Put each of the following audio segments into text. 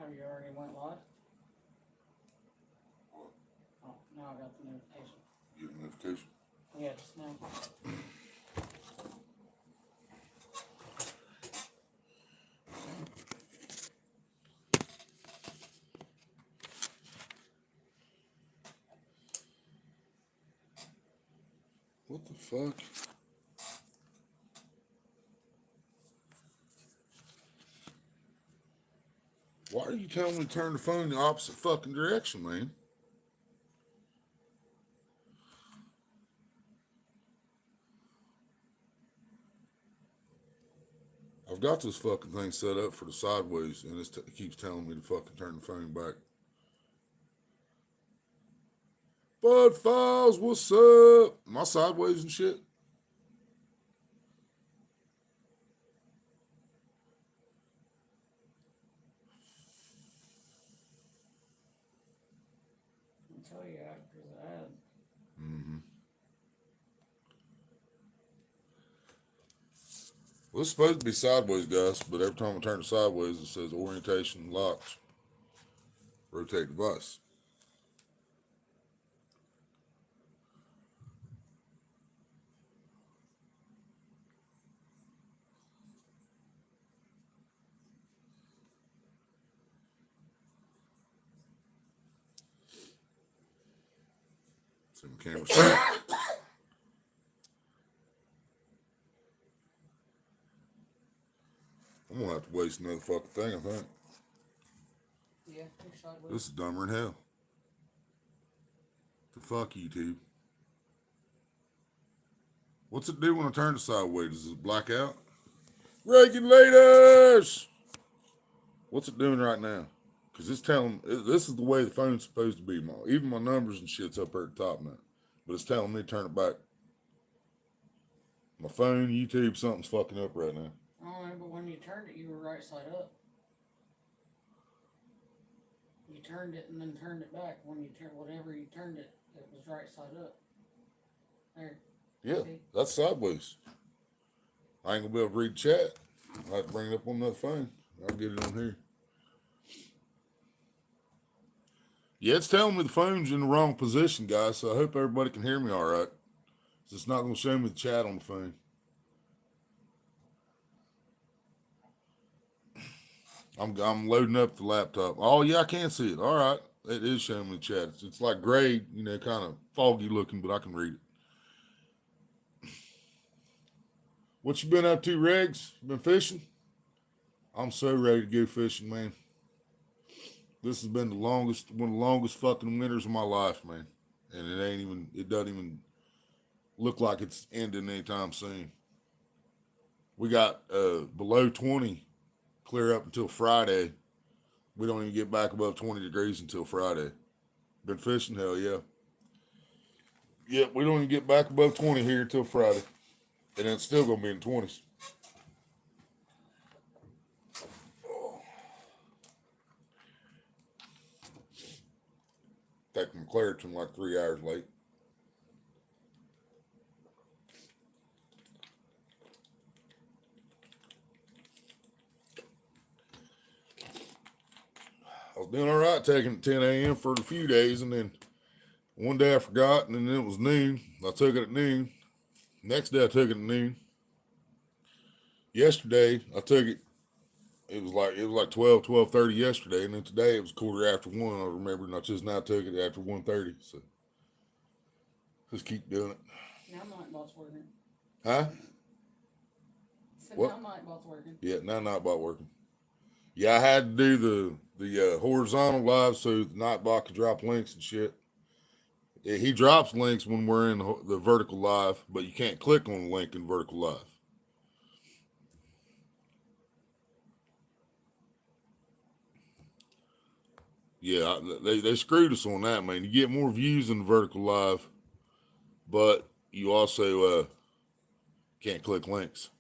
Have you already went live? Oh, now I got the notification. You have a notification? Yeah, just now. What the fuck? Why are you telling me to turn the phone the opposite fucking direction, man? I've got this fucking thing set up for the sideways, and it keeps telling me to fucking turn the phone back. Bud Files, what's up? Am I sideways and shit? I'll tell you after the ad. Mm-hmm. Well, it's supposed to be sideways, guys, but every time I turn it sideways, it says orientation locks. Rotate device. See my camera set. I'm gonna have to waste another fucking thing, I think. Yeah, you're sideways. This is dumber than hell. The fuck, YouTube. What's it do when I turn it sideways? Does it black out? Regulators! What's it doing right now? Because it's telling, this is the way the phone's supposed to be. Even my numbers and shit's up there at the top now. But it's telling me to turn it back. My phone, YouTube, something's fucking up right now. I don't know, but when you turned it, you were right side up. You turned it and then turned it back. When you whatever you turned it, it was right side up. There. Yeah, See? that's sideways. I ain't gonna be able to read the chat. I'll have to bring it up on the phone. I'll get it on here. Yeah, it's telling me the phone's in the wrong position, guys, so I hope everybody can hear me all right. It's not going to show me the chat on the phone. I'm loading up the laptop. Oh, yeah, I can see it. All right. It is showing me the chat. It's like gray, kind of foggy looking, but I can read it. What you been up to, Regs? Been fishing? I'm so ready to go fishing, man. This has been one of the longest fucking winters of my life, man. And it doesn't even look like it's ending anytime soon. We got below 20 clear up until Friday. We don't even get back above 20 degrees until Friday. Been fishing? Hell yeah. Yep, we don't even get back above 20 here until Friday. And it's still going to be in the 20s. Taking Claritin like 3 hours late. I was doing all right taking it at 10 a.m. for a few days, and then one day I forgot, and then it was noon. I took it at noon. Next day I took it at noon. Yesterday I took it. It was like 12:30 yesterday, and then today it was 1:15. I remember, and I just now took it after 1:30. So just keep doing it. Now night bot's working. Huh? So What? now night bot's working. Yeah, now Nightbot working. Yeah, I had to do the horizontal live so the Nightbot could drop links and shit. Yeah, he drops links when we're in the vertical live, but you can't click on the link in vertical live. Yeah, they screwed us on that, man. You get more views in the vertical live, but you also can't click links.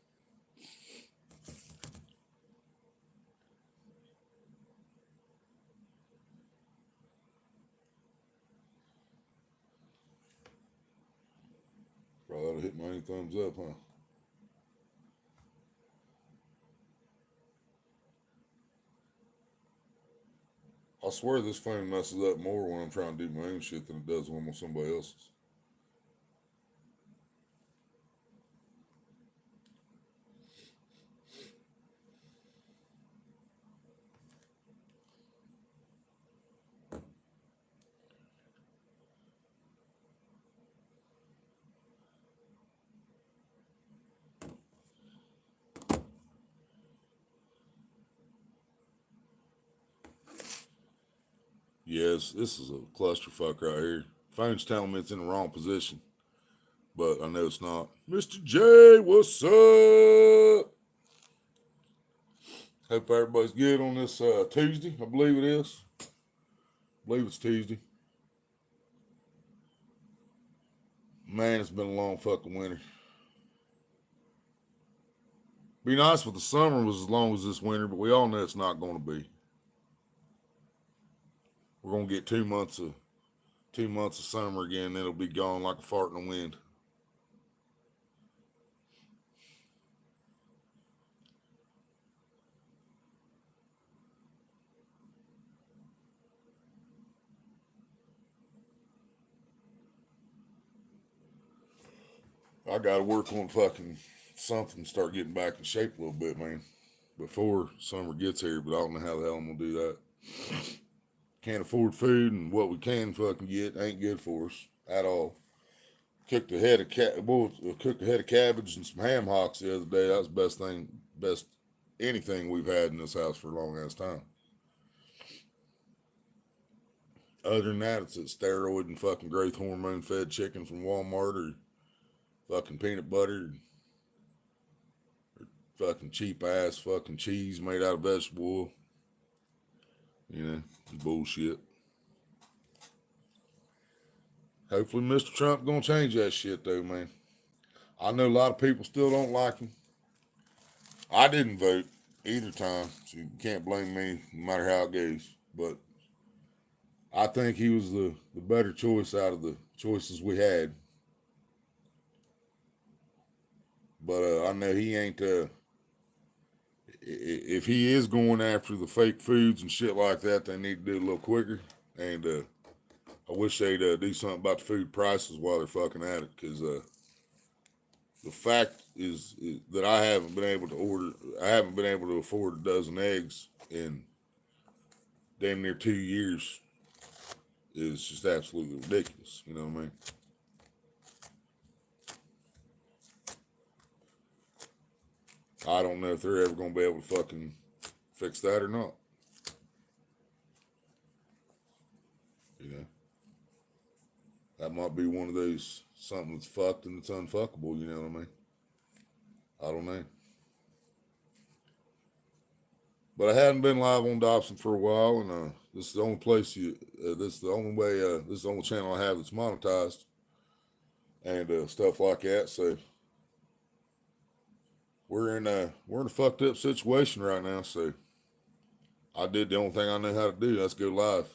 Probably ought to hit my thumbs up, huh? I swear this phone messes up more when I'm trying to do my own shit than it does when I'm on somebody else's. Yes, this is a clusterfuck right here. Phone's telling me it's in the wrong position, but I know it's not. Mr. J, what's up? Hope everybody's good on this Tuesday. I believe it is. I believe it's Tuesday. Man, it's been a long fucking winter. Be nice if the summer was as long as this winter, but we all know it's not going to be. We're gonna get 2 months of summer again, then it'll be gone like a fart in the wind. I gotta work on fucking something, start getting back in shape a little bit, man, before summer gets here, but I don't know how the hell I'm gonna do that. Can't afford food, and what we can fucking get ain't good for us at all. Cooked a head of cabbage and some ham hocks the other day. That was the best anything we've had in this house for a long ass time. Other than that, it's a steroid and fucking growth hormone fed chicken from Walmart, or fucking peanut butter, or fucking cheap ass fucking cheese made out of vegetable oil. You know, bullshit. Hopefully Mr. Trump gonna change that shit though, man. I know a lot of people still don't like him. I didn't vote either time, so you can't blame me no matter how it goes. But I think he was the better choice out of the choices we had. But I know he ain't. If he is going after the fake foods and shit like that, they need to do it a little quicker. And I wish they'd do something about the food prices while they're fucking at it, because the fact is that I haven't been able to afford a dozen eggs in damn near 2 years. Is just absolutely ridiculous. You know what I mean? I don't know if they're ever going to be able to fucking fix that or not. You know? That might be one of those, something that's fucked and it's unfuckable, you know what I mean? I don't know. But I hadn't been live on Dobson for a while, and this is the only place this is the only way, this is the only channel I have that's monetized, and stuff like that. So we're in a fucked up situation right now. So I did the only thing I know how to do. That's go live.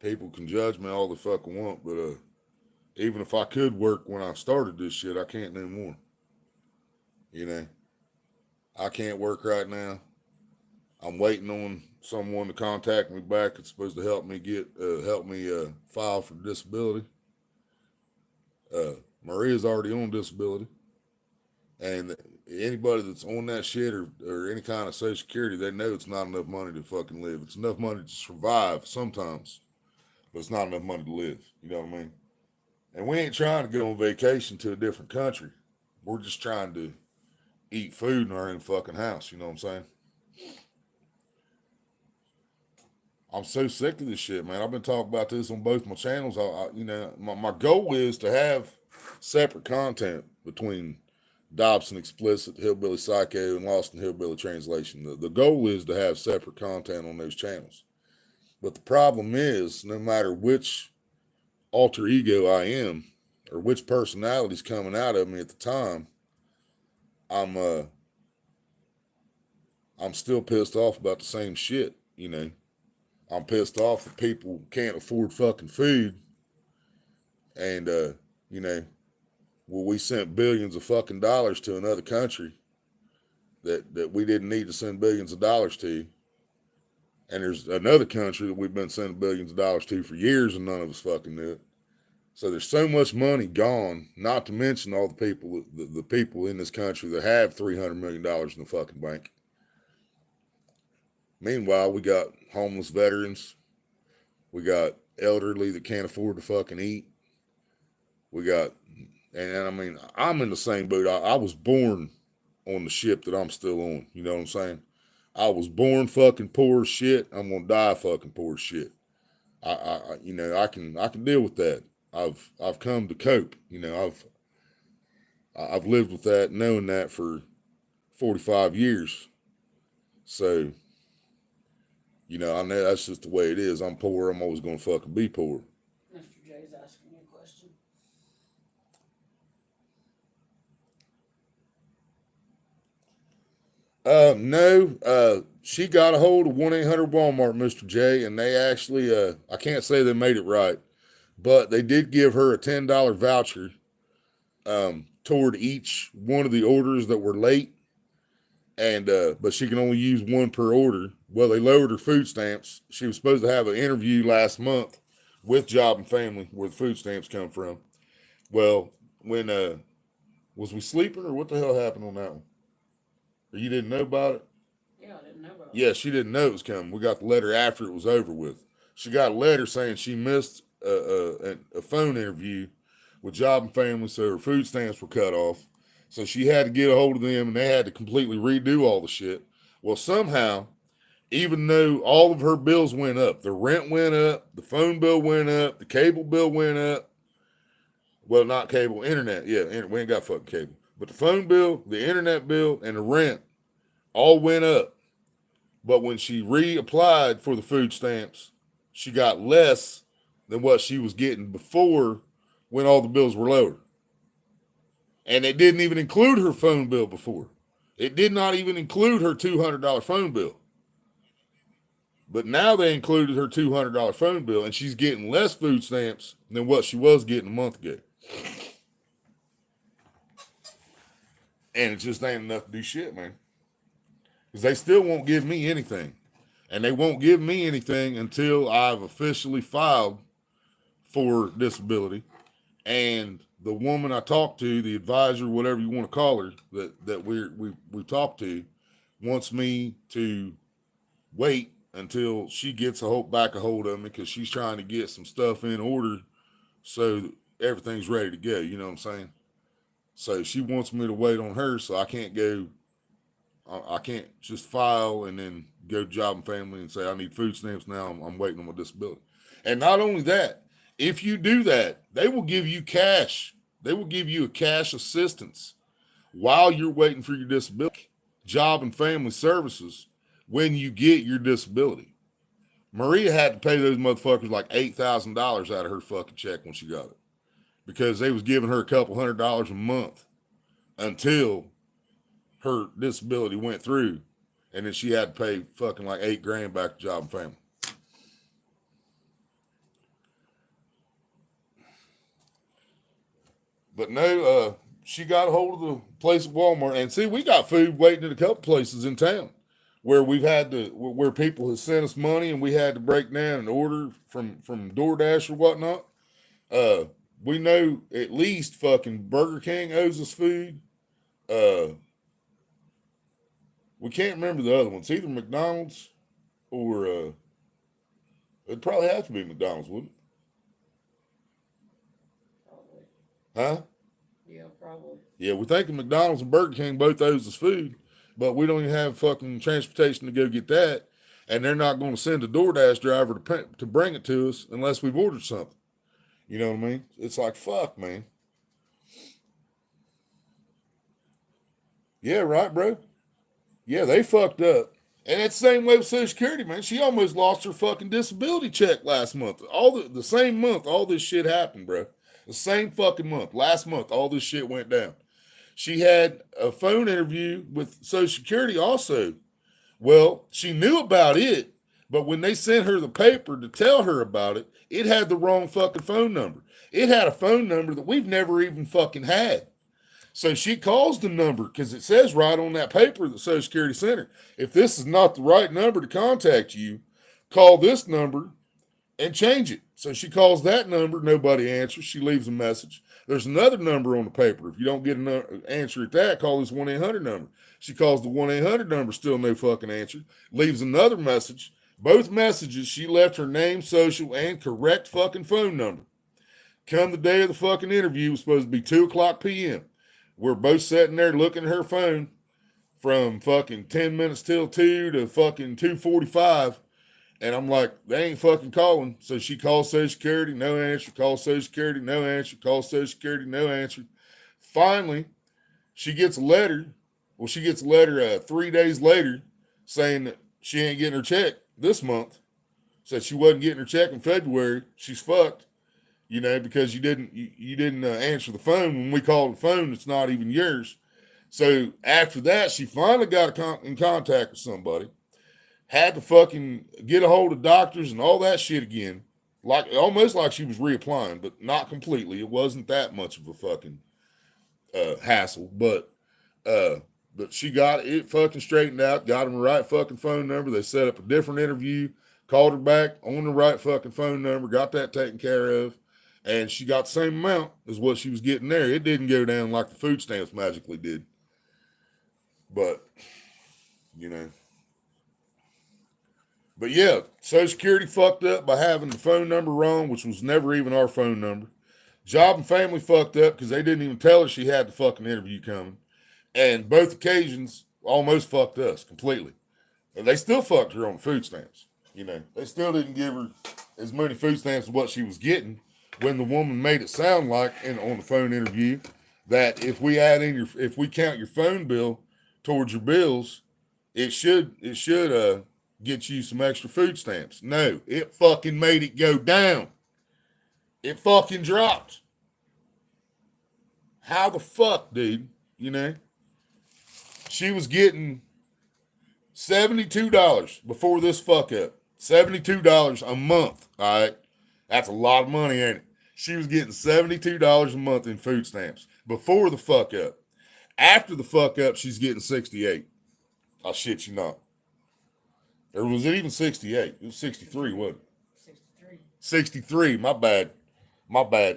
People can judge me all they fucking want, but even if I could work when I started this shit, I can't no more. You know, I can't work right now. I'm waiting on someone to contact me back. It's supposed to help me file for disability. Maria's already on disability, and anybody that's on that shit or any kind of Social Security, they know it's not enough money to fucking live. It's enough money to survive sometimes, but it's not enough money to live. You know what I mean? And we ain't trying to go on vacation to a different country. We're just trying to eat food in our own fucking house. You know what I'm saying? I'm so sick of this shit, man. I've been talking about this on both my channels. My goal is to have separate content between Dobson Explicit, Hillbilly Psycho, and Lost in Hillbilly Translation. The goal is to have separate content on those channels. But the problem is, no matter which alter ego I am, or which personality's coming out of me at the time, I'm still pissed off about the same shit, you know. I'm pissed off that people can't afford fucking food. And, we sent billions of fucking dollars to another country that we didn't need to send billions of dollars to. And there's another country that we've been sending billions of dollars to for years and none of us fucking knew it. So there's so much money gone, not to mention all the people in this country that have $300 million in the fucking bank. Meanwhile, we got homeless veterans. We got elderly that can't afford to fucking eat. We got, and I mean, I'm in the same boat. I was born on the ship that I'm still on. You know what I'm saying? I was born fucking poor as shit. I'm gonna die fucking poor as shit. I can deal with that. I've come to cope. I've lived with that, knowing that for 45 years. So, I know that's just the way it is. I'm poor. I'm always gonna fucking be poor. Mr. J's asking you a question. No, she got a hold of 1-800 Walmart, Mr. J, and they actually, I can't say they made it right, but they did give her a $10 voucher toward each one of the orders that were late, and but she can only use one per order. Well, they lowered her food stamps. She was supposed to have an interview last month with Job and Family, where the food stamps come from. Well, when was we sleeping, or what the hell happened on that one? Or you didn't know about it? Yeah, I didn't know about it. Yeah, she didn't know it was coming. We got the letter after it was over with. She got a letter saying she missed a phone interview with Job and Family, so her food stamps were cut off. So she had to get a hold of them, and they had to completely redo all the shit. Well, somehow, even though all of her bills went up, the rent went up, the phone bill went up, the cable bill went up. Well, not cable, internet. Yeah, we ain't got fucking cable. But the phone bill, the internet bill, and the rent all went up. But when she reapplied for the food stamps, she got less than what she was getting before when all the bills were lower. And it didn't even include her phone bill before. It did not even include her $200 phone bill. But now they included her $200 phone bill, and she's getting less food stamps than what she was getting a month ago. And it just ain't enough to do shit, man. Because they still won't give me anything. And they won't give me anything until I've officially filed for disability. And the woman I talked to, the advisor, whatever you want to call her, that we talked to, wants me to wait until she gets back a hold of me, because she's trying to get some stuff in order so everything's ready to go. You know what I'm saying? So she wants me to wait on her, so I can't just file and then go to Job and Family and say I need food stamps now. I'm waiting on my disability. And not only that, if you do that, they will give you cash. They will give you a cash assistance while you're waiting for your disability. Job and Family Services when you get your disability. Maria had to pay those motherfuckers like $8,000 out of her fucking check when she got it, because they was giving her a couple $100 a month until her disability went through, and then she had to pay fucking like $8,000 back to Job and Family. But no, she got a hold of the place at Walmart, and see, we got food waiting at a couple places in town where where people have sent us money, and we had to break down an order from DoorDash or whatnot. We know at least fucking Burger King owes us food. We can't remember the other one. It's either McDonald's or it'd probably have to be McDonald's, wouldn't it? Probably. Huh? Yeah, probably. Yeah, we're thinking McDonald's and Burger King both owes us food, but we don't even have fucking transportation to go get that, and they're not going to send a DoorDash driver to bring it to us unless we've ordered something. You know what I mean? It's like, fuck, man. Yeah, right, bro? Yeah, they fucked up. And it's the same way with Social Security, man. She almost lost her fucking disability check last month. All the same month, all this shit happened, bro. The same fucking month. Last month, all this shit went down. She had a phone interview with Social Security also. Well, she knew about it, but when they sent her the paper to tell her about it, it had the wrong fucking phone number. It had a phone number that we've never even fucking had. So she calls the number because it says right on that paper that Social Security sent her, if this is not the right number to contact you, call this number and change it. So she calls that number, nobody answers. She leaves a message. There's another number on the paper. If you don't get an answer at that, call this 1-800 number. She calls the 1-800 number, still no fucking answer. Leaves another message. Both messages, she left her name, social, and correct fucking phone number. Come the day of the fucking interview, it was supposed to be 2 o'clock p.m. We're both sitting there looking at her phone from fucking 10 minutes till 2 to fucking 2:45. And I'm like, they ain't fucking calling. So she calls Social Security, no answer. Calls Social Security, no answer. Calls Social Security, no answer. Finally, she gets a letter. Well, she gets a letter 3 days later saying that she ain't getting her check this month. Said she wasn't getting her check in February. She's fucked, because you didn't answer the phone. When we called the phone, it's not even yours. So after that, she finally got in contact with somebody. Had to fucking get a hold of doctors and all that shit again. Almost like she was reapplying, but not completely. It wasn't that much of a fucking hassle. But she got it fucking straightened out, got him the right fucking phone number. They set up a different interview, called her back on the right fucking phone number, got that taken care of, and she got the same amount as what she was getting there. It didn't go down like the food stamps magically did. But, But yeah, Social Security fucked up by having the phone number wrong, which was never even our phone number. Job and Family fucked up because they didn't even tell her she had the fucking interview coming. And both occasions almost fucked us completely. And they still fucked her on food stamps. They still didn't give her as many food stamps as what she was getting when the woman made it sound like on the phone interview that if we count your phone bill towards your bills, it should get you some extra food stamps. No, it fucking made it go down. It fucking dropped. How the fuck, dude? She was getting $72 before this fuck up. $72 a month, all right? That's a lot of money, ain't it? She was getting $72 a month in food stamps before the fuck up. After the fuck up, she's getting 68. I shit you not. Or was it even 68? It was 63, wasn't it? 63. 63, my bad.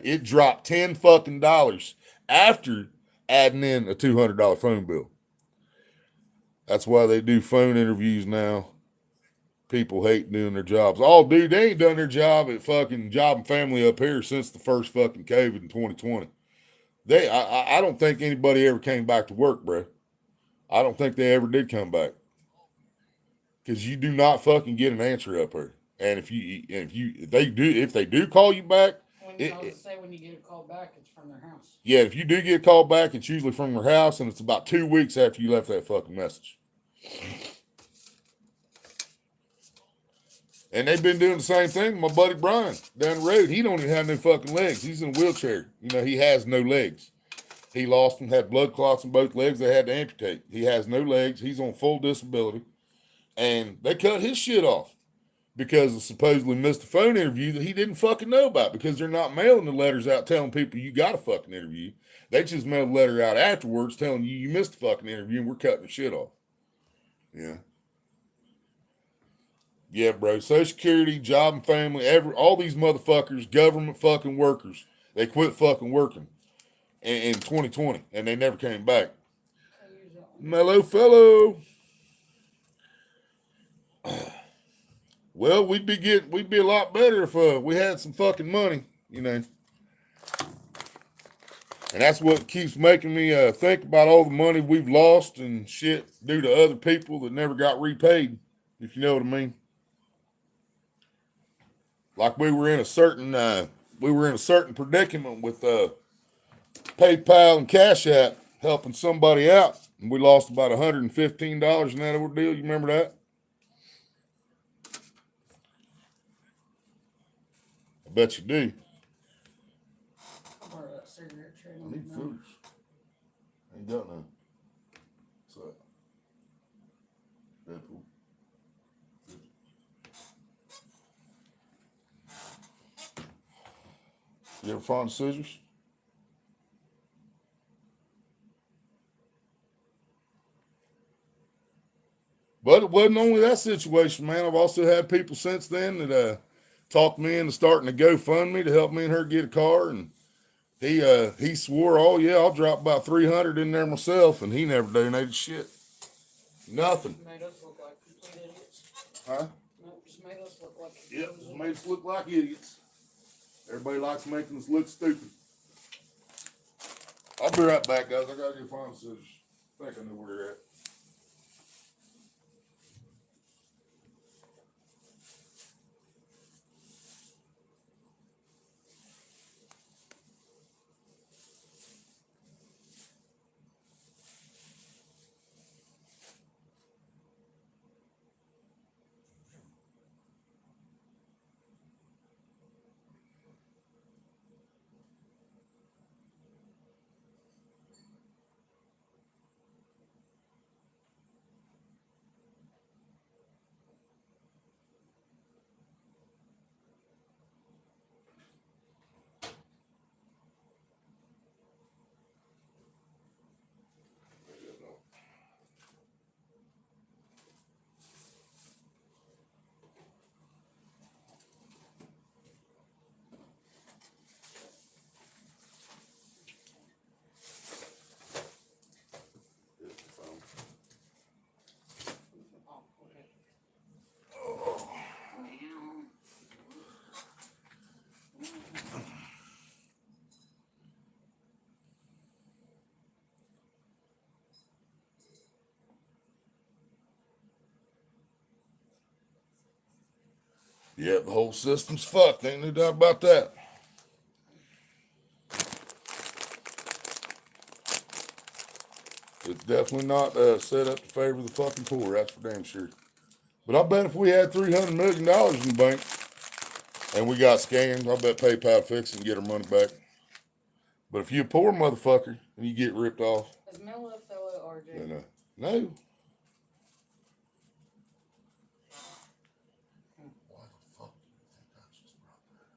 It dropped $10 fucking dollars after adding in a $200 phone bill. That's why they do phone interviews now. People hate doing their jobs. Oh, dude, they ain't done their job at fucking Job and Family up here since the first fucking COVID in 2020. I don't think anybody ever came back to work, bro. I don't think they ever did come back. Because you do not fucking get an answer up here. And if they do call you back, When you get a call back, it's from their house. Yeah, if you do get a call back, it's usually from their house, and it's about 2 weeks after you left that fucking message. And they've been doing the same thing. My buddy Brian down the road, he don't even have no fucking legs. He's in a wheelchair. He has no legs. He lost them, had blood clots in both legs. They had to amputate. He has no legs. He's on full disability. And they cut his shit off because of supposedly missed a phone interview that he didn't fucking know about, because they're not mailing the letters out telling people you got a fucking interview. They just mailed a letter out afterwards telling you missed the fucking interview and we're cutting the shit off. Yeah. Yeah, bro. Social Security, Job and Family, all these motherfuckers, government fucking workers, they quit fucking working in 2020 and they never came back. Mellow fellow. Well, we'd be a lot better if we had some fucking money, And that's what keeps making me think about all the money we've lost and shit due to other people that never got repaid, if you know what I mean. Like we were in a certain predicament with PayPal and Cash App helping somebody out, and we lost about $115 in that ordeal. You remember that? I bet you do. Or that cigarette tray. I need food. Ain't got none. What's that? Deadpool. You ever find scissors? But it wasn't only that situation, man. I've also had people since then that talked me into starting a GoFundMe to help me and her get a car, and he swore, oh yeah, I'll drop about 300 in there myself, and he never donated shit. Nothing. Made us look like complete idiots. Huh? Nope, just made us look like Yep, just made us look like idiots. Everybody likes making us look stupid. I'll be right back, guys. I gotta go find scissors. I think I know where they're at. Yeah, the whole system's fucked. Ain't no doubt about that. It's definitely not set up to favor the fucking poor. That's for damn sure. But I bet if we had $300 million in the bank and we got scammed, I bet PayPal fix it and get our money back. But if you're a poor motherfucker and you get ripped off, Is Mela a fellow RJ? then no. Why the fuck do you think I just brought that?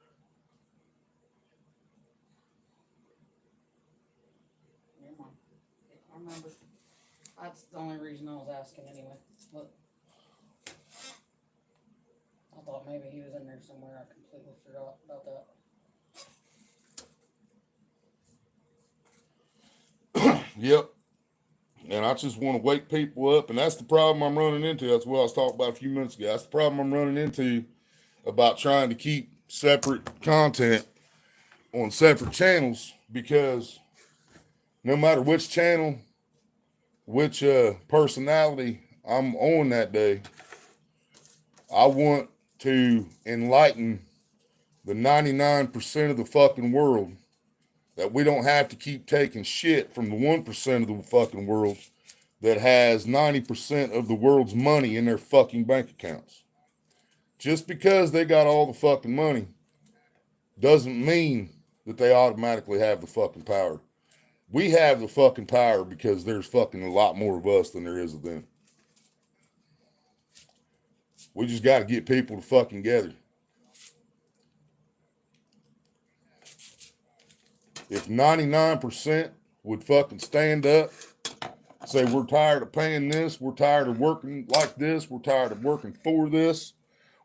Never mind. I remember. That's the only reason I was asking anyway. Look. I thought maybe he was in there somewhere. I completely forgot about that. Yep. And I just want to wake people up. And that's the problem I'm running into. That's what I was talking about a few minutes ago. That's the problem I'm running into about trying to keep separate content on separate channels, because no matter which channel, which personality I'm on that day, I want to enlighten the 99% of the fucking world that we don't have to keep taking shit from the 1% of the fucking world that has 90% of the world's money in their fucking bank accounts. Just because they got all the fucking money doesn't mean that they automatically have the fucking power. We have the fucking power because there's fucking a lot more of us than there is of them. We just got to get people to fucking gather. If 99% would fucking stand up, say we're tired of paying this, we're tired of working like this, we're tired of working for this,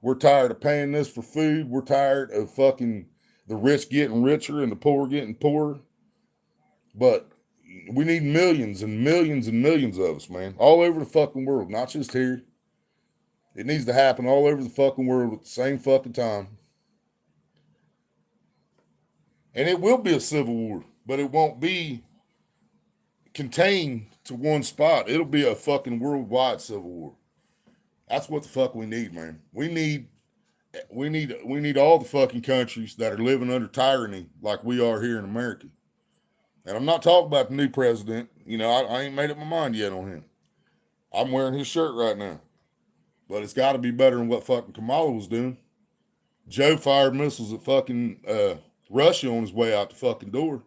we're tired of paying this for food, we're tired of fucking the rich getting richer and the poor getting poorer. But we need millions and millions and millions of us, man, all over the fucking world, not just here. It needs to happen all over the fucking world at the same fucking time. And it will be a civil war, but it won't be contained to one spot. It'll be a fucking worldwide civil war. That's what the fuck we need, man. We need all the fucking countries that are living under tyranny like we are here in America. And I'm not talking about the new president. You know, I ain't made up my mind yet on him. I'm wearing his shirt right now. But it's got to be better than what fucking Kamala was doing. Joe fired missiles at fucking Russia on his way out the fucking door.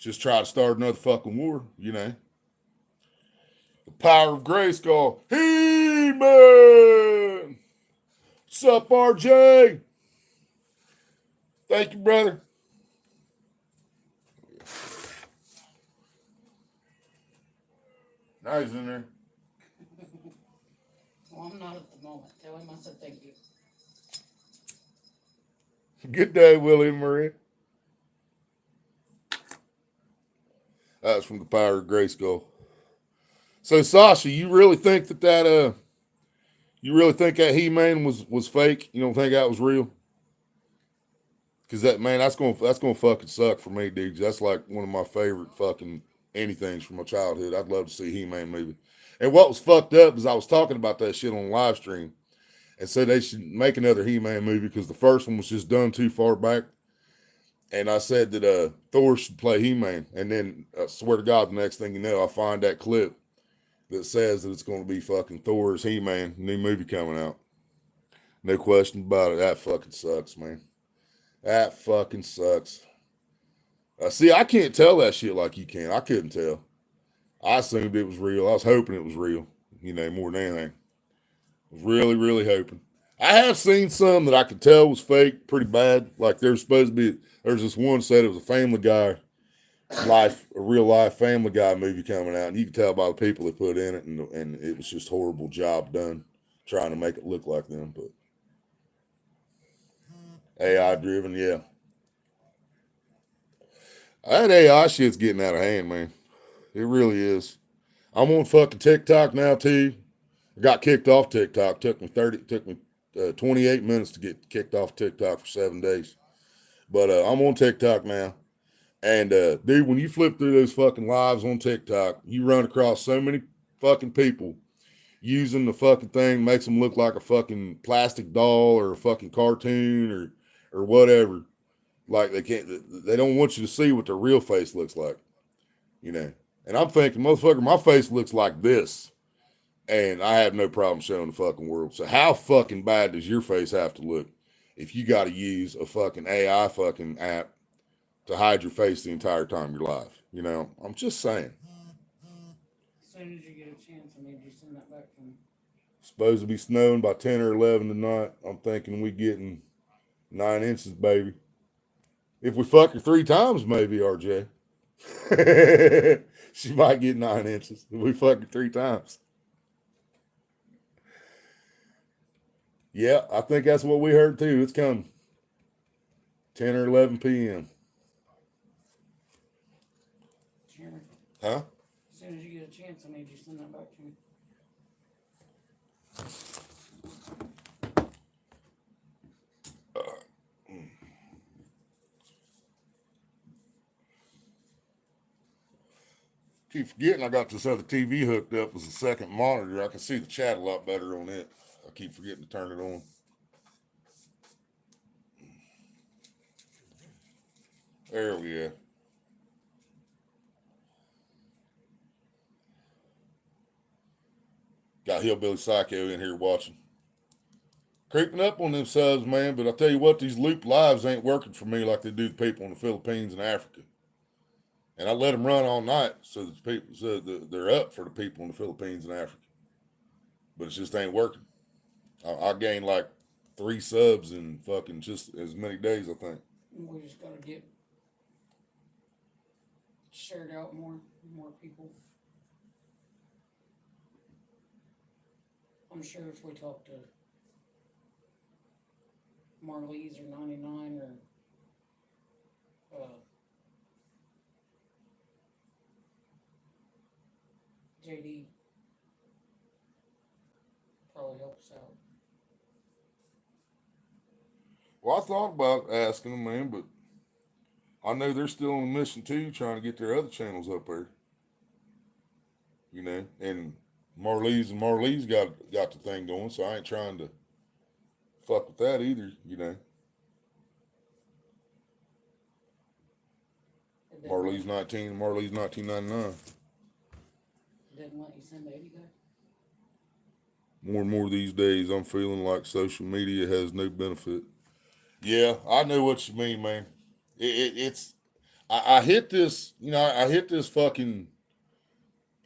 Just try to start another fucking war, you know. The power of Grayskull. He-Man! What's up, RJ? Thank you, brother. Now he's in there. I'm not at the moment. Tell him I said thank you. Good day, Willie and Maria. That's from the Power of Grayskull. So Sasha, you really think that He-Man was fake? You don't think that was real? Cause that man, that's gonna fucking suck for me, dude. That's like one of my favorite fucking anythings from my childhood. I'd love to see He-Man movie. And what was fucked up is I was talking about that shit on live stream and said they should make another He-Man movie because the first one was just done too far back. And I said that Thor should play He-Man. And then I swear to God, the next thing you know, I find that clip that says that it's going to be fucking Thor as He-Man, new movie coming out. No question about it. That fucking sucks, man. That fucking sucks. See, I can't tell that shit like you can. I couldn't tell. I assumed it was real. I was hoping it was real, more than anything. I was really, really hoping. I have seen some that I could tell was fake pretty bad. Like there's this one said it was a Family Guy a real life Family Guy movie coming out, and you can tell by the people that put in it, and it was just horrible job done trying to make it look like them. But AI driven, yeah. That AI shit's getting out of hand, man. It really is. I'm on fucking TikTok now too. I got kicked off TikTok. Took me 28 minutes to get kicked off TikTok for 7 days. But I'm on TikTok now. And dude, when you flip through those fucking lives on TikTok, you run across so many fucking people using the fucking thing, makes them look like a fucking plastic doll or a fucking cartoon or whatever. Like they don't want you to see what their real face looks like, And I'm thinking, motherfucker, my face looks like this. And I have no problem showing the fucking world. So how fucking bad does your face have to look if you got to use a fucking AI fucking app to hide your face the entire time you're live? I'm just saying. As soon as you get a chance, I need you to send that back to me. Supposed to be snowing by 10 or 11 tonight. I'm thinking we getting 9 inches, baby. If we fuck her 3 times, maybe, RJ. She might get 9 inches if we fuck her 3 times. Yeah, I think that's what we heard too. It's coming. 10 or 11 p.m. Jeremy, Huh? as soon as you get a chance, I need you to send that back to me. Keep forgetting I got this other TV hooked up as a second monitor. I can see the chat a lot better on it. I keep forgetting to turn it on. There we go. Got Hillbilly Psycho in here watching. Creeping up on them subs, man, but I tell you what, these loop lives ain't working for me like they do the people in the Philippines and Africa. And I let them run all night so they're up for the people in the Philippines and Africa. But it just ain't working. I gained like 3 subs in fucking just as many days, I think. We just gotta get shared out more people. I'm sure if we talk to Marlies or 99 or JD, probably helps out. Well, I thought about asking them, man, but I know they're still on a mission too, trying to get their other channels up there. And Marlee's got the thing going, so I ain't trying to fuck with that either. Marlee's 19, Marlee's 1999. Didn't let you send 80 guys? More and more these days, I'm feeling like social media has no benefit. Yeah, I know what you mean, man. I hit this, I hit this fucking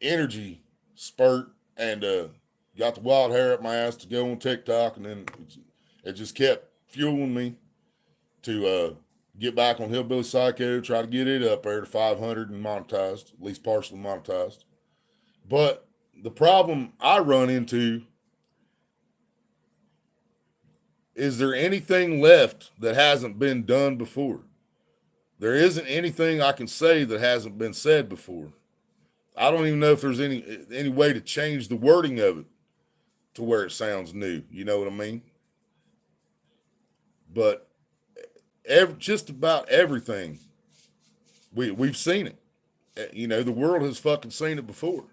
energy spurt and got the wild hair up my ass to go on TikTok, and then it just kept fueling me to get back on Hillbilly Psycho, try to get it up there to 500 and monetized, at least partially monetized. But the problem I run into is there anything left that hasn't been done before? There isn't anything I can say that hasn't been said before. I don't even know if there's any way to change the wording of it to where it sounds new. You know what I mean? But just about everything, we've seen it. You know, the world has fucking seen it before.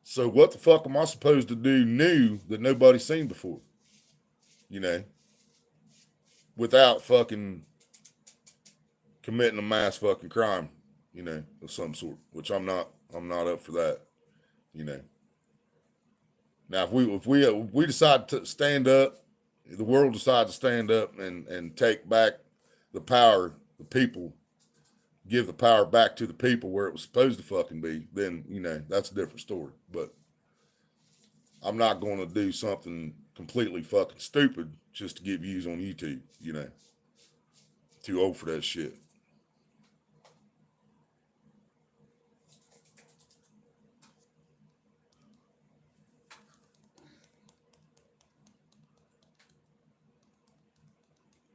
So what the fuck am I supposed to do new that nobody's seen before? You know, without fucking committing a mass fucking crime, you know, of some sort, which I'm not up for that, you know. Now, if we decide to stand up, the world decides to stand up and take back the power, the people, give the power back to the people where it was supposed to fucking be, then, you know, that's a different story. But I'm not going to do something completely fucking stupid just to get views on YouTube, you know. Too old for that shit.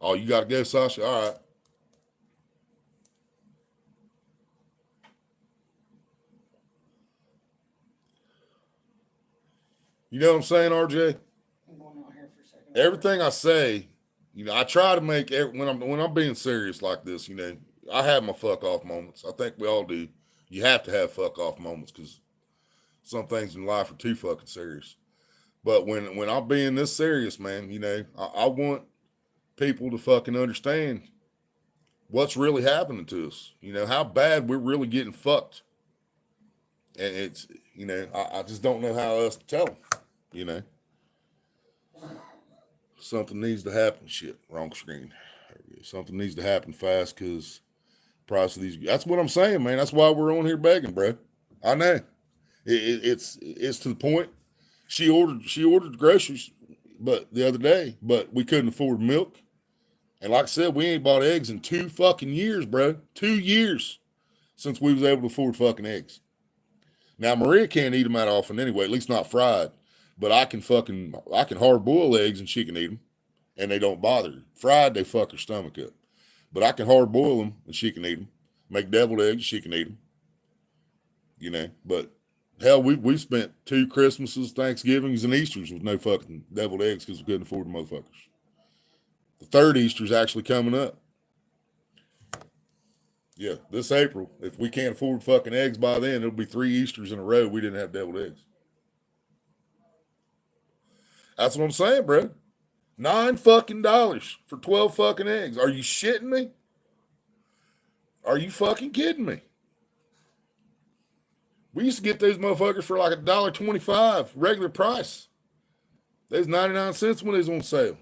Oh, you got to go, Sasha? All right. You know what I'm saying, RJ? I'm going out here for a second. Everything I say, you know, I try to make when I'm being serious like this, you know, I have my fuck off moments. I think we all do. You have to have fuck off moments because some things in life are too fucking serious. But when I'm being this serious, man, you know, I want people to fucking understand what's really happening to us. You know, how bad we're really getting fucked. And it's, you know, I just don't know how else to tell them, you know. Something needs to happen. Shit, wrong screen. Something needs to happen fast because price of these. That's what I'm saying, man. That's why we're on here begging, bro. I know. It's to the point. She ordered groceries, but the other day, but we couldn't afford milk. And like I said, we ain't bought eggs in 2 fucking years, bro. 2 years since we was able to afford fucking eggs. Now Maria can't eat them that often anyway, at least not fried. But I can hard boil eggs and she can eat them, and they don't bother her. Fried, they fuck her stomach up. But I can hard boil them and she can eat them. Make deviled eggs, she can eat them. You know, but hell, we spent 2 Christmases, Thanksgivings, and Easters with no fucking deviled eggs because we couldn't afford the motherfuckers. The 3rd Easter's actually coming up. Yeah, this April. If we can't afford fucking eggs by then, it'll be 3 Easters in a row we didn't have deviled eggs. That's what I'm saying, bro. $9 fucking for 12 fucking eggs. Are you shitting me? Are you fucking kidding me? We used to get those motherfuckers for like $1.25 regular price. They was 99 cents when they was on sale.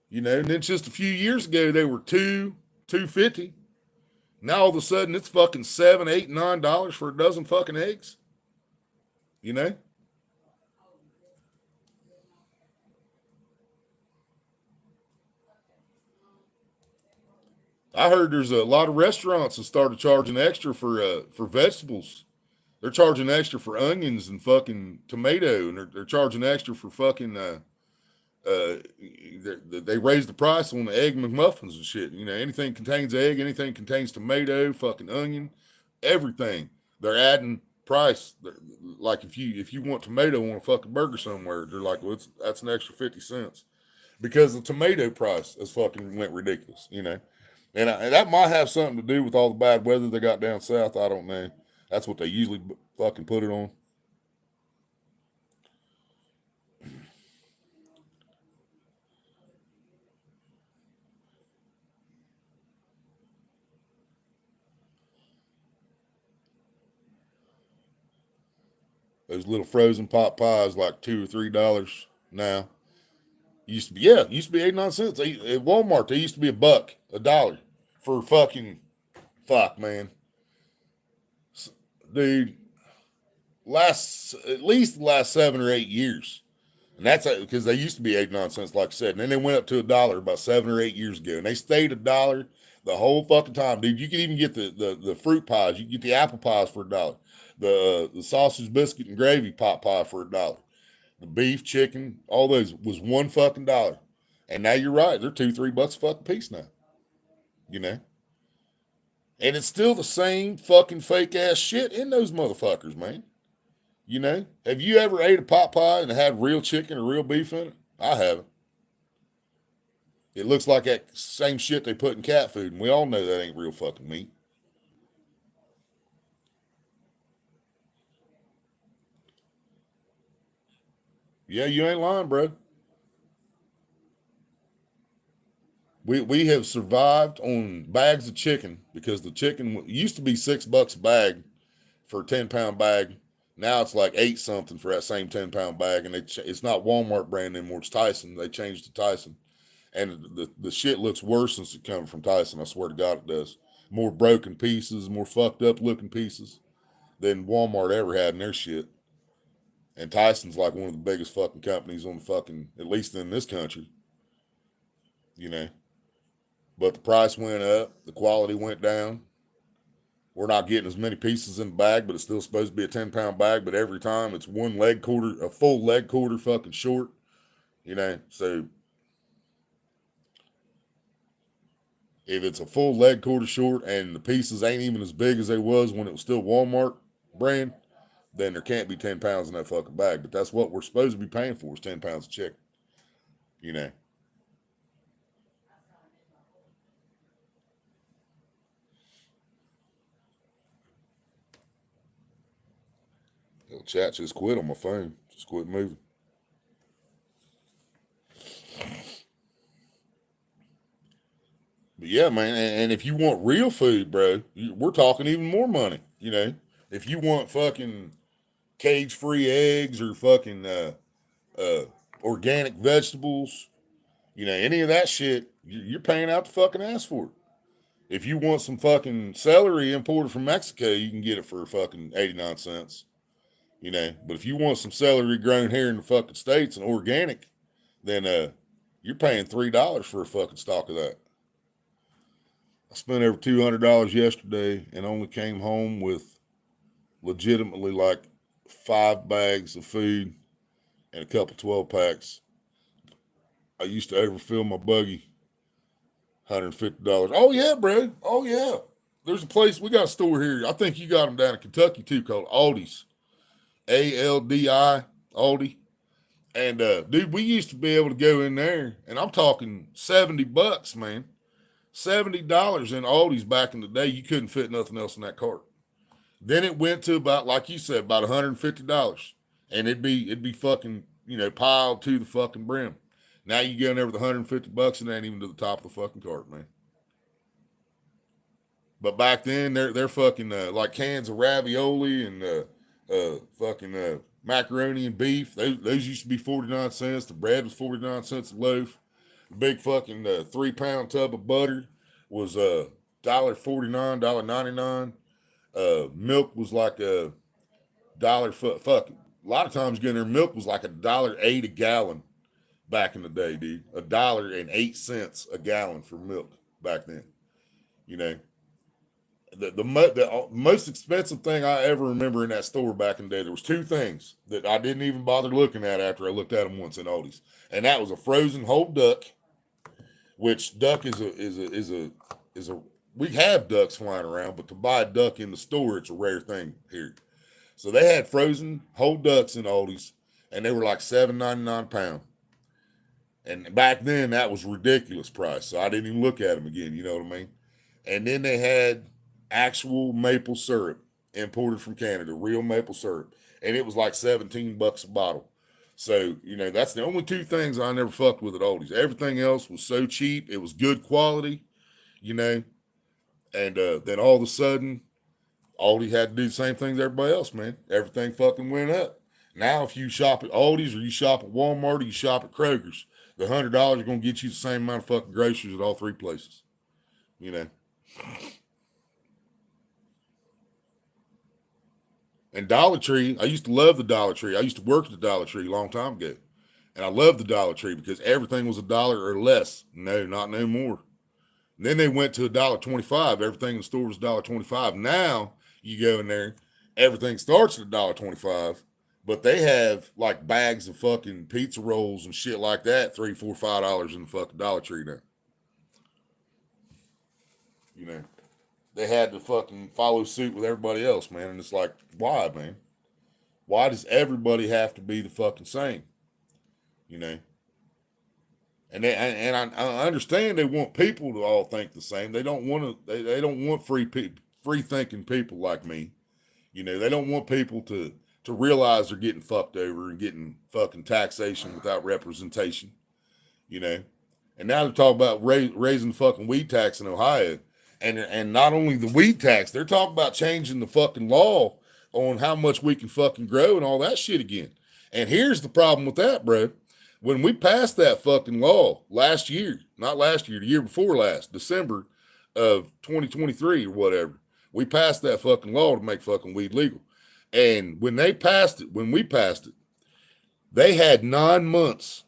You know, and then just a few years ago they were $2.50. Now all of a sudden it's fucking $7, $8, $9 for a dozen fucking eggs. You know? I heard there's a lot of restaurants that started charging extra for vegetables. They're charging extra for onions and fucking tomato, and they're charging extra for fucking they raised the price on the egg McMuffins and shit. You know, anything contains egg, anything contains tomato, fucking onion, everything. They're adding price. Like if you want tomato on a fucking burger somewhere, they're like, well, that's an extra 50 cents because the tomato price has fucking went ridiculous. You know. And that might have something to do with all the bad weather they got down south. I don't know. That's what they usually fucking put it on. Those little frozen pot pies, like $2 or $3 now. Used to be 89 cents. At Walmart, they used to be $1, $1 for fucking fuck, man. Dude, at least the last 7 or 8 years. And that's because they used to be 89 cents, like I said. And then they went up to $1 about 7 or 8 years ago. And they stayed $1 the whole fucking time. Dude, you can even get the fruit pies. You can get the apple pies for $1. The sausage biscuit and gravy pot pie for $1. The beef, chicken, all those was $1 fucking dollar. And now you're right, they're $2-3 a fucking piece now. You know? And it's still the same fucking fake ass shit in those motherfuckers, man. You know? Have you ever ate a pot pie and had real chicken or real beef in it? I haven't. It looks like that same shit they put in cat food, and we all know that ain't real fucking meat. Yeah, you ain't lying, bro. We have survived on bags of chicken because the chicken used to be $6 a bag for a 10-pound bag. Now it's like 8 something for that same 10-pound bag, and it's not Walmart brand anymore. It's Tyson. They changed to Tyson, and the shit looks worse since it comes from Tyson. I swear to God, it does. More broken pieces, more fucked up looking pieces than Walmart ever had in their shit. And Tyson's like one of the biggest fucking companies on the fucking, at least in this country. You know. But the price went up, the quality went down. We're not getting as many pieces in the bag, but it's still supposed to be a 10-pound bag. But every time it's one leg quarter, a full leg quarter fucking short. You know, so if it's a full leg quarter short and the pieces ain't even as big as they was when it was still Walmart brand, then there can't be 10 pounds in that fucking bag. But that's what we're supposed to be paying for is 10 pounds of chicken. You know. The chat just quit on my phone. Just quit moving. But yeah, man, and if you want real food, bro, we're talking even more money. You know, if you want fucking cage-free eggs or fucking organic vegetables, you know, any of that shit, you're paying out the fucking ass for it. If you want some fucking celery imported from Mexico, you can get it for fucking 89 cents. You know, but if you want some celery grown here in the fucking States and organic, then you're paying $3 for a fucking stalk of that. I spent over $200 yesterday and only came home with legitimately like 5 bags of food and a couple 12 packs. I used to overfill my buggy. $150. Oh yeah, bro. Oh yeah. There's a place, we got a store here. I think you got them down in Kentucky too, called Aldi's. ALDI, Aldi. And dude, we used to be able to go in there, and I'm talking $70, man. $70 in Aldi's back in the day. You couldn't fit nothing else in that cart. Then it went to about, like you said, about $150. And it'd be fucking, you know, piled to the fucking brim. Now you go in there with $150 and it ain't even to the top of the fucking cart, man. But back then, they're fucking like cans of ravioli and fucking macaroni and beef. Those used to be 49 cents. The bread was 49 cents a loaf. The big fucking 3-pound tub of butter was $1.49, $1.99. Milk was like a dollar. Fuck. A lot of times getting their milk was like $1.08 a gallon back in the day, dude. $1.08 a gallon for milk back then. You know. The most expensive thing I ever remember in that store back in the day, there was 2 things that I didn't even bother looking at after I looked at them once in Aldi's, and that was a frozen whole duck, which duck is a we have ducks flying around, but to buy a duck in the store, it's a rare thing here. So they had frozen whole ducks in Aldi's, and they were like $7.99 a pound. And back then, that was ridiculous price, so I didn't even look at them again. You know what I mean? And then they had actual maple syrup imported from Canada, real maple syrup, and it was like $17 a bottle. So, you know, that's the only 2 things I never fucked with at Aldi's. Everything else was so cheap. It was good quality, you know, and then all of a sudden, Aldi had to do the same thing as everybody else, man. Everything fucking went up. Now, if you shop at Aldi's or you shop at Walmart or you shop at Kroger's, the $100 is going to get you the same amount of fucking groceries at all 3 places, you know. And Dollar Tree, I used to love the Dollar Tree. I used to work at the Dollar Tree a long time ago. And I loved the Dollar Tree because everything was $1 or less. No, not no more. And then they went to $1.25. Everything in the store was $1.25. Now you go in there, everything starts at $1.25, But they have like bags of fucking pizza rolls and shit like that, $3, $4, $5 in the fucking Dollar Tree now. You know, they had to fucking follow suit with everybody else, man. And it's like, why, man? Why does everybody have to be the fucking same? You know? And I understand they want people to all think the same. They don't want to. They don't want free thinking people like me. You know, they don't want people to realize they're getting fucked over and getting fucking taxation without representation. You know, and now they're talking about raising the fucking weed tax in Ohio, and not only the weed tax, they're talking about changing the fucking law on how much we can fucking grow and all that shit again. And here's the problem with that, bro. When we passed that fucking law last year, not last year, the year before last, December of 2023 or whatever, we passed that fucking law to make fucking weed legal. And when we passed it, they had 9 months.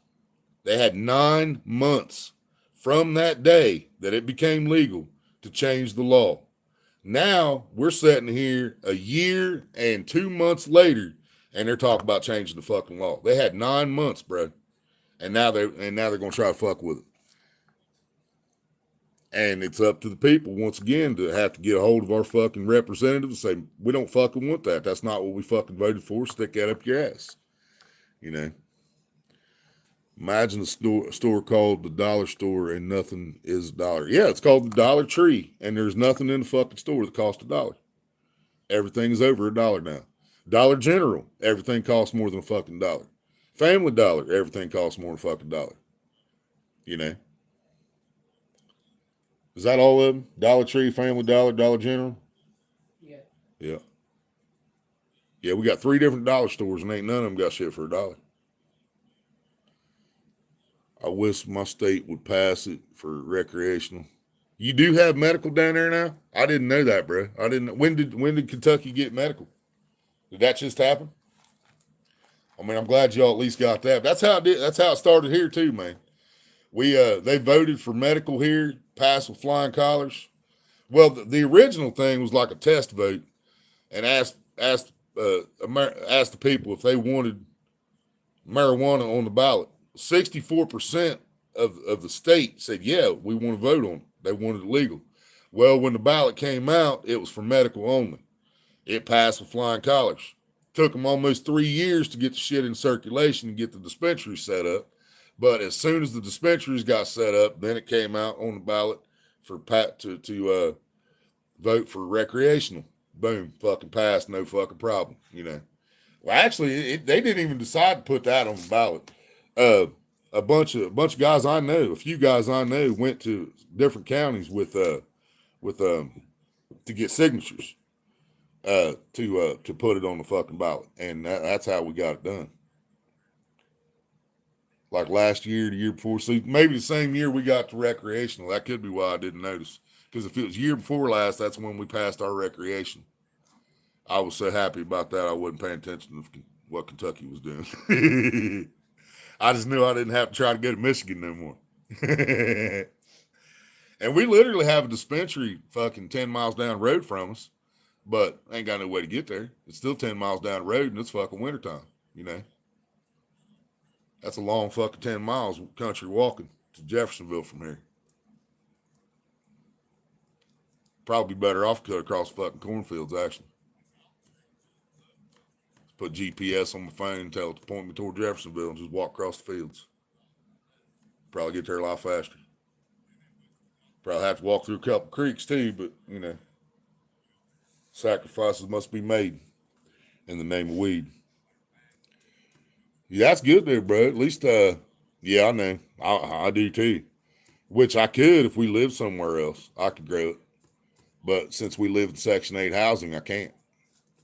They had 9 months from that day that it became legal to change the law. Now we're sitting here a year and 2 months later, and they're talking about changing the fucking law. They had 9 months, bro. And now they're gonna try to fuck with it. And it's up to the people once again to have to get a hold of our fucking representatives and say, we don't fucking want that. That's not what we fucking voted for. Stick that up your ass. You know. Imagine a store called the Dollar Store and nothing is $1. Yeah, it's called the Dollar Tree, and there's nothing in the fucking store that costs $1. Everything is over $1 now. Dollar General, everything costs more than a fucking $1. Family Dollar, everything costs more than a fucking $1. You know? Is that all of them? Dollar Tree, Family Dollar, Dollar General? Yeah. Yeah. Yeah, we got 3 different dollar stores and ain't none of them got shit for $1. I wish my state would pass it for recreational. You do have medical down there now? I didn't know that, bro. I didn't. When did Kentucky get medical? Did that just happen? I mean, I'm glad y'all at least got that. That's how it did. That's how it started here too, man. They voted for medical here, passed with flying colors. Well, the original thing was like a test vote, and asked the people if they wanted marijuana on the ballot. 64% of the state said, yeah, we want to vote on it. They wanted it legal. Well, when the ballot came out, it was for medical only. It passed with flying colors. Took them almost 3 years to get the shit in circulation and get the dispensary set up. But as soon as the dispensaries got set up, then it came out on the ballot for to vote for recreational. Boom, fucking passed, no fucking problem, you know. Well, actually, they didn't even decide to put that on the ballot. A bunch of guys I know, a few guys I know, went to different counties with to get signatures to put it on the fucking ballot, and that's how we got it done. Like last year, the year before, see, maybe the same year we got to recreational. That could be why I didn't notice. Because if it was year before last, that's when we passed our recreation. I was so happy about that, I wasn't paying attention to what Kentucky was doing. I just knew I didn't have to try to go to Michigan no more. And we literally have a dispensary fucking 10 miles down the road from us, but ain't got no way to get there. It's still 10 miles down the road, and it's fucking wintertime, you know? That's a long fucking 10 miles country walking to Jeffersonville from here. Probably better off to cut across fucking cornfields, actually. Put GPS on my phone and tell it to point me toward Jeffersonville and just walk across the fields. Probably get there a lot faster. Probably have to walk through a couple creeks too, but, you know, sacrifices must be made in the name of weed. Yeah, that's good there, bro. At least, yeah, I know. I do too. Which I could if we lived somewhere else. I could grow it. But since we live in Section 8 housing, I can't.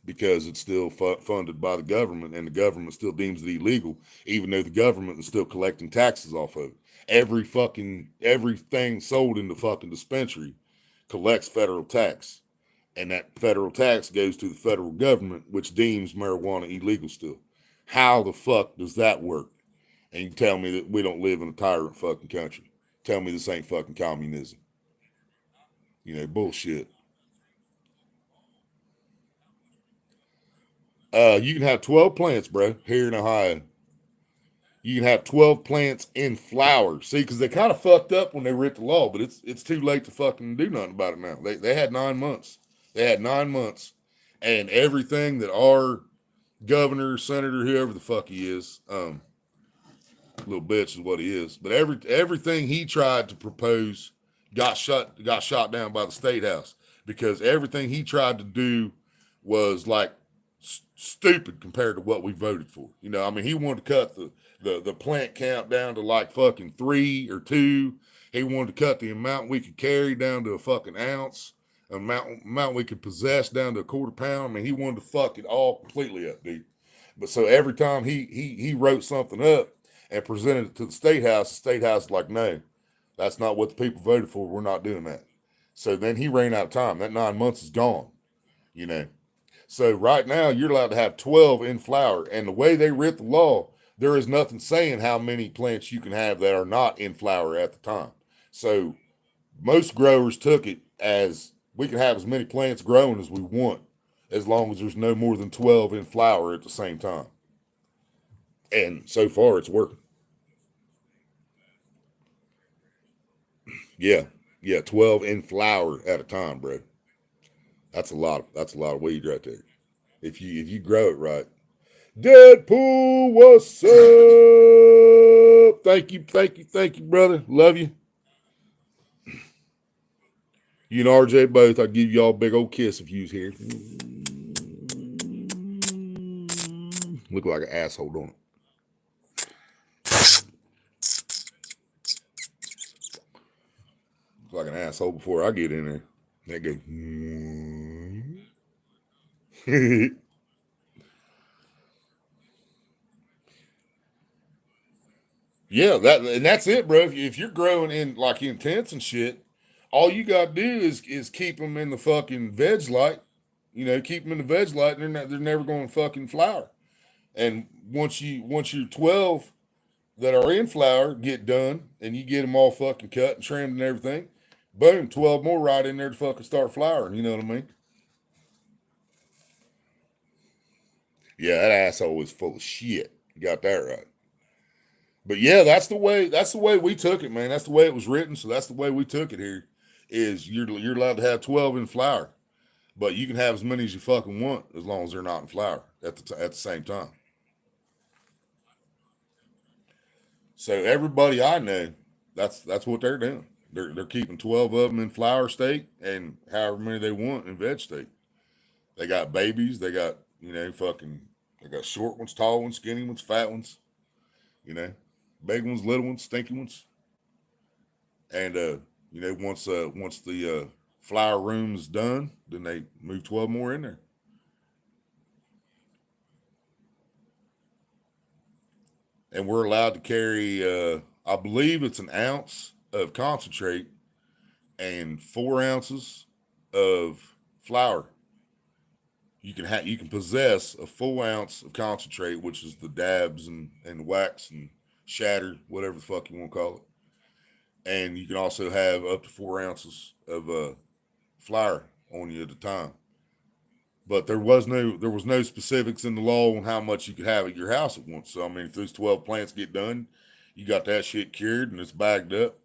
Because it's still funded by the government, and the government still deems it illegal, even though the government is still collecting taxes off of it. Everything sold in the fucking dispensary collects federal tax. And that federal tax goes to the federal government, which deems marijuana illegal still. How the fuck does that work? And you tell me that we don't live in a tyrant fucking country. Tell me this ain't fucking communism. You know, bullshit. You can have 12 plants, bro, here in Ohio. You can have 12 plants in flower. See, because they kind of fucked up when they writ the law, but it's too late to fucking do nothing about it now. They had 9 months. They had 9 months, and everything that our governor, senator, whoever the fuck he is, little bitch is what he is. But everything he tried to propose got shot down by the state house, because everything he tried to do was like stupid compared to what we voted for. You know, I mean, he wanted to cut the plant count down to like fucking 3 or 2. He wanted to cut the amount we could carry down to a fucking ounce, amount we could possess down to a quarter pound. I mean, he wanted to fuck it all completely up, dude. But so every time he wrote something up and presented it to the state house is like, no, that's not what the people voted for. We're not doing that. So then he ran out of time. That 9 months is gone, you know. So right now you're allowed to have 12 in flower. And the way they writ the law, there is nothing saying how many plants you can have that are not in flower at the time. So most growers took it as we can have as many plants growing as we want, as long as there's no more than 12 in flower at the same time. And so far it's working. Yeah. 12 in flower at a time, bro. That's a lot of weed right there. If you grow it right. Deadpool, what's up? Thank you, brother. Love you. You and RJ both. I'll give y'all a big old kiss if you's here. Look like an asshole, don't it? Look like an asshole before I get in there. That go. Yeah, that's it, bro. If you're growing in like in tents and shit, all you gotta do is keep them in the fucking veg light. You know, keep them in the veg light, and they're never going to fucking flower. And once your 12 that are in flower get done, and you get them all fucking cut and trimmed and everything, boom, 12 more right in there to fucking start flowering. You know what I mean? Yeah, that asshole was full of shit. You got that right. But yeah, that's the way we took it, man. That's the way it was written. So that's the way we took it here. Is you're allowed to have 12 in flower, but you can have as many as you fucking want as long as they're not in flower at the same time. So everybody I know, that's what they're doing. They're keeping 12 of them in flower state and however many they want in veg state. They got babies. They got they got short ones, tall ones, skinny ones, fat ones. You know, big ones, little ones, stinky ones. And once the flower room's done, then they move 12 more in there. And we're allowed to carry I believe it's an ounce of concentrate and 4 ounces of flour. You can possess a full ounce of concentrate, which is the dabs and wax and shatter, whatever the fuck you want to call it. And you can also have up to 4 ounces of flour on you at a time. But there was no specifics in the law on how much you could have at your house at once. So I mean, if those 12 plants get done, you got that shit cured and it's bagged up,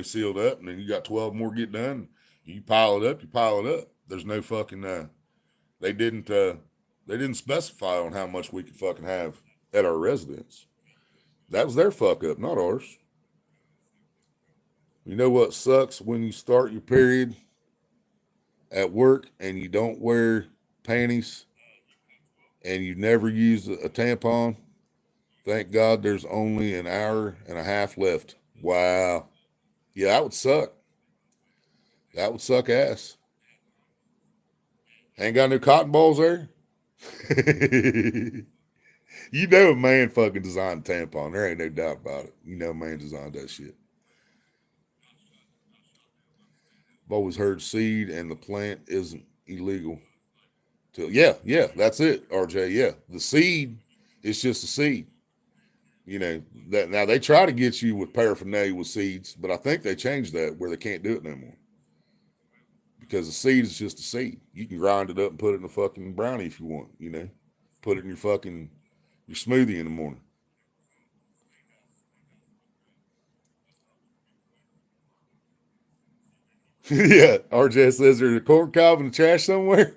sealed up, and then you got 12 more get done. You pile it up. There's no fucking they didn't specify on how much we could fucking have at our residence. That was their fuck up, not ours. You know what sucks when you start your period at work and you don't wear panties and you never use a tampon? Thank God there's only an hour and a half left. Wow. Yeah, that would suck. That would suck ass. Ain't got no cotton balls there? You know a man fucking designed a tampon. There ain't no doubt about it. You know a man designed that shit. I've always heard seed and the plant isn't illegal. Yeah, that's it, RJ. Yeah, the seed is just a seed. That now they try to get you with paraphernalia with seeds, but I think they changed that where they can't do it no more. Because the seed is just a seed. You can grind it up and put it in a fucking brownie if you want. Put it in your smoothie in the morning. Yeah, RJ says there's a corn cob in the trash somewhere.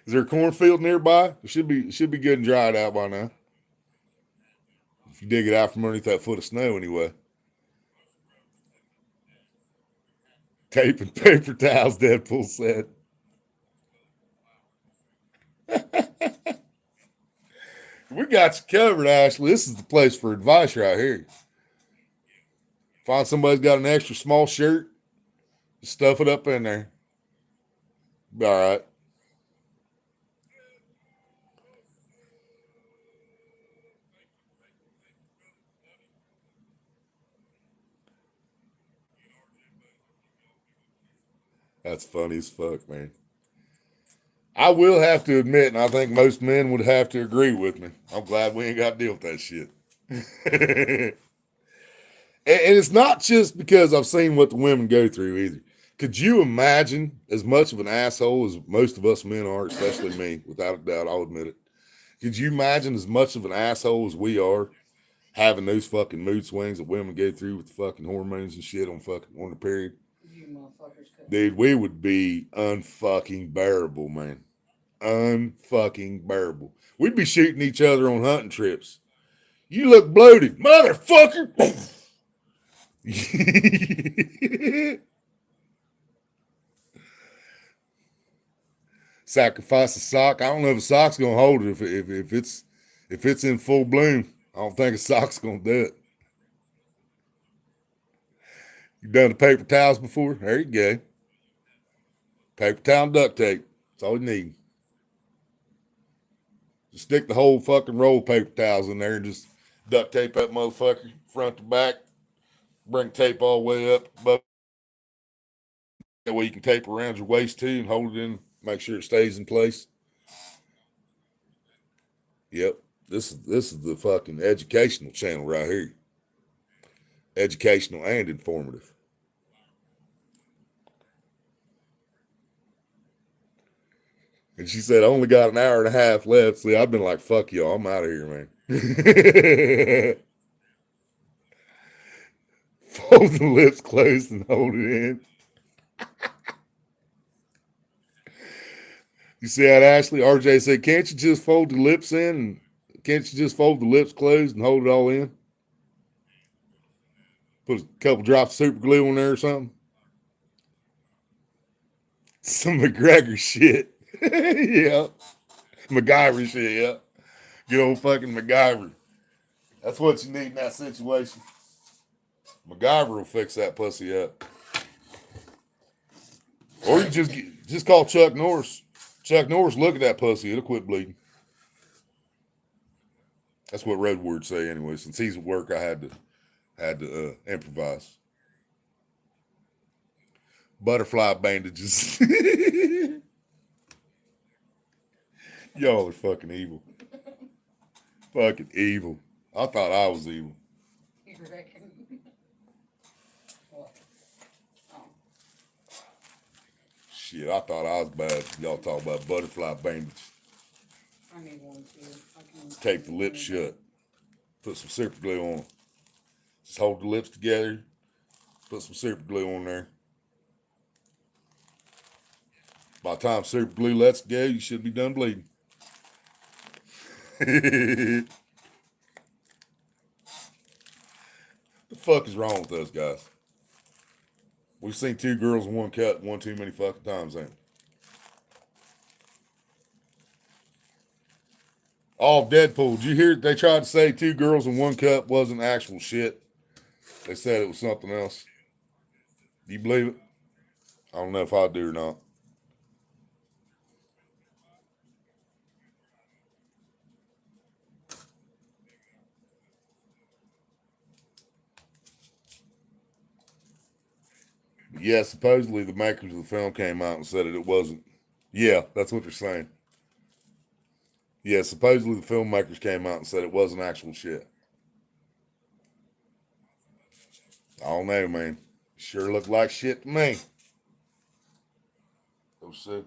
Is there a cornfield nearby? It should be good and dried out by now. If you dig it out from underneath that foot of snow, anyway. Tape and paper towels, Deadpool said. We got you covered, Ashley. This is the place for advice right here. Find somebody's got an extra small shirt, just stuff it up in there. Be all right. That's funny as fuck, man. I will have to admit, and I think most men would have to agree with me. I'm glad we ain't got to deal with that shit. And it's not just because I've seen what the women go through either. Could you imagine as much of an asshole as most of us men are, especially me, without a doubt, I'll admit it. Could you imagine as much of an asshole as we are having those fucking mood swings that women go through with the fucking hormones and shit on the period? You motherfuckers could. Dude, we would be unfucking bearable, man. Unfucking bearable. We'd be shooting each other on hunting trips. You look bloated, motherfucker. Sacrifice a sock. I don't know if a sock's gonna hold it if it's in full bloom. I don't think a sock's gonna do it. You done the paper towels before? There you go. Paper towel and duct tape. That's all you need. Just stick the whole fucking roll of paper towels in there and just duct tape that motherfucker front to back. Bring tape all the way up above. That way you can tape around your waist too and hold it in. Make sure it stays in place. Yep. This is the fucking educational channel right here. Educational and informative. And she said, I only got an hour and a half left. See, I've been like, fuck y'all. I'm out of here, man. Fold the lips closed and hold it in. You see that, Ashley? RJ said, can't you just fold the lips in? Can't you just fold the lips closed and hold it all in? Put a couple drops of super glue on there or something? Some McGregor shit. Yeah. MacGyver shit, yeah. Good old fucking MacGyver. That's what you need in that situation. MacGyver will fix that pussy up. Or you just call Chuck Norris. Chuck Norris, look at that pussy. It'll quit bleeding. That's what Red Word say anyway. Since he's at work, I had to improvise. Butterfly bandages. Y'all are fucking evil. Fucking evil. I thought I was evil. You reckon? What? Oh, Shit, I thought I was bad. Y'all talk about butterfly bandage. I need one too. I can Tape the lips shut. Put some super glue on them. Just hold the lips together. Put some super glue on there. By the time super glue lets go, you should be done bleeding. The fuck is wrong with us guys? We've seen two girls in one cut one too many fucking times, ain't we? Oh, Deadpool, did you hear they tried to say two girls in one cup wasn't actual shit? They said it was something else. Do you believe it? I don't know if I do or not. Yeah, supposedly the makers of the film came out and said it wasn't. Yeah, that's what they're saying. Yeah, supposedly the filmmakers came out and said it wasn't actual shit. I don't know, man. Sure looked like shit to me. Oh, shit.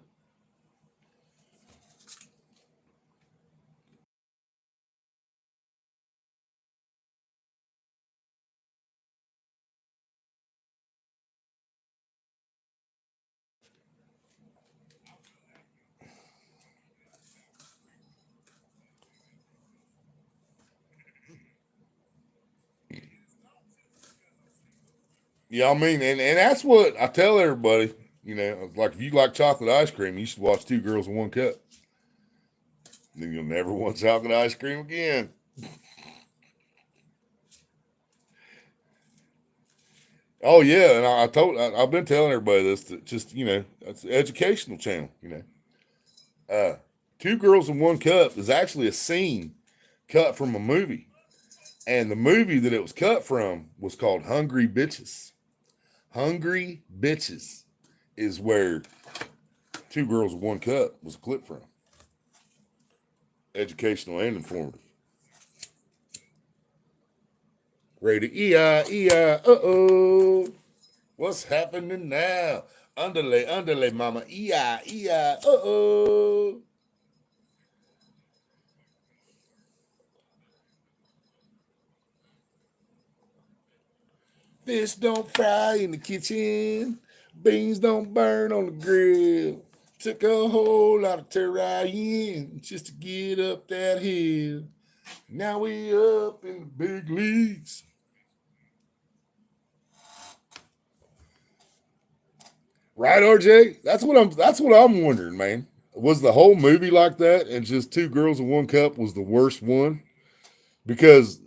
Yeah, I mean, and that's what I tell everybody. You know, like if you like chocolate ice cream, you should watch Two Girls in One Cup. Then you'll never want chocolate ice cream again. Oh yeah, and I've been telling everybody this. That just it's an educational channel. Two Girls in One Cup is actually a scene cut from a movie, and the movie that it was cut from was called Hungry Bitches. Hungry Bitches is where Two Girls in One Cup was a clip from. Educational and informative. Rated E-I, uh-oh. What's happening now? Underlay, mama. E-I, uh-oh. Fish don't fry in the kitchen. Beans don't burn on the grill. Took a whole lot of terrain just to get up that hill. Now we up in the big leagues. Right, RJ? That's what I'm wondering, man. Was the whole movie like that and just Two Girls in One Cup was the worst one? Because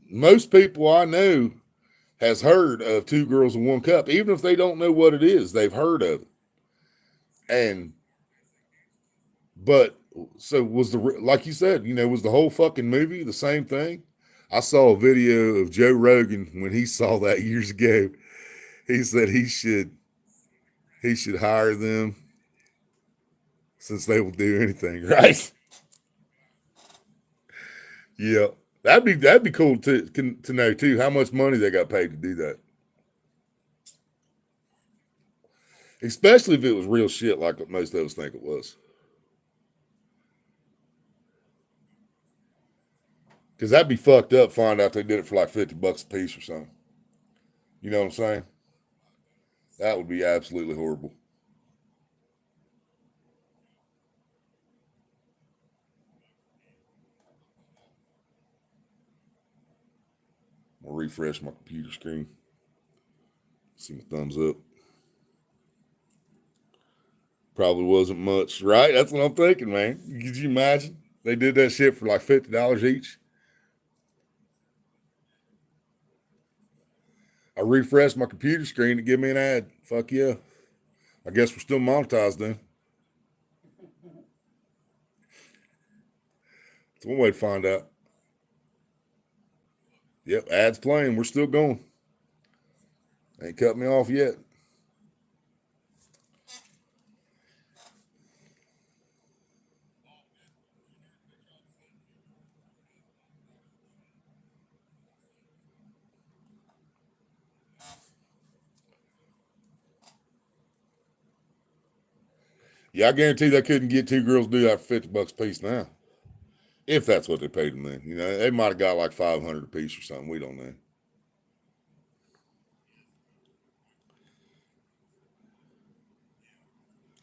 most people I know has heard of Two Girls in One Cup, even if they don't know what it is, they've heard of it. And but so was the like you said, was the whole fucking movie the same thing? I saw a video of Joe Rogan when he saw that years ago. He said he should hire them since they will do anything, right? Yeah, that'd be cool to know too how much money they got paid to do that, especially if it was real shit like most of us think it was. Because that'd be fucked up. Find out they did it for like $50 a piece or something. You know what I'm saying? That would be absolutely horrible. I'll refresh my computer screen. See my thumbs up. Probably wasn't much, right? That's what I'm thinking, man. Could you imagine? They did that shit for like $50 each. I refreshed my computer screen to give me an ad. Fuck yeah. I guess we're still monetized then. It's one way to find out. Yep, ads playing. We're still going. Ain't cut me off yet. Yeah, I guarantee they couldn't get two girls to do that for $50 a piece now. If that's what they paid them then. They might have got like 500 a piece or something. We don't know.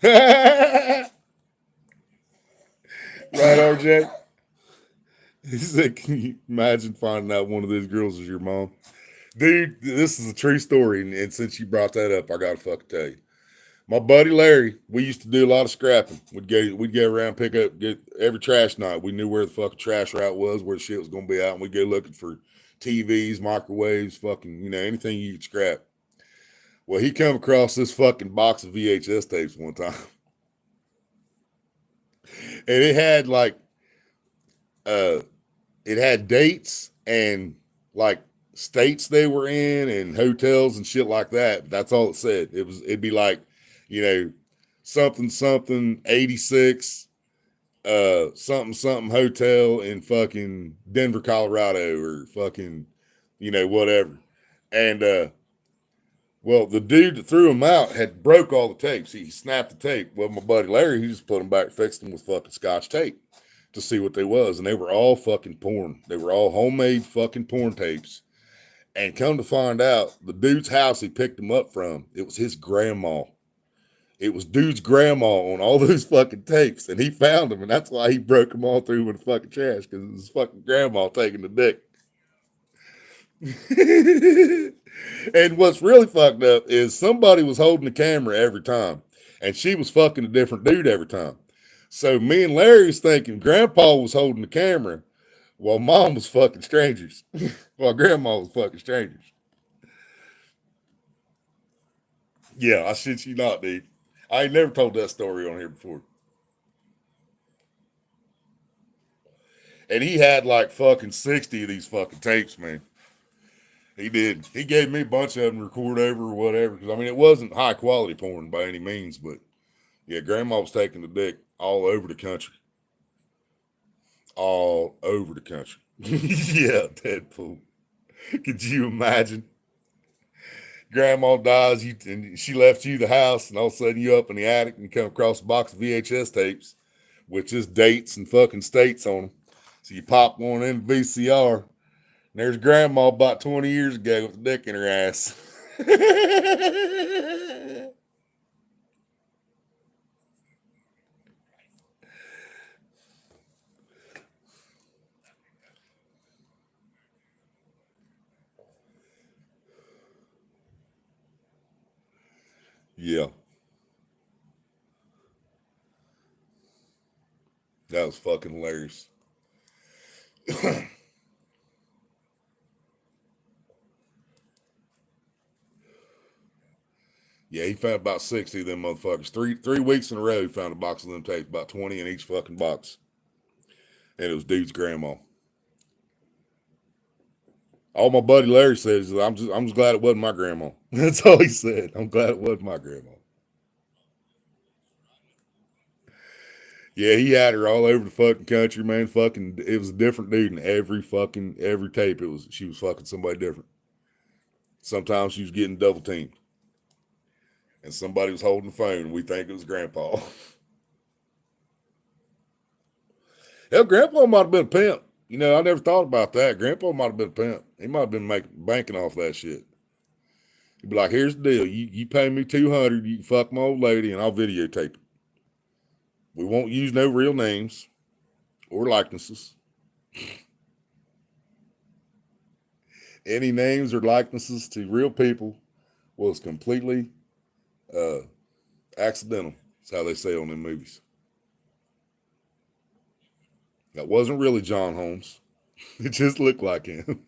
Right, RJ? He said, can you imagine finding out one of these girls is your mom? Dude, this is a true story. And since you brought that up, I got to fucking tell you. My buddy Larry, we used to do a lot of scrapping. We'd go around, get every trash night. We knew where the fucking trash route was, where the shit was going to be out. And we'd go looking for TVs, microwaves, fucking, anything you could scrap. Well, he come across this fucking box of VHS tapes one time. And it had it had dates and like states they were in and hotels and shit like that. That's all it said. It'd be like, something 86 something hotel in fucking Denver, Colorado, or fucking whatever. And well, the dude that threw them out had broke all the tapes. He snapped the tape. Well, my buddy Larry, he just put them back, fixed them with fucking Scotch tape to see what they was, and they were all fucking porn. They were all homemade fucking porn tapes. And come to find out, the dude's house he picked them up from, it was his grandma. It was dude's grandma on all those fucking tapes, and he found them, and that's why he broke them all through with the fucking trash, because it was fucking grandma taking the dick. And what's really fucked up is somebody was holding the camera every time, and she was fucking a different dude every time. So me and Larry was thinking Grandpa was holding the camera while Mom was fucking strangers, while Grandma was fucking strangers. Yeah, I shit you not, dude. I ain't never told that story on here before. And he had like fucking 60 of these fucking tapes, man. He did. He gave me a bunch of them to record over or whatever. Because, I mean, it wasn't high quality porn by any means, but yeah, Grandma was taking the dick all over the country. All over the country. Yeah, Deadpool. Could you imagine? Grandma dies, and she left you the house, and all of a sudden you up in the attic and you come across a box of VHS tapes with just dates and fucking states on them. So you pop one in the VCR, and there's Grandma about 20 years ago with a dick in her ass. Yeah, that was fucking hilarious. Yeah, he found about 60 of them motherfuckers. Three weeks in a row, he found a box of them tapes, about 20 in each fucking box. And it was dude's grandma. All my buddy Larry says is I'm just glad it wasn't my grandma. That's all he said. I'm glad it wasn't my grandma. Yeah, he had her all over the fucking country, man. Fucking, it was a different dude in every tape. She was fucking somebody different. Sometimes she was getting double teamed, and somebody was holding the phone, and we think it was Grandpa. Hell, Grandpa might have been a pimp. You know, I never thought about that. Grandpa might have been a pimp. He might have been banking off that shit. He'd be like, "Here's the deal. You pay me $200. You can fuck my old lady, and I'll videotape it. We won't use no real names or likenesses. Any names or likenesses to real people was completely accidental. That's how they say on them movies. That wasn't really John Holmes. It just looked like him."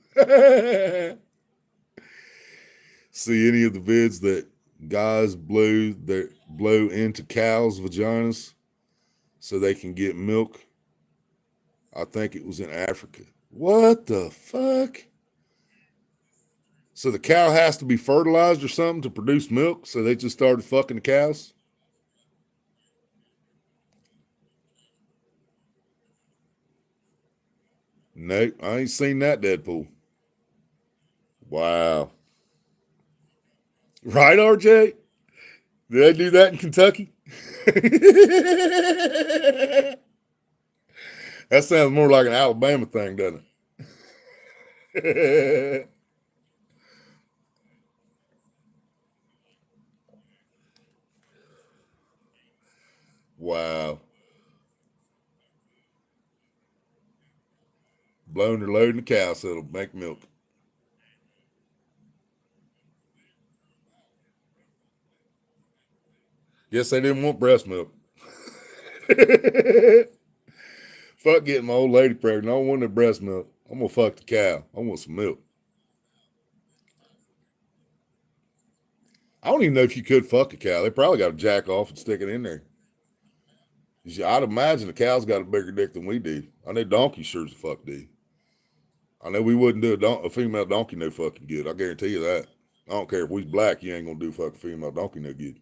See any of the vids that guys blow into cows' vaginas so they can get milk? I think it was in Africa. What the fuck? So the cow has to be fertilized or something to produce milk, so they just started fucking the cows? Nope, I ain't seen that Deadpool. Wow. Right, RJ? Did they do that in Kentucky? That sounds more like an Alabama thing, doesn't it? Wow. Blowing or loading the cow so it'll make milk. Guess they didn't want breast milk. Fuck getting my old lady pregnant. I don't want no breast milk. I'm gonna fuck the cow. I want some milk. I don't even know if you could fuck a cow. They probably got to jack off and stick it in there. I'd imagine the cow's got a bigger dick than we do. I know donkeys sure as the fuck do. I know we wouldn't do a female donkey no fucking good. I guarantee you that. I don't care if we's black, you ain't gonna do fucking female donkey no good.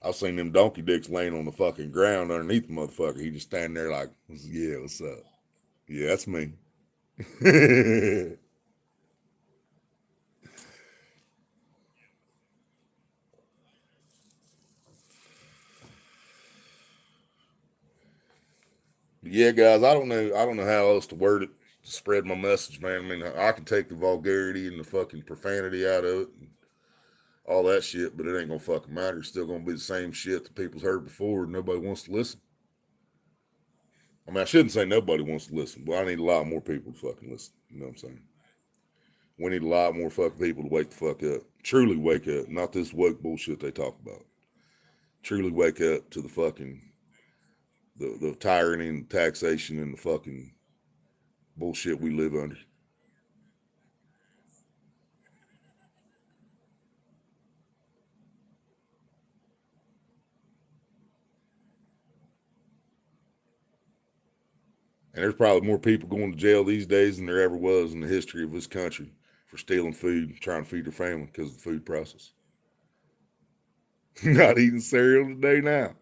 I've seen them donkey dicks laying on the fucking ground underneath the motherfucker. He just standing there like, yeah, what's up? Yeah, that's me. Yeah, guys, I don't know how else to word it to spread my message, man. I mean, I can take the vulgarity and the fucking profanity out of it and all that shit, but it ain't gonna fucking matter. It's still gonna be the same shit that people's heard before and nobody wants to listen. I mean, I shouldn't say nobody wants to listen, but I need a lot more people to fucking listen. You know what I'm saying? We need a lot more fucking people to wake the fuck up. Truly wake up. Not this woke bullshit they talk about. Truly wake up to the fucking the tyranny and taxation and the fucking bullshit we live under. And there's probably more people going to jail these days than there ever was in the history of this country for stealing food and trying to feed their family because of the food prices. Not eating cereal today now.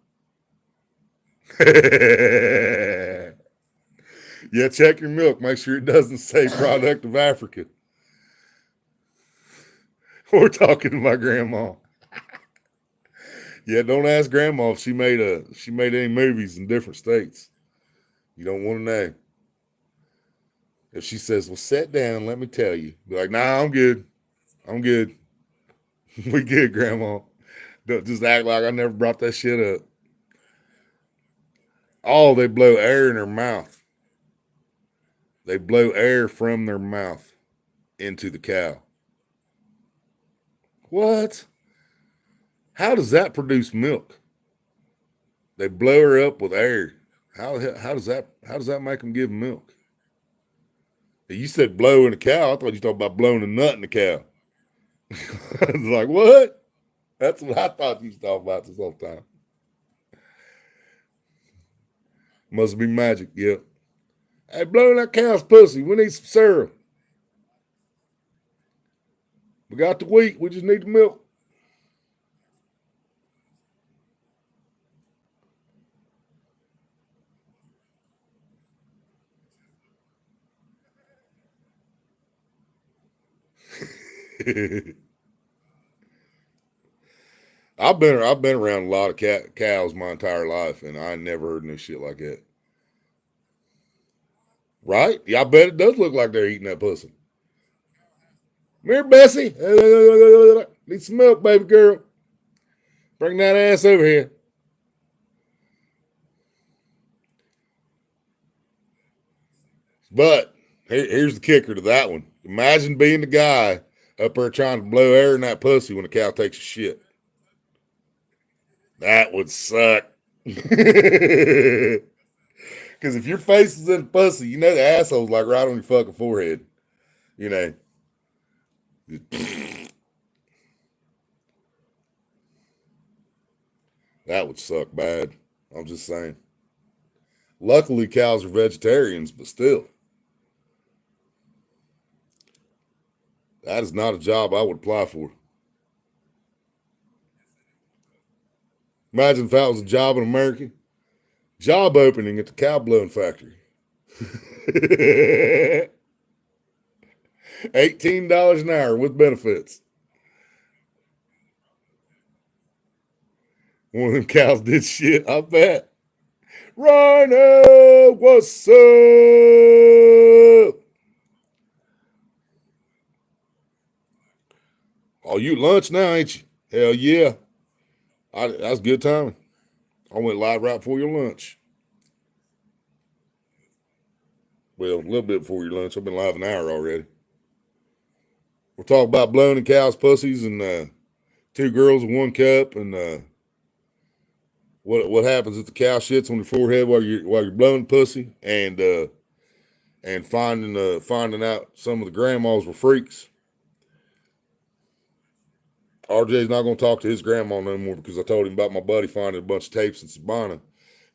Yeah, check your milk. Make sure it doesn't say product of Africa. We're talking to my grandma. Yeah, don't ask grandma if she made any movies in different states. You don't want to know. If she says, well, sit down, let me tell you. Be like, nah, I'm good. I'm good. We good, grandma. Don't just act like I never brought that shit up. Oh, they blow air in their mouth. They blow air from their mouth into the cow. What? How does that produce milk? They blow her up with air. How does that make them give milk? You said blow in a cow. I thought you talked about blowing a nut in the cow. I was like, what? That's what I thought you was talking about this whole time. Must be magic, yep. Hey, blow in that cow's pussy. We need some syrup. We got the wheat. We just need the milk. I've been around a lot of cows my entire life, and I never heard no shit like that. Right? Yeah, I bet it does look like they're eating that pussy. Come here, Bessie. Need some milk, baby girl. Bring that ass over here. But here's the kicker to that one. Imagine being the guy up there trying to blow air in that pussy when the cow takes a shit. That would suck. Because if your face is in the pussy, you know the asshole's like right on your fucking forehead. You know. That would suck bad. I'm just saying. Luckily, cows are vegetarians, but still. That is not a job I would apply for. Imagine if that was a job in America. Job opening at the cow blowing factory. $18 an hour with benefits. One of them cows did shit, I bet. Rhino, what's up? Oh, you at lunch now, ain't you? Hell yeah. That's good timing. I went live right before your lunch. Well, a little bit before your lunch. I've been live an hour already. We're talking about blowing in cows' pussies and 2 girls in 1 cup and what happens if the cow shits on your forehead while you're blowing the pussy and finding out some of the grandmas were freaks. RJ's not going to talk to his grandma no more because I told him about my buddy finding a bunch of tapes in Sabana,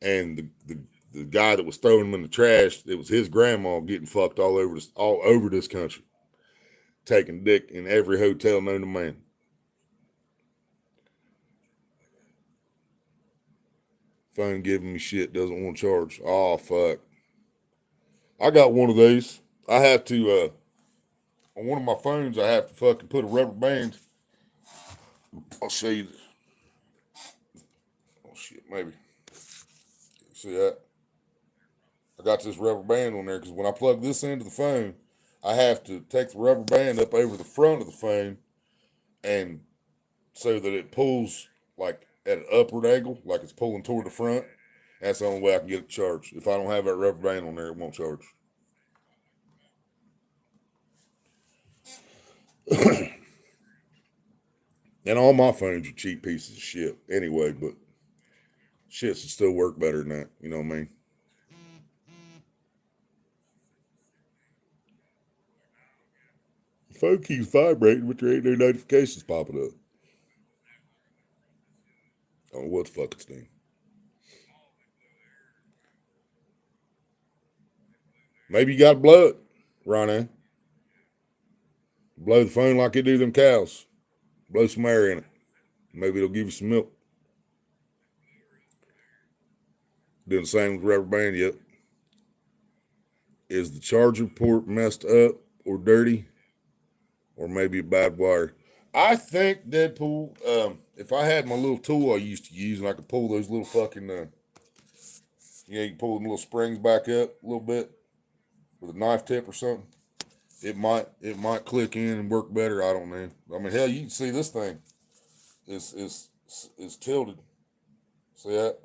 and the guy that was throwing them in the trash, it was his grandma getting fucked all over this country, taking dick in every hotel known to man. Phone giving me shit, doesn't want to charge. Oh, fuck. I got one of these. I have to, on one of my phones, I have to fucking put a rubber band. I'll show you. Oh, shit, maybe. See that? I got this rubber band on there because when I plug this into the phone, I have to take the rubber band up over the front of the phone and so that it pulls like at an upward angle, like it's pulling toward the front. That's the only way I can get it charged. If I don't have that rubber band on there, it won't charge. And all my phones are cheap pieces of shit anyway, but shit should still work better than that. You know what I mean? The phone keeps vibrating, but there ain't no notifications popping up. I don't know what the fuck it's doing. Maybe you got to blow it, Ronnie. Blow the phone like they do them cows. Blow some air in it. Maybe it'll give you some milk. Doing the same with rubber band. Yep. Is the charger port messed up or dirty? Or maybe a bad wire? I think, Deadpool, if I had my little tool I used to use and I could pull those little fucking, you can pull them little springs back up a little bit with a knife tip or something. It might click in and work better. I don't know. I mean, hell, you can see this thing is tilted. See that?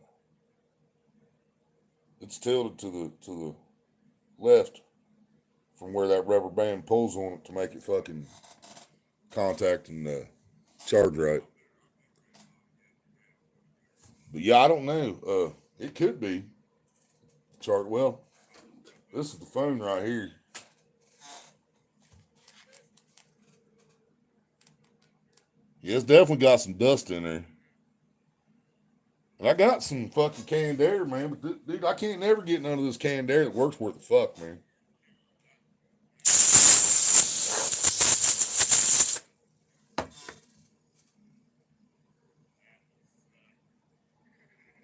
It's tilted to the left from where that rubber band pulls on it to make it fucking contact and charge right. But yeah, I don't know. It could be charged. Well, this is the phone right here. Yeah, it's definitely got some dust in there. And I got some fucking canned air, man. But dude, I can't never get none of this canned air that works worth the fuck, man.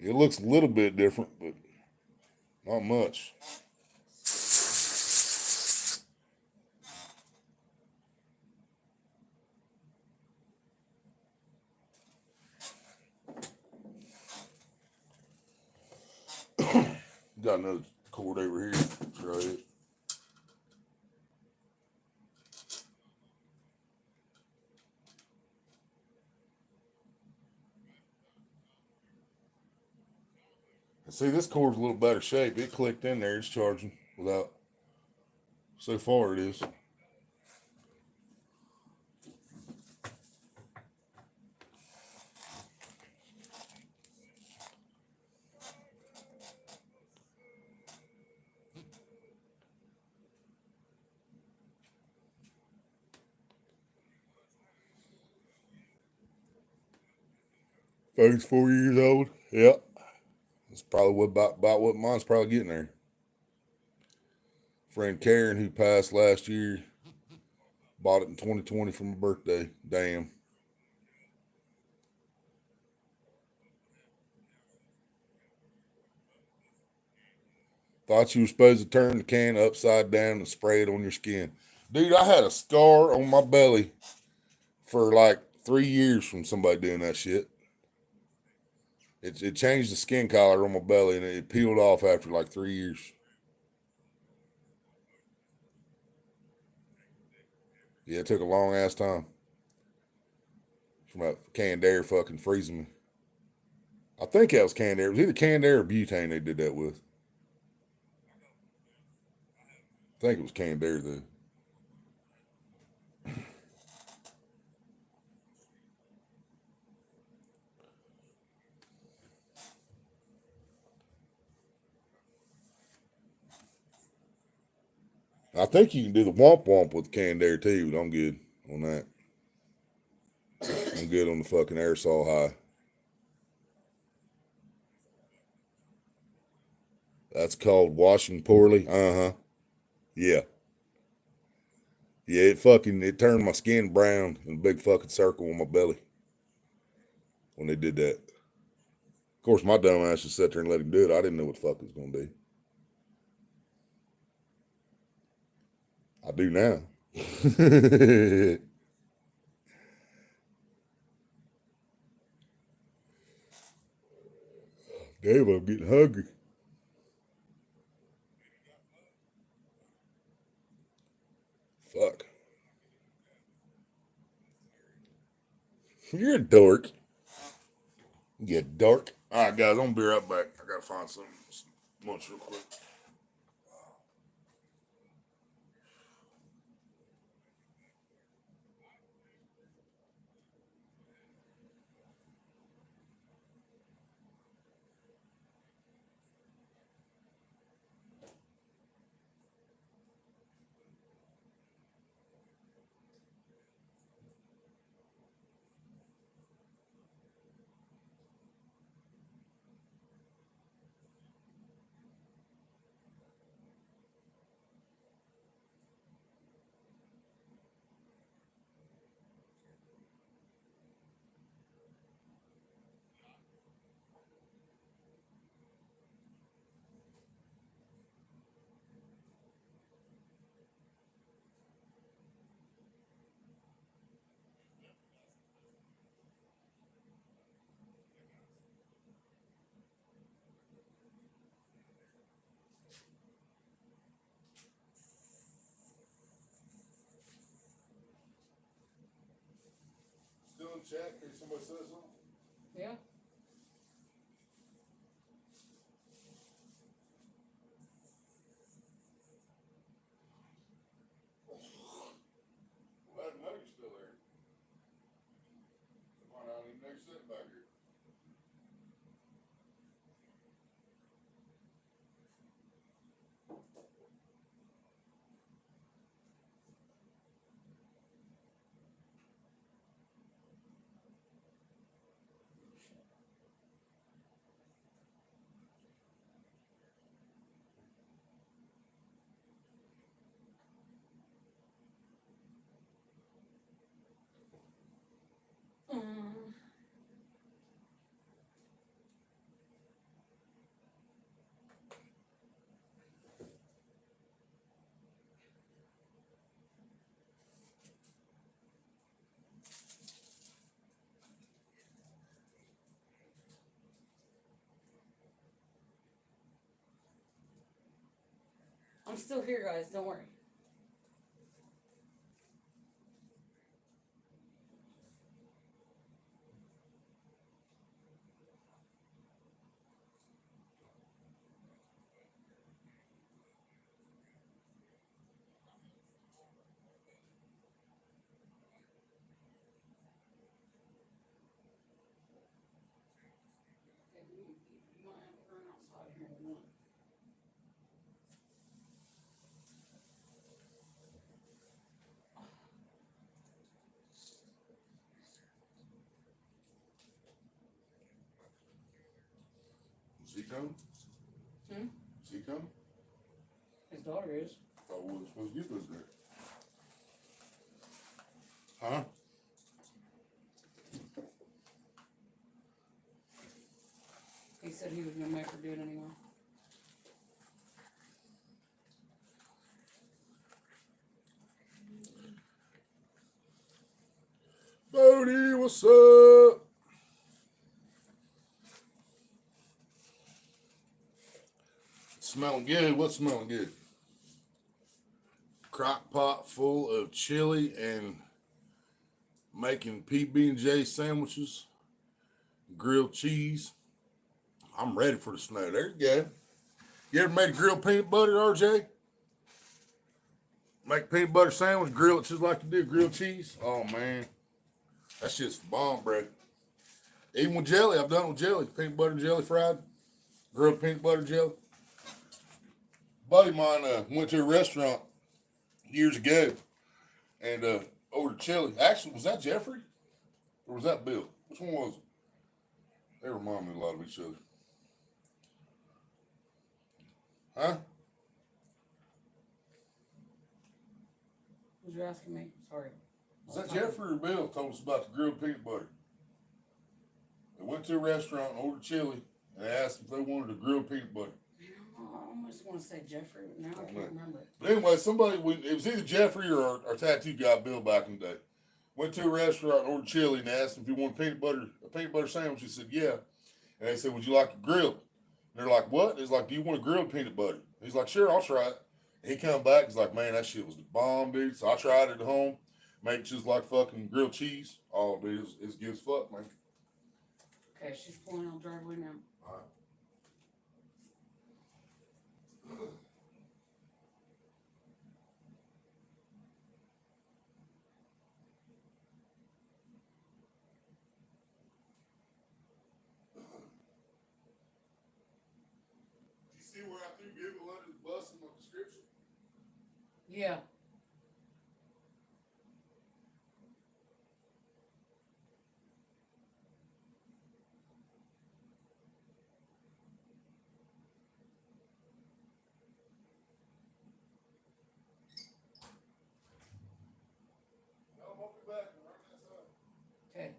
It looks a little bit different, but not much. Got another cord over here. Try it. See, this cord's a little better shape. It clicked in there. It's charging without. So far, it is. Phone's 4 years old. Yep. That's probably about what mine's probably getting there. Friend Karen, who passed last year, bought it in 2020 for my birthday. Damn. Thought you were supposed to turn the can upside down and spray it on your skin. Dude, I had a scar on my belly for like 3 years from somebody doing that shit. It changed the skin color on my belly and it peeled off after like 3 years. Yeah, it took a long ass time. From that canned air fucking freezing me. I think that was canned air. It was either canned air or butane they did that with. I think it was canned air though. I think you can do the womp womp with canned air too, but I'm good on that. I'm good on the fucking aerosol high. That's called washing poorly. Uh-huh. Yeah. Yeah, it turned my skin brown in a big fucking circle on my belly when they did that. Of course, my dumb ass just sat there and let him do it. I didn't know what the fuck it was gonna do. I do now. Damn, I'm getting hungry. Fuck. You're a dork. You dork. All right, guys, I'm gonna be right back. I gotta find some lunch real quick. the chat in case somebody says something? Yeah. Well, I didn't know you're still there. So why not even next sitting back here? Mm. I'm still here, guys. Don't worry. You might have to run outside here in a minute. Is he coming? Hmm? Is he coming? His daughter is. I wasn't supposed to get those there. Huh? He said he was gonna make her do it anyway. Bodie, what's up? Smelling good. What's smelling good? Crock pot full of chili and making PB&J sandwiches, grilled cheese. I'm ready for the snow. There you go. You ever made a grilled peanut butter, RJ? Make peanut butter sandwich, grill it just like you do grilled cheese. Oh man, that shit's bomb, bro. Even with jelly, I've done it with jelly, peanut butter jelly fried, grilled peanut butter jelly. Buddy of mine went to a restaurant years ago and ordered chili. Actually, was that Jeffrey or was that Bill? Which one was it? They remind me a lot of each other. Huh? Who's you asking me? Sorry. Was that Jeffrey or Bill told us about the grilled peanut butter? They went to a restaurant and ordered chili and they asked if they wanted a grilled peanut butter. I almost want to say Jeffrey, but now I can't remember it. But anyway, it was either Jeffrey or our tattoo guy Bill back in the day. Went to a restaurant and ordered chili and asked him if he wanted a peanut butter sandwich. He said, yeah. And they said, would you like it grilled? And they're like, what? He's like, do you want a grilled peanut butter? He's like, sure, I'll try it. And he come back, he's like, man, that shit was the bomb, dude. So I tried it at home. Made it just like fucking grilled cheese. Oh, dude, it's good as fuck, man. Okay, she's pulling out the driveway now. All right. See where I threw Google under the bus in my description? Yeah. No, I'll be back and run outside. Okay.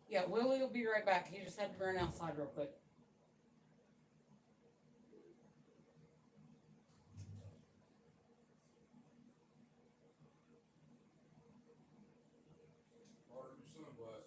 Yeah, Willie will be right back. He just had to run outside real quick. Borrow your sunglasses.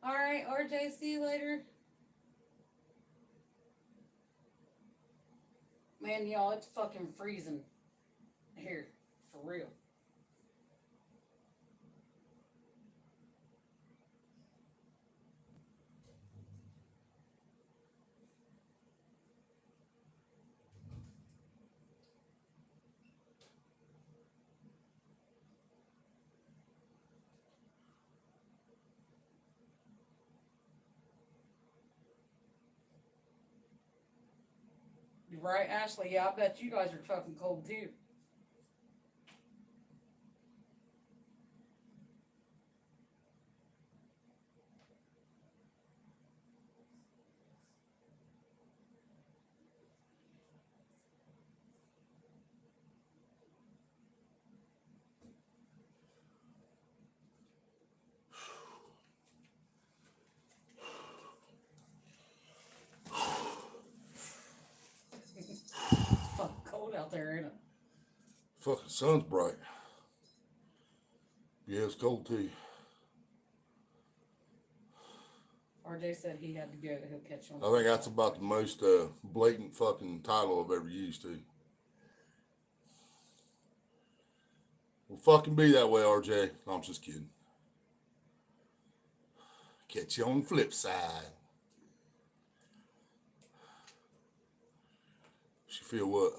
All right, RJ, see you later. Man, y'all, it's fucking freezing here. For real. You right, Ashley? Yeah, I bet you guys are fucking cold too. It's fucking cold out there, ain't it? Fucking sun's bright. Yeah, it's cold too. RJ said he had to go. He'll catch you on. I think that's about the most blatant fucking title I've ever used to. Well, fucking be that way, RJ. No, I'm just kidding. Catch you on the flip side. She feel what?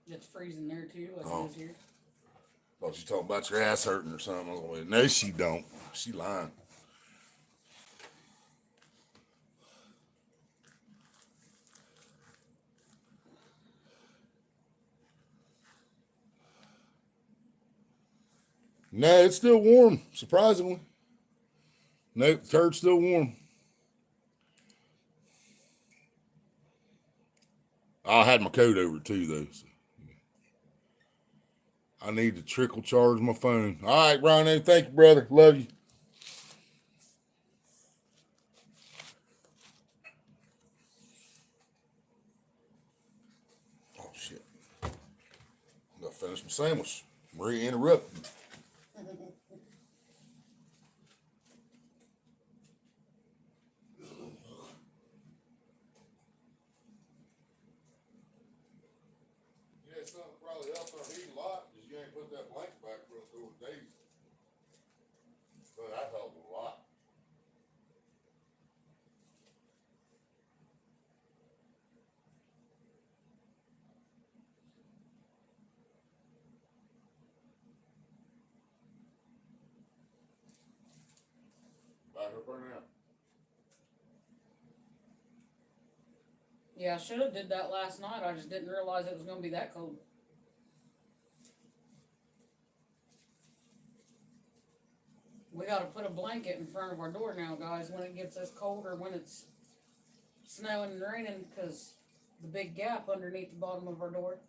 It's freezing there too, like Oh. it is here. Thought you talking about your ass hurting or something. I was like, no, she don't. She lying. No, it's still warm, surprisingly. Nope, the turd's still warm. I had my coat over too, though. So. I need to trickle charge my phone. All right, Ryan, thank you, brother. Love you. Oh, shit. I gotta finish my sandwich. Maria interrupted me. Yeah, something probably helps our heat a lot is you ain't put that blanket back for a couple of days. But that helped a lot. Back up right now. Yeah, I should have did that last night. I just didn't realize it was gonna be that cold. We gotta put a blanket in front of our door now, guys, when it gets this cold or when it's snowing and raining, because the big gap underneath the bottom of our door.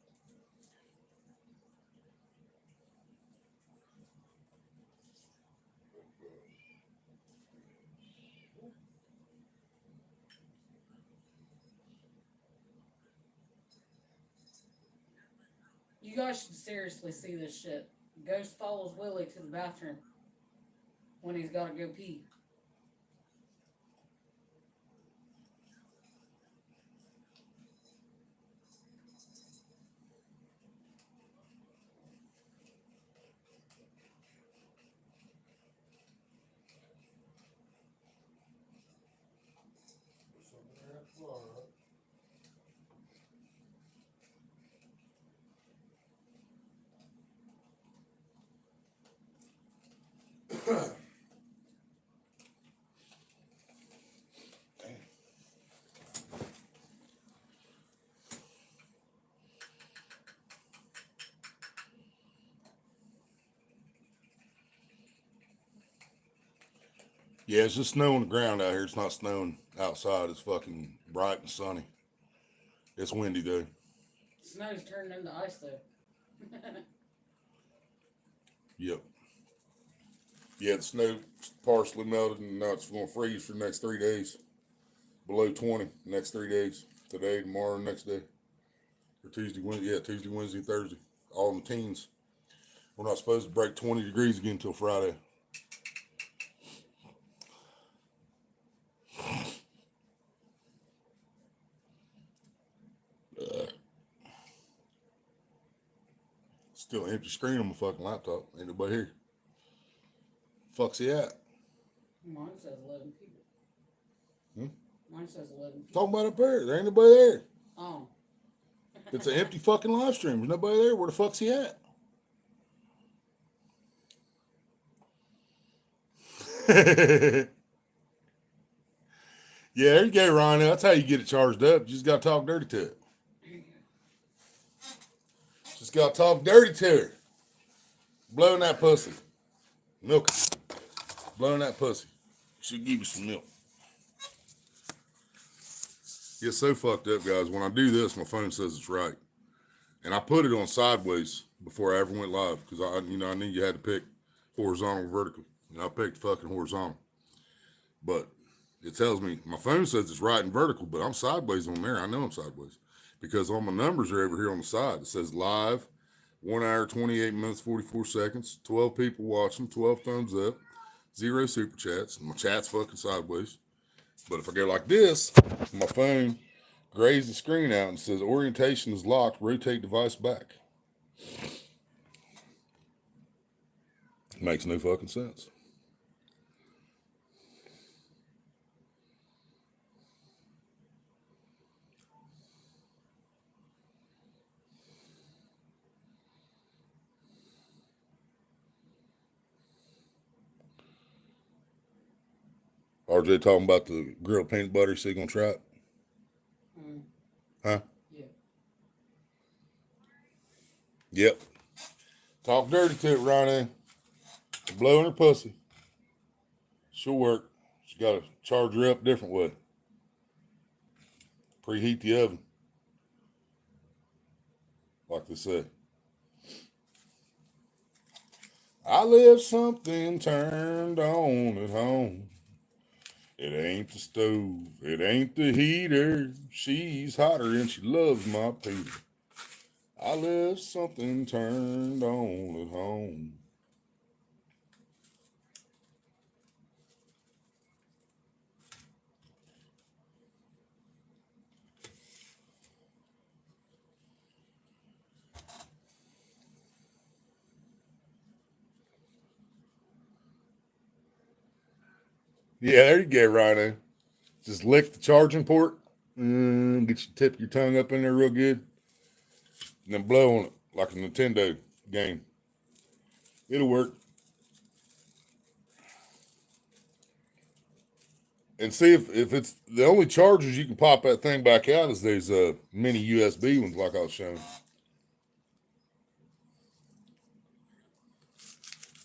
You guys should seriously see this shit. Ghost follows Willie to the bathroom when he's gotta go pee. Yeah, it's just snow on the ground out here. It's not snowing outside. It's fucking bright and sunny. It's windy though. Snow's turned into ice though. Yep. Yeah, the snow partially melted and now it's going to freeze for the next 3 days. Below 20 next 3 days. Today, tomorrow, next day. Or Tuesday, Wednesday. Yeah, Tuesday, Wednesday, Thursday. All in the teens. We're not supposed to break 20 degrees again until Friday. Still empty screen on my fucking laptop. Ain't nobody here. Fuck's he at? Mine says 11 people. Mine says 11 people. Talking about up there. There ain't nobody there. Oh. It's an empty fucking live stream. There's nobody there. Where the fuck's he at? Yeah, there you go, Ryan. That's how you get it charged up. You just gotta talk dirty to it. Just gotta talk dirty to her. Blowing that pussy. Milk it. Blowing that pussy. She'll give you some milk. It's so fucked up, guys. When I do this, my phone says it's right. And I put it on sideways before I ever went live because I knew you had to pick horizontal or vertical. And I picked fucking horizontal. But it tells me, my phone says it's right and vertical, but I'm sideways on there. I know I'm sideways because all my numbers are over here on the side. It says live, 1 hour, 28 minutes, 44 seconds, 12 people watching, 12 thumbs up, 0 super chats. My chat's fucking sideways. But if I go like this, my phone grays the screen out and says orientation is locked, rotate device back. Makes no fucking sense. RJ talking about the grilled peanut butter, so you gonna try it? Huh? Yeah. Yep. Talk dirty to it, Ronnie. Blowing her pussy. She'll work. She gotta charge her up a different way. Preheat the oven. Like they say. I left something turned on at home. It ain't the stove, it ain't the heater. She's hotter and she loves my Peter. I left something turned on at home. Yeah, there you go, Rhino. Just lick the charging port. Tip your tongue up in there real good. And then blow on it like a Nintendo game. It'll work. And see if it's the only chargers you can pop that thing back out is those mini USB ones like I was showing.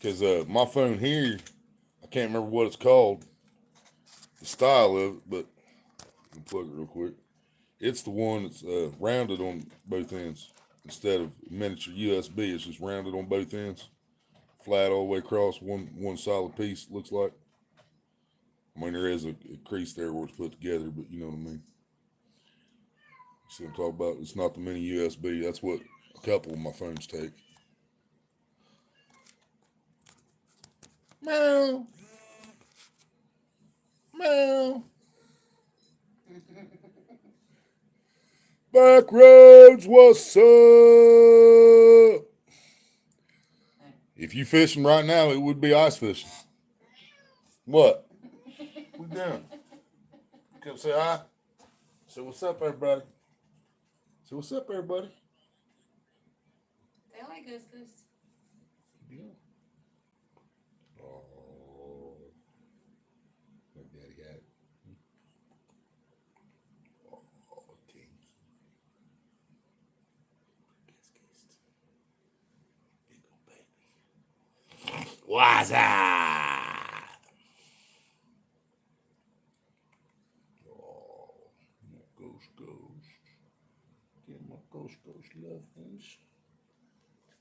Because my phone here, I can't remember what it's called, the style of it, but I'll plug it real quick. It's the one that's rounded on both ends instead of miniature USB. It's just rounded on both ends, flat all the way across, one solid piece. Looks like. I mean, there is a crease there where it's put together, but you know what I mean. See what I'm talking about? It's not the mini USB. That's what a couple of my phones take. Meow. Meow. Backroads, what's up? If you fishing right now, it would be ice fishing. What? What you doing? Come say hi. Say what's up, everybody. Say what's up, everybody. They like us, Goose. Yeah. Oh, my daddy got it. Oh, Tinky. Big old baby. What's up? Oh, my ghost. Get my ghost lovings.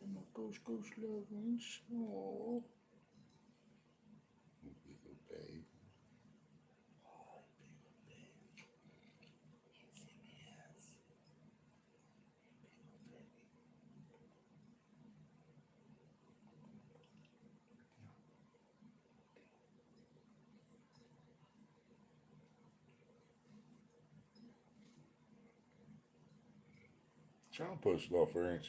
Get my ghost lovings. Oh. Big old baby. Oh, big old baby. Yes. Trying to push it off there, ain't you?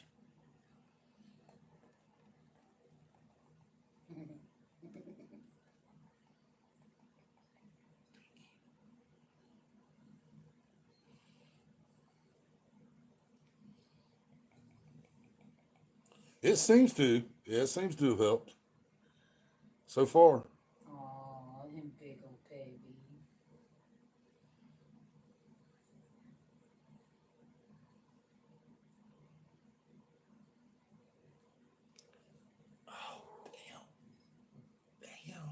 It seems to. Yeah, it seems to have helped so far. Aw, him big old baby. Oh, damn. Damn.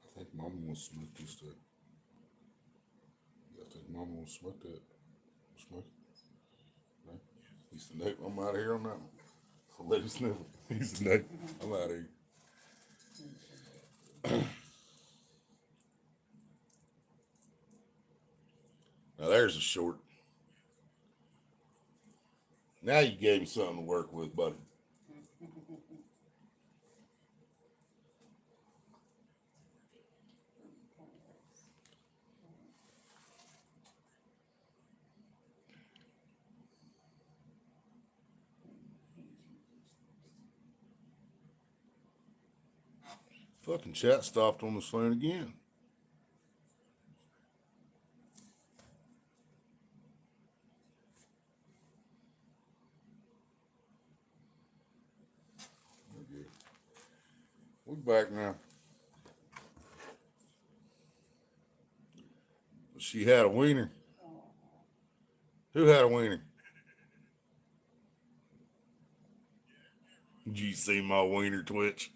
I think Mama wants to smoke this stuff. Yeah, I think Mama wants to smoke that. Smoke it. No? He said, nope, I'm out of here on that one. So let him sniff it. He said, nope, I'm out of here. Now there's a short. Now you gave me something to work with, buddy. Fucking chat stopped on this phone again. Okay. We're back now. She had a wiener. Who had a wiener? Did you see my wiener twitch?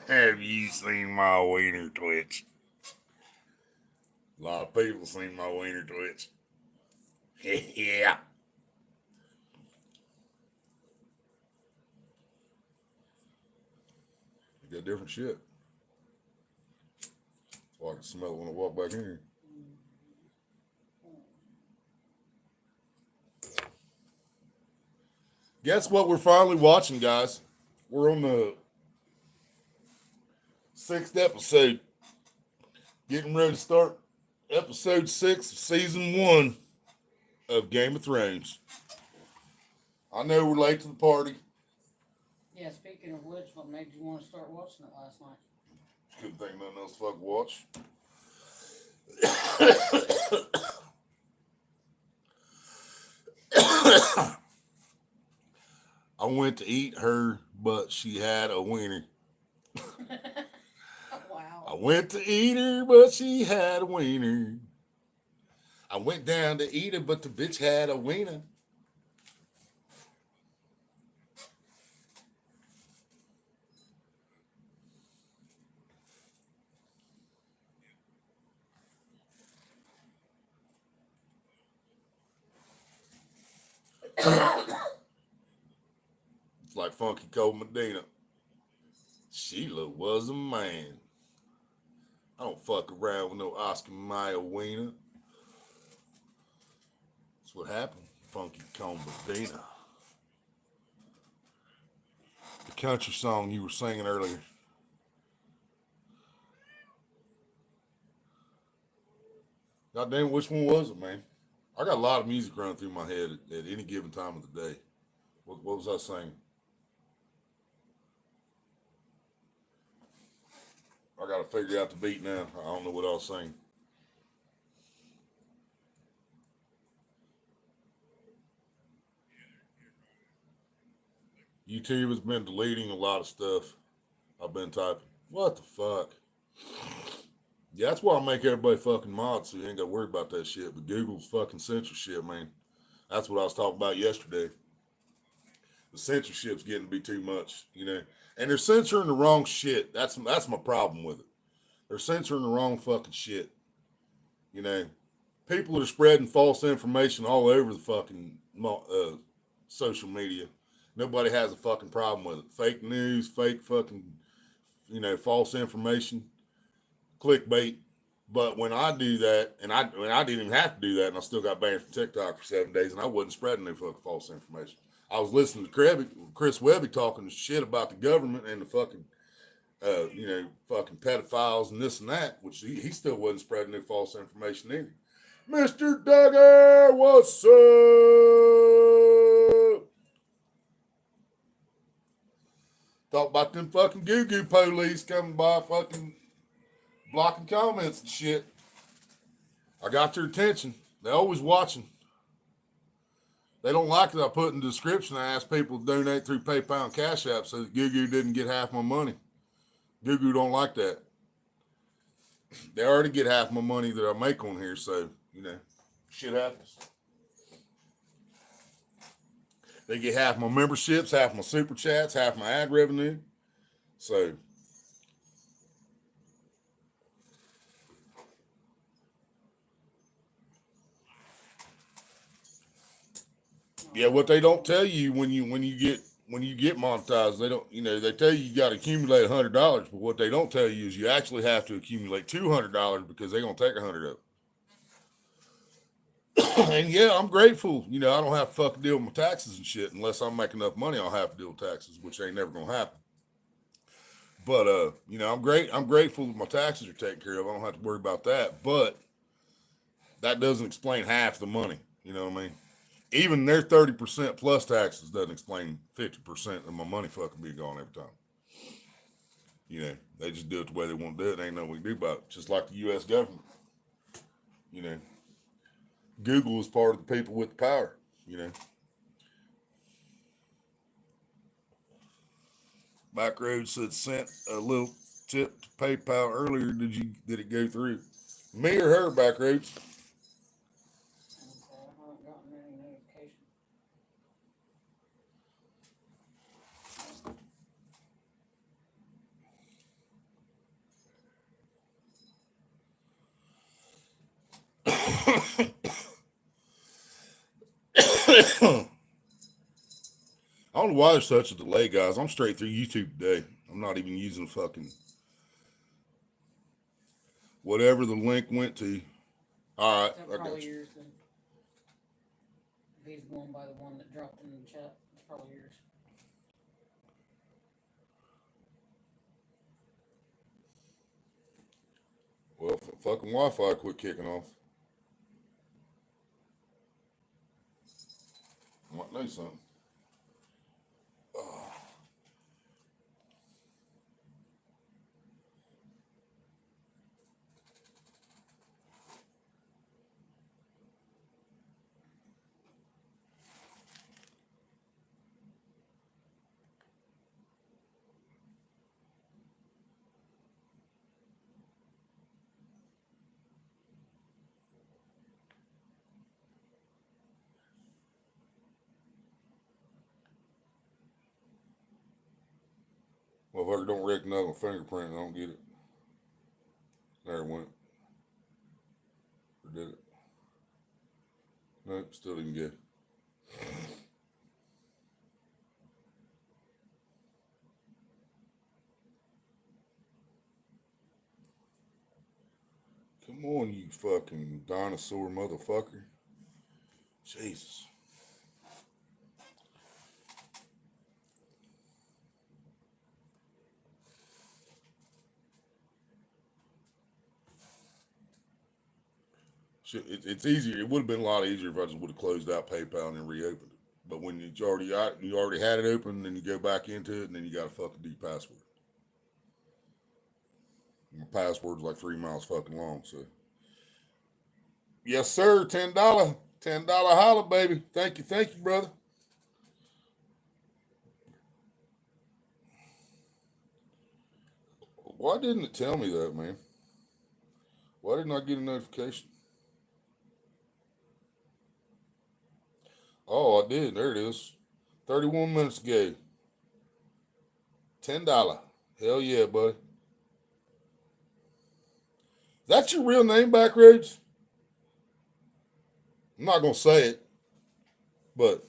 Have you seen my wiener twitch? A lot of people seen my wiener twitch. Yeah. You got different shit. So I can smell it when I walk back in here. Guess what we're finally watching, guys? We're on the 6th episode. Getting ready to start episode 6 of season 1 of Game of Thrones. I know we're late to the party. Yeah, speaking of which, what made you want to start watching it last night? Couldn't think of nothing else to fuck watch. I went to eat her, but she had a wiener. Wow. I went to eat her, but she had a wiener. I went down to eat her, but the bitch had a wiener. It's like Funky Cold Medina. Sheila was a man. I don't fuck around with no Oscar Mayer wiener. That's what happened. Funky Cold Medina. The country song you were singing earlier. God damn, which one was it, man? I got a lot of music running through my head at any given time of the day. What was I saying? I got to figure out the beat now. I don't know what I was saying. YouTube has been deleting a lot of stuff I've been typing. What the fuck? Yeah, that's why I make everybody fucking mods so you ain't got to worry about that shit. But Google's fucking censorship, man. That's what I was talking about yesterday. The censorship's getting to be too much, you know. And they're censoring the wrong shit. That's my problem with it. They're censoring the wrong fucking shit. You know, people are spreading false information all over the fucking social media. Nobody has a fucking problem with it. Fake news, fake fucking, false information, clickbait. But when I do that, and I didn't even have to do that, and I still got banned from TikTok for 7 days, and I wasn't spreading no fucking false information. I was listening to Chris Webby talking shit about the government and the fucking, fucking pedophiles and this and that, which he still wasn't spreading no false information either. Mr. Duggar, what's up? Talk about them fucking goo-goo police coming by fucking blocking comments and shit. I got their attention. They're always watching. They don't like that I put in the description. I asked people to donate through PayPal and Cash App so that Goo didn't get half my money. Goo don't like that. They already get half my money that I make on here, so, shit happens. They get half my memberships, half my super chats, half my ad revenue. So, yeah, what they don't tell you when you get monetized, they don't, they tell you got to accumulate $100, but what they don't tell you is you actually have to accumulate $200 because they're gonna take 100 of it. And yeah, I'm grateful. I don't have to fucking deal with my taxes and shit unless I'm making enough money. I'll have to deal with taxes, which ain't never gonna happen. But I'm grateful that my taxes are taken care of. I don't have to worry about that. But that doesn't explain half the money. You know what I mean? Even their 30% plus taxes doesn't explain 50% of my money fucking being gone every time. They just do it the way they want to do it. Ain't nothing we can do about it. Just like the U.S. government. Google is part of the people with the power. Backroads said sent a little tip to PayPal earlier. Did it go through? Me or her, Backroads? I haven't gotten any notification. I don't know why there's such a delay, guys. I'm straight through YouTube today. I'm not even using fucking whatever the link went to. All right, That I got probably you. yours then. If he's going by the one that dropped in the chat, it's probably yours. Well, fucking Wi-Fi quit kicking off. I might know something. Well, if I don't recognize my fingerprint, I don't get it. There it went. Or did it? Nope, still didn't get it. Come on, you fucking dinosaur motherfucker. Jesus. It's easier. It would have been a lot easier if I just would have closed out PayPal and then reopened it. But when you already had it open, then you go back into it, and then you got to fucking do password. My password's like 3 miles fucking long. So, yes, sir. $10 holla, baby. Thank you, brother. Why didn't it tell me that, man? Why didn't I get a notification? Oh, I did. There it is. 31 minutes ago. $10. Hell yeah, buddy. Is that your real name, Backroads? I'm not going to say it, but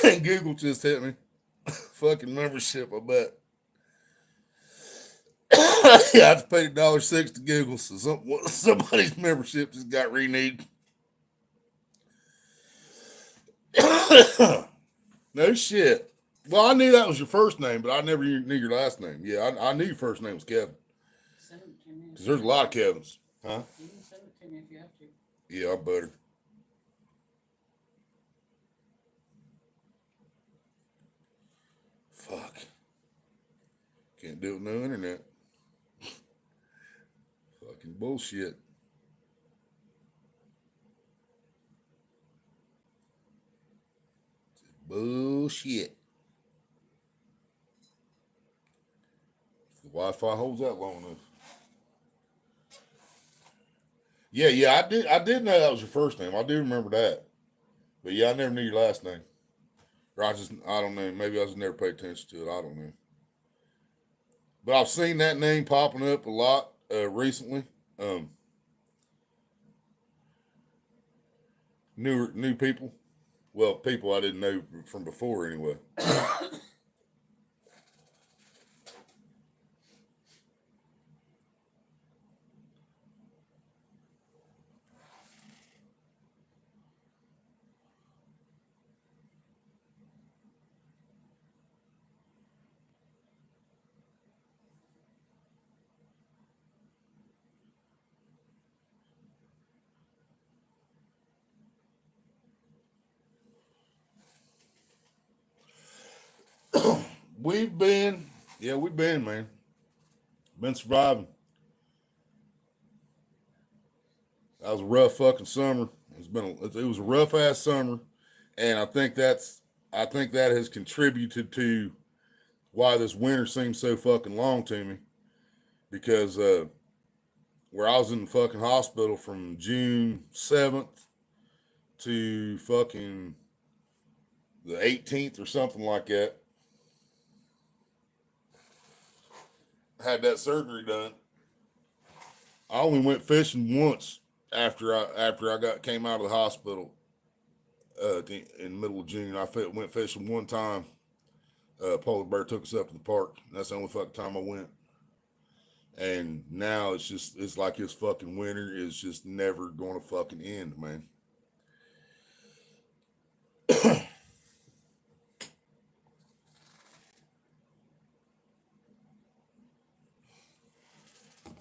And Google just hit me. Fucking membership, I bet. Yeah, I have to pay $1.06 to Google, so somebody's membership just got renewed. No shit. Well, I knew that was your first name, but I never knew your last name. Yeah, I knew your first name was Kevin. Send it to me. Because there's a lot of Kevins. Huh? You can send it to me if you have to. Yeah, I'm better. Fuck. Can't do it with no internet. Fucking bullshit. Bullshit. The Wi-Fi holds that long enough. Yeah, I did know that was your first name. I do remember that. But yeah, I never knew your last name. Or I don't know. Maybe I just never paid attention to it. I don't know. But I've seen that name popping up a lot recently. New people. Well, people I didn't know from before anyway. We've been, man. Been surviving. That was a rough fucking summer. It was a rough ass summer, and I think that has contributed to why this winter seems so fucking long to me. Because where I was in the fucking hospital from June 7th to fucking the 18th or something like that. Had that surgery done. I only went fishing once after I came out of the hospital in the middle of June. I went fishing one time. Polar bear took us up to the park. That's the only fucking time I went. And now it's like this fucking winter is just never gonna fucking end, man.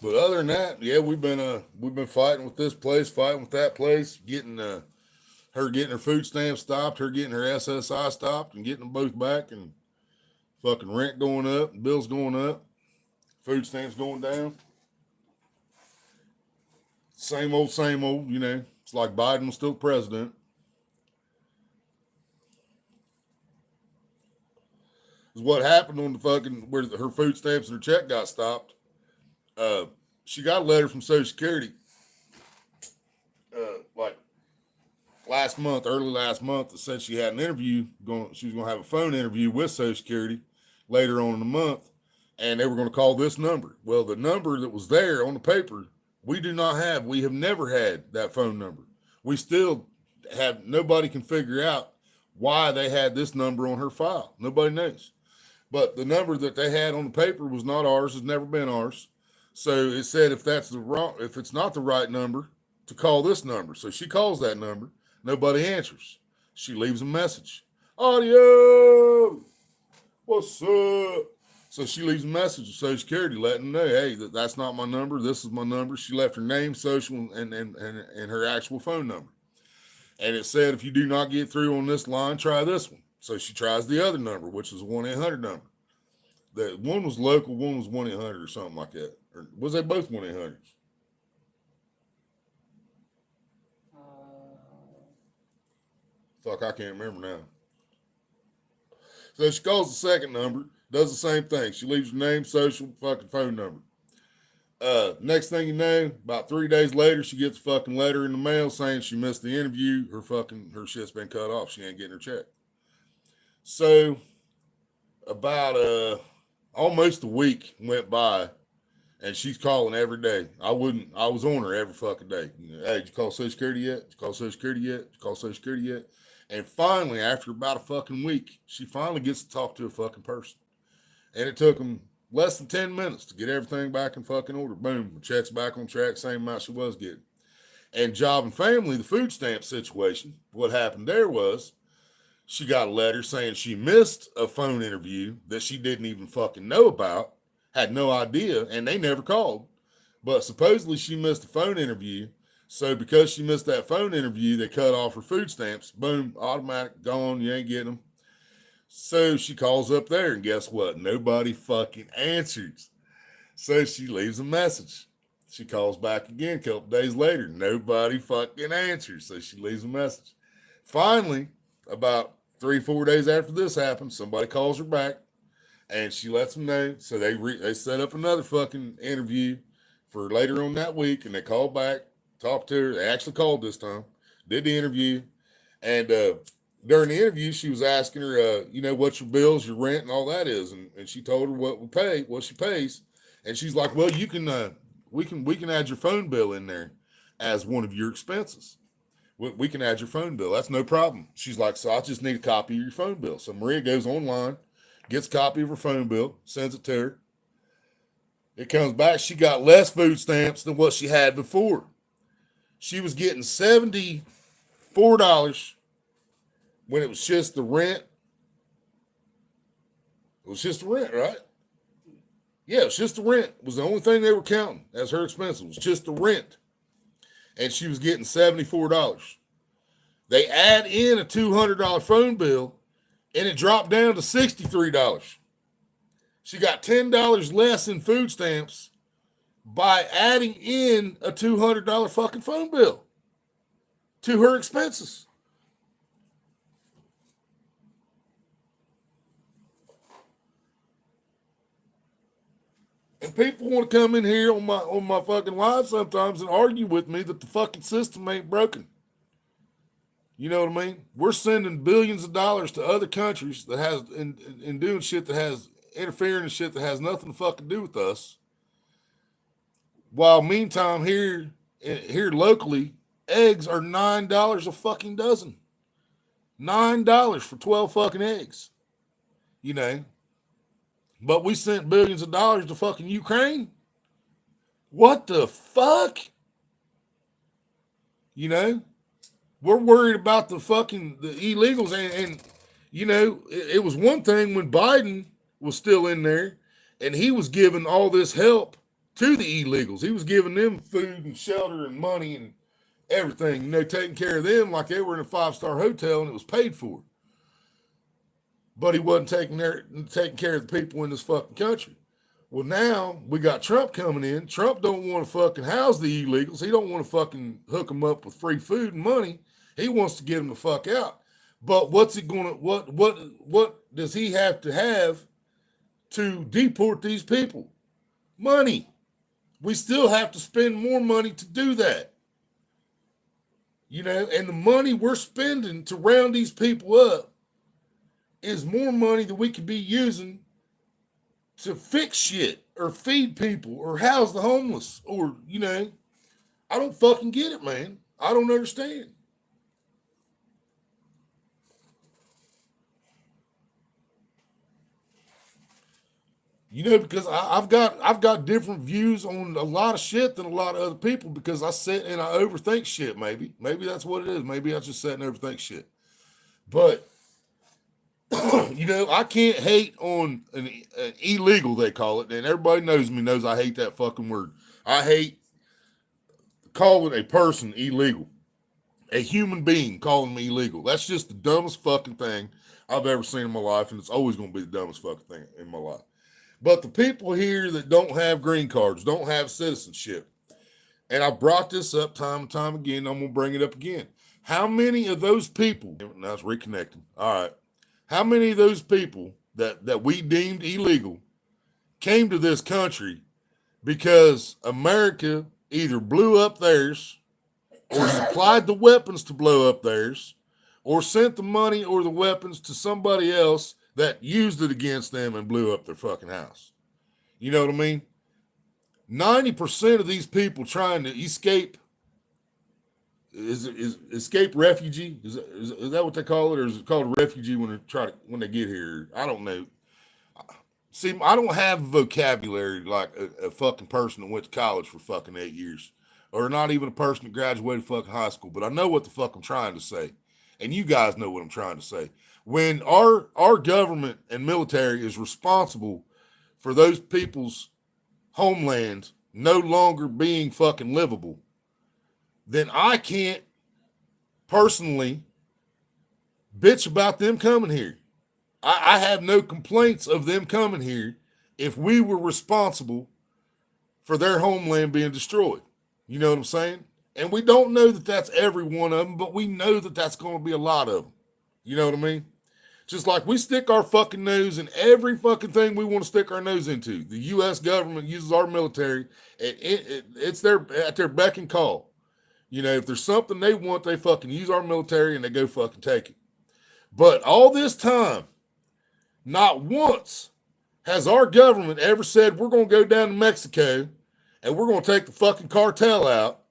But other than that, yeah, we've been fighting with this place, fighting with that place, getting her food stamps stopped, her getting her SSI stopped, and getting them both back, and fucking rent going up, bills going up, food stamps going down. Same old, you know. It's like Biden was still president. Is what happened on the fucking where her food stamps and her check got stopped. She got a letter from Social Security, like early last month, that said she had an interview she was gonna have a phone interview with Social Security later on in the month, and they were gonna call this number. Well, the number that was there on the paper, we have never had that phone number. We still have, nobody can figure out why they had this number on her file. Nobody knows. But the number that they had on the paper was not ours, has never been ours. So it said if it's not the right number, to call this number. So she calls that number, nobody answers. She leaves a message. Audio, what's up? So she leaves a message to Social Security letting them know, hey, that's not my number. This is my number. She left her name, social, and her actual phone number. And it said, if you do not get through on this line, try this one. So she tries the other number, which is a 1-800 number. The one was local, one was 1-800 or something like that. Or was they both 1-800s? Fuck, I can't remember now. So she calls the second number, does the same thing. She leaves her name, social, fucking phone number. Next thing you know, about 3 days later, she gets a fucking letter in the mail saying she missed the interview. Her shit's been cut off. She ain't getting her check. So about almost a week went by, and she's calling every day. I was on her every fucking day. You know, hey, did you call Social Security yet? Did you call Social Security yet? Did you call Social Security yet? And finally, after about a fucking week, she finally gets to talk to a fucking person. And it took them less than 10 minutes to get everything back in fucking order. Boom, the check's back on track, same amount she was getting. And Job and Family, the food stamp situation, what happened there was she got a letter saying she missed a phone interview that she didn't even fucking know about, had no idea, and they never called. But supposedly she missed a phone interview. So because she missed that phone interview, they cut off her food stamps. Boom, automatic, gone, you ain't getting them. So she calls up there, and guess what? Nobody fucking answers. So she leaves a message. She calls back again a couple days later. Nobody fucking answers. So she leaves a message. Finally, about 3-4 days after this happened, somebody calls her back, and she lets them know. So they set up another fucking interview for later on that week, and they called back, talked to her. They actually called this time, did the interview, and during the interview, she was asking her, what your bills, your rent, and all that is, and she told her what she pays, and she's like, well, you can, we can add your phone bill in there as one of your expenses. We can add your phone bill. That's no problem. She's like, so I just need a copy of your phone bill. So Maria goes online, gets a copy of her phone bill, sends it to her. It comes back. She got less food stamps than what she had before. She was getting $74 when it was just the rent. It was just the rent, right? Yeah, it was just the rent. It was the only thing they were counting as her expenses. It was just the rent. And she was getting $74. They add in a $200 phone bill, and it dropped down to $63. She got $10 less in food stamps by adding in a $200 fucking phone bill to her expenses. And people want to come in here on my fucking live sometimes and argue with me that the fucking system ain't broken. You know what I mean? We're sending billions of dollars to other countries that has and doing shit that has interfering in shit that has nothing to fucking do with us. While meantime here locally, eggs are $9 a fucking dozen. $9 for 12 fucking eggs. You know. But we sent billions of dollars to fucking Ukraine. What the fuck? You know? We're worried about the illegals. And it was one thing when Biden was still in there and he was giving all this help to the illegals. He was giving them food and shelter and money and everything, taking care of them like they were in a 5-star hotel and it was paid for. But he wasn't taking care of the people in this fucking country. Well, now we got Trump coming in. Trump don't want to fucking house the illegals. He don't want to fucking hook them up with free food and money. He wants to get them the fuck out. But what's he gonna? What does he have to deport these people? Money. We still have to spend more money to do that. And the money we're spending to round these people up is more money that we could be using to fix shit or feed people or house the homeless or, I don't fucking get it, man. I don't understand. Because I've got different views on a lot of shit than a lot of other people because I sit and I overthink shit, maybe. Maybe that's what it is. Maybe I just sit and overthink shit. But I can't hate on an illegal, they call it, and everybody knows I hate that fucking word. I hate calling a person illegal, a human being calling me illegal. That's just the dumbest fucking thing I've ever seen in my life, and it's always going to be the dumbest fucking thing in my life. But the people here that don't have green cards, don't have citizenship, and I brought this up time and time again, I'm going to bring it up again. How many of those people, now it's reconnecting, all right, how many of those people that we deemed illegal came to this country because America either blew up theirs or supplied the weapons to blow up theirs or sent the money or the weapons to somebody else that used it against them and blew up their fucking house? You know what I mean? 90% of these people trying to escape is escape refugee? Is that what they call it, or is it called a refugee when they get here? I don't know. See, I don't have vocabulary like a fucking person that went to college for fucking 8 years, or not even a person that graduated fucking high school. But I know what the fuck I'm trying to say, and you guys know what I'm trying to say. When our government and military is responsible for those people's homelands no longer being fucking livable, then I can't personally bitch about them coming here. I have no complaints of them coming here if we were responsible for their homeland being destroyed. You know what I'm saying? And we don't know that that's every one of them, but we know that that's going to be a lot of them. You know what I mean? Just like we stick our fucking nose in every fucking thing we want to stick our nose into. The U.S. government uses our military. It's at their beck and call. You know, if there's something they want, they fucking use our military and they go fucking take it. But all this time, not once has our government ever said we're going to go down to Mexico and we're going to take the fucking cartel out.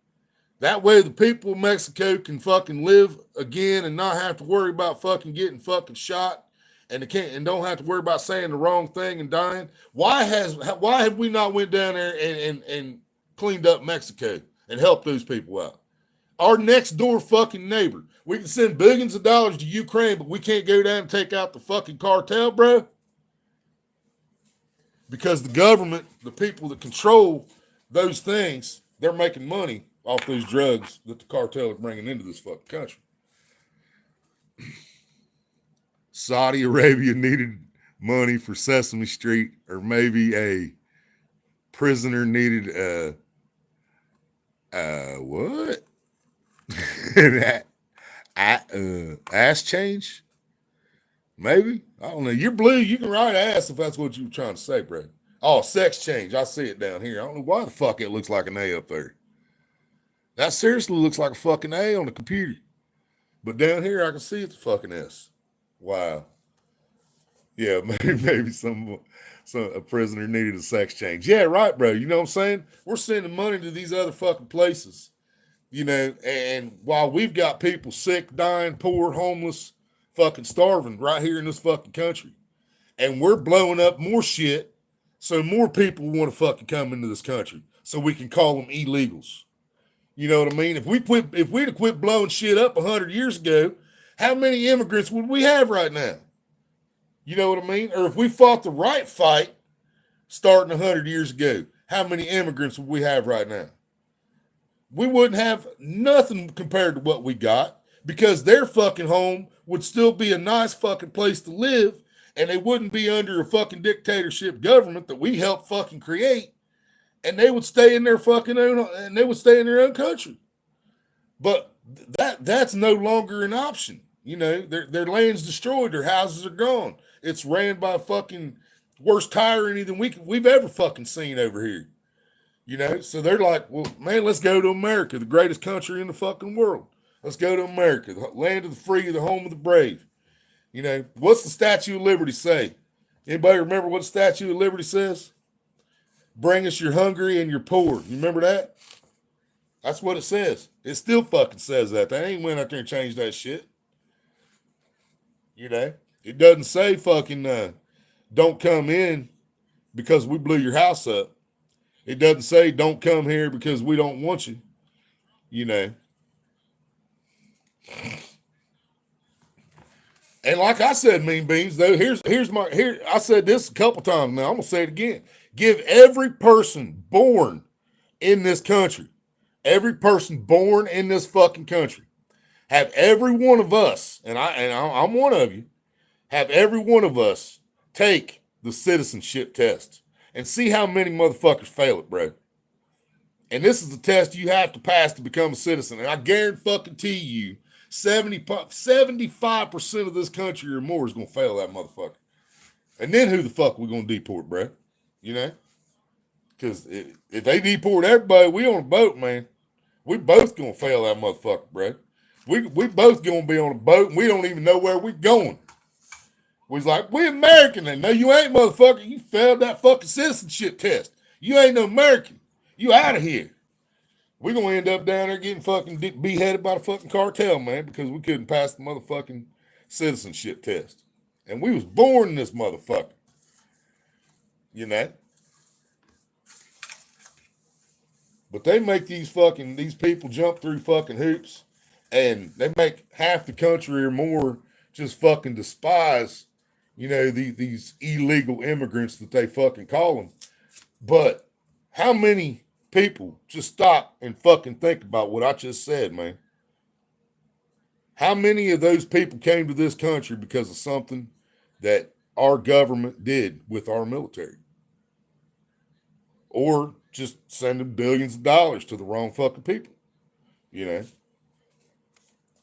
That way the people of Mexico can fucking live again and not have to worry about fucking getting fucking shot and don't have to worry about saying the wrong thing and dying. Why have we not went down there and cleaned up Mexico and helped those people out? Our next door fucking neighbor. We can send billions of dollars to Ukraine, but we can't go down and take out the fucking cartel, bro. Because the government, the people that control those things, they're making money off those drugs that the cartel are bringing into this fucking country. Saudi Arabia needed money for Sesame Street, or maybe a prisoner needed what? Ass change? Maybe. I don't know. You're blue. You can write ass if that's what you were trying to say, bro. Oh, sex change. I see it down here. I don't know why the fuck it looks like an A up there. That seriously looks like a fucking A on the computer. But down here, I can see it's a fucking S. Wow. Yeah, maybe a prisoner needed a sex change. Yeah, right, bro. You know what I'm saying? We're sending money to these other fucking places. You know, and while we've got people sick, dying, poor, homeless, fucking starving right here in this fucking country, and we're blowing up more shit so more people want to fucking come into this country so we can call them illegals. You know what I mean? If we'd have quit blowing shit up 100 years ago, how many immigrants would we have right now? You know what I mean? Or if we fought the right fight starting 100 years ago, how many immigrants would we have right now? We wouldn't have nothing compared to what we got, because their fucking home would still be a nice fucking place to live, and they wouldn't be under a fucking dictatorship government that we helped fucking create, and they would stay in their fucking own, and they would stay in their own country. But that's no longer an option. You know, their land's destroyed, their houses are gone. It's ran by fucking worse tyranny than we've ever fucking seen over here. You know, so they're like, well, man, let's go to America, the greatest country in the fucking world. Let's go to America, the land of the free, the home of the brave. You know, what's the Statue of Liberty say? Anybody remember what the Statue of Liberty says? Bring us your hungry and your poor. You remember that? That's what it says. It still fucking says that. They ain't went out there and changed that shit. You know, it doesn't say fucking don't come in because we blew your house up. It doesn't say don't come here because we don't want you. You know. And like I said, Mean Beans, though, here I said this a couple times now. I'm gonna say it again. Give every person born in this country, every person born in this fucking country, have every one of us, and I'm one of you, have every one of us take the citizenship test and see how many motherfuckers fail it, bro. And this is the test you have to pass to become a citizen. And I guarantee you, 75% of this country or more is going to fail that motherfucker. And then who the fuck we going to deport, bro? You know? Because if they deport everybody, we on a boat, man. We both going to fail that motherfucker, bro. We both going to be on a boat, and we don't even know where we're going. We's like, we American. And no, you ain't, motherfucker. You failed that fucking citizenship test. You ain't no American. You out of here. We're going to end up down there getting fucking beheaded by the fucking cartel, man, because we couldn't pass the motherfucking citizenship test. And we was born in this motherfucker. You know? But they make these people jump through fucking hoops, and they make half the country or more just fucking despise, these illegal immigrants that they fucking call them. But how many people just stop and fucking think about what I just said, man? How many of those people came to this country because of something that our government did with our military? Or just sending billions of dollars to the wrong fucking people,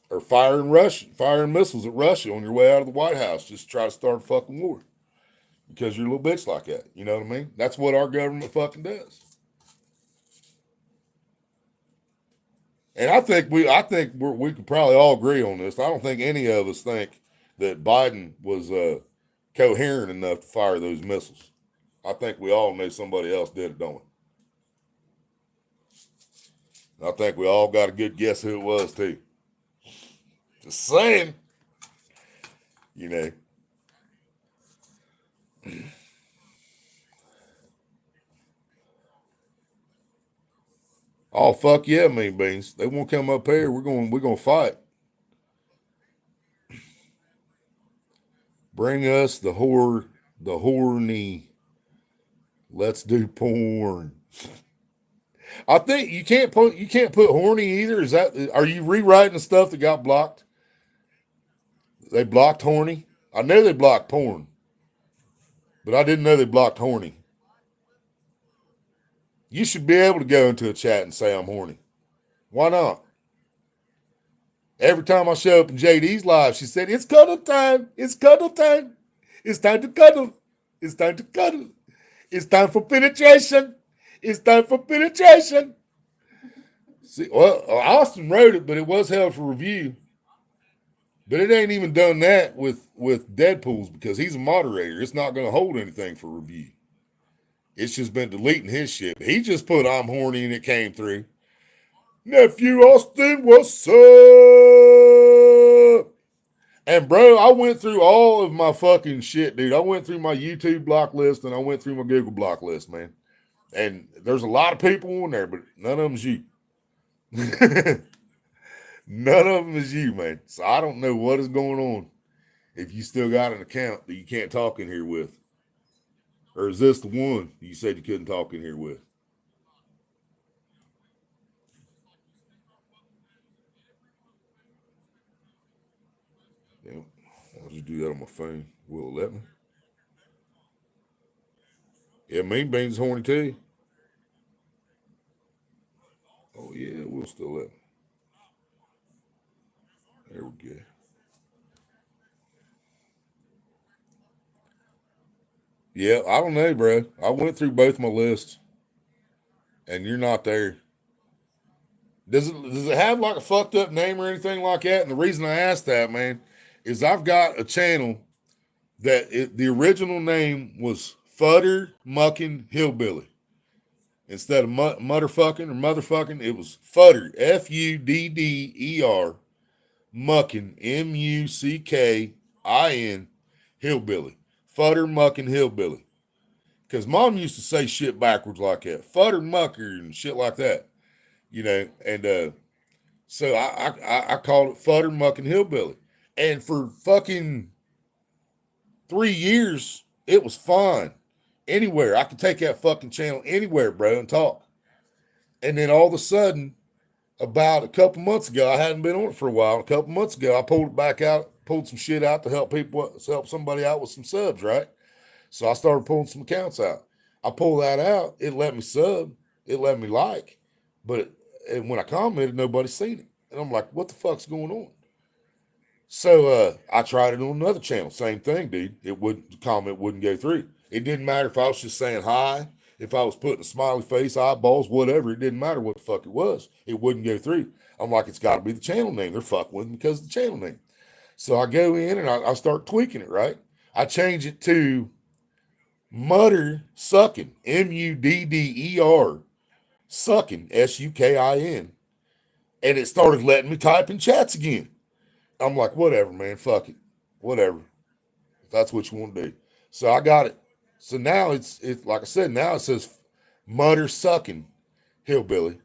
or firing missiles at Russia on your way out of the White House just to try to start a fucking war because you're a little bitch like that. You know what I mean? That's what our government fucking does. And I think we could probably all agree on this. I don't think any of us think that Biden was coherent enough to fire those missiles. I think we all know somebody else did it, don't we? I think we all got a good guess who it was, too. Just saying. Oh, fuck yeah, mean beans. They won't come up here. We're gonna fight. Bring us the horny. Let's do porn. I think you can't put horny either. Are you rewriting the stuff that got blocked? They blocked horny. I know they blocked porn, but I didn't know they blocked horny. You should be able to go into a chat and say I'm horny. Why not? Every time I show up in JD's live, she said, "It's cuddle time. It's cuddle time. It's time to cuddle. It's time to cuddle. It's time for penetration. It's time for penetration." See, well, Austin wrote it, but it was held for review. But it ain't even done that with Deadpool's because he's a moderator. It's not going to hold anything for review. It's just been deleting his shit. He just put "I'm horny" and it came through. Nephew Austin, what's up? And bro, I went through all of my fucking shit, dude. I went through my YouTube block list and I went through my Google block list, man. And there's a lot of people on there, but none of them's you. None of them is you, man. So I don't know what is going on if you still got an account that you can't talk in here with. Or is this the one you said you couldn't talk in here with? Yeah, I'll just do that on my phone. Will it let me? Yeah, Mean Beans horny too. Oh yeah, it will still let me. There we go. Yeah, I don't know, bro. I went through both my lists, and you're not there. Does it have like a fucked up name or anything like that? And the reason I asked that, man, is I've got a channel that the original name was Futter Mucking Hillbilly. Instead of mutterfucking or motherfucking, it was Futter, Fudder, Mucking, Muckin, Hillbilly. Futter Mucking Hillbilly. Because mom used to say shit backwards like that. Futter Mucker and shit like that. And so I called it Futter Mucking Hillbilly. And for fucking 3 years, it was fine. Anywhere. I could take that fucking channel anywhere, bro, and talk. And then all of a sudden, about a couple months ago, I hadn't been on it for a while. A couple months ago, I pulled it back out, pulled some shit out to help somebody out with some subs, right? So I started pulling some accounts out. I pulled that out. It let me sub. It let me like. But when I commented, nobody seen it. And I'm like, what the fuck's going on? So I tried it on another channel. Same thing, dude. The comment wouldn't go through. It didn't matter if I was just saying hi, if I was putting a smiley face, eyeballs, whatever. It didn't matter what the fuck it was. It wouldn't go through. I'm like, it's got to be the channel name. They're fucking with me because of the channel name. So I go in and I start tweaking it, right? I change it to Mudder Sucking, Mudder Sucking, Sukin. And it started letting me type in chats again. I'm like, whatever, man, fuck it. Whatever. If that's what you want to do. So I got it. So now it's like I said, now it says mutter sucking hillbilly.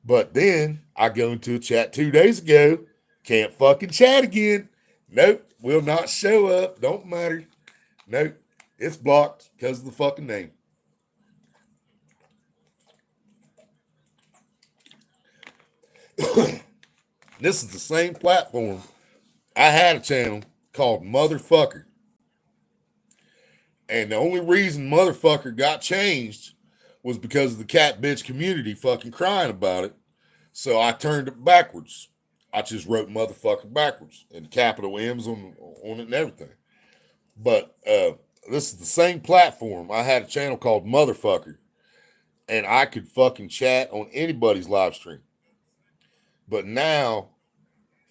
But then I go into a chat 2 days ago. Can't fucking chat again. Nope. Will not show up. Don't matter. Nope. It's blocked because of the fucking name. This is the same platform. I had a channel called Motherfucker. And the only reason Motherfucker got changed was because of the cat bitch community fucking crying about it. So I turned it backwards. I just wrote Motherfucker backwards and capital M's on it and everything. But this is the same platform. I had a channel called Motherfucker. And I could fucking chat on anybody's live stream. But now,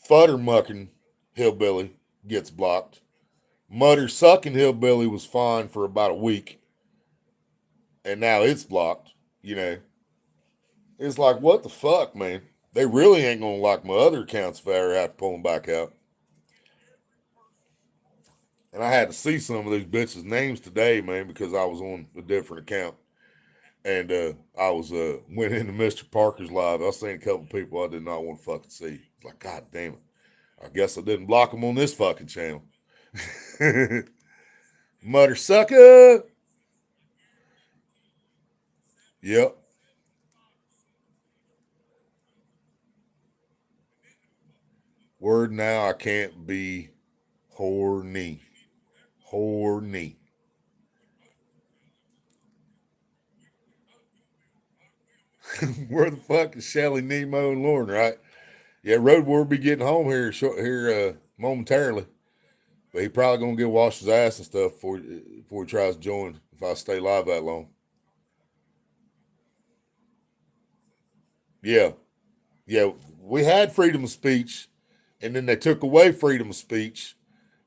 Futtermucking Hillbilly gets blocked. Mutter Sucking Hillbilly was fine for about a week. And now it's blocked, you know. It's like, what the fuck, man? They really ain't going to like my other accounts if I ever have to pull them back out. And I had to see some of these bitches' names today, man, because I was on a different account. And I was went into Mr. Parker's live. I seen a couple people I did not want to fucking see. It's like, God damn it. I guess I didn't block them on this fucking channel. Mutter sucker. Yep. Word now, I can't be horny. Horny. Where the fuck is Shelly, Nemo, and Lauren, right? Yeah, Road Warrior will be getting home here momentarily. But he probably gonna get washed his ass and stuff before he tries to join if I stay live that long. Yeah. Yeah. We had freedom of speech, and then they took away freedom of speech.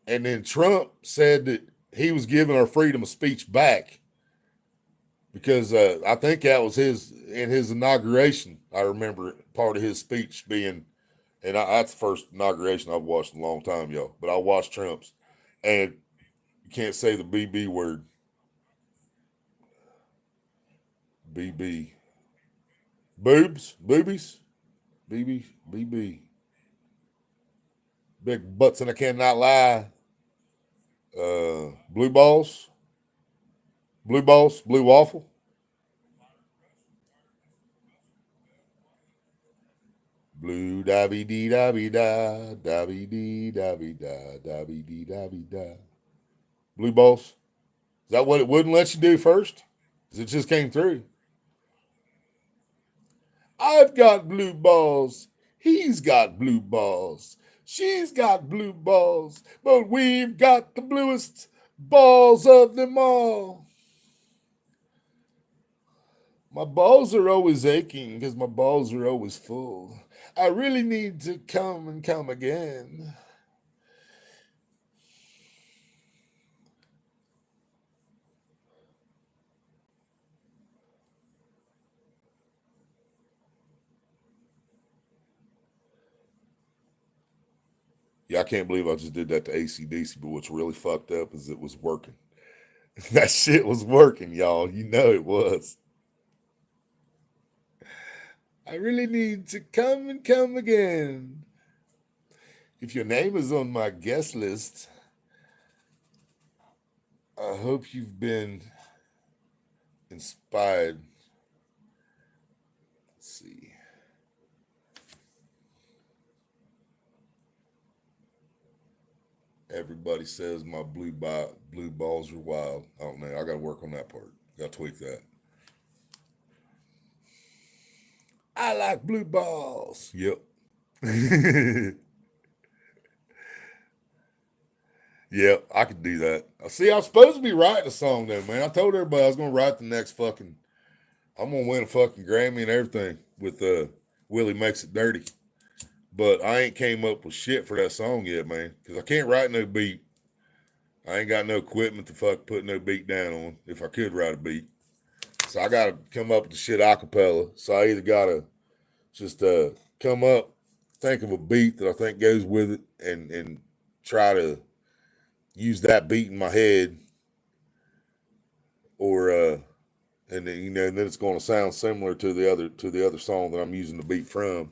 And then Trump said that he was giving our freedom of speech back. Because I think that was in his inauguration. I remember part of his speech being, and that's the first inauguration I've watched in a long time, y'all. But I watched Trump's, and you can't say the BB word. BB. Boobs? Boobies? BB. Big butts and I cannot lie. Blue balls? Blue waffle. Blue dabby dee dabby da, dabby dee dabby da, dabby dee dabby da. Blue balls. Is that what it wouldn't let you do first? Because it just came through. I've got blue balls. He's got blue balls. She's got blue balls. But we've got the bluest balls of them all. My balls are always aching because my balls are always full. I really need to come and come again. Yeah, I can't believe I just did that to AC/DC, but what's really fucked up is it was working. That shit was working, y'all. You know it was. I really need to come and come again. If your name is on my guest list, I hope you've been inspired. Let's see. Everybody says my blue balls are wild. I don't know. I got to work on that part. Got to tweak that. I like blue balls. Yep. Yep, I could do that. See, I was supposed to be writing a song though, man. I told everybody I was gonna write the next fucking. I'm gonna win a fucking Grammy and everything with Willie Makes It Dirty. But I ain't came up with shit for that song yet, man. Because I can't write no beat. I ain't got no equipment to fuck put no beat down on if I could write a beat. So I gotta come up with the shit a cappella. So I either gotta just come up, think of a beat that I think goes with it, and try to use that beat in my head, or and then, and then it's going to sound similar to the other song that I'm using the beat from,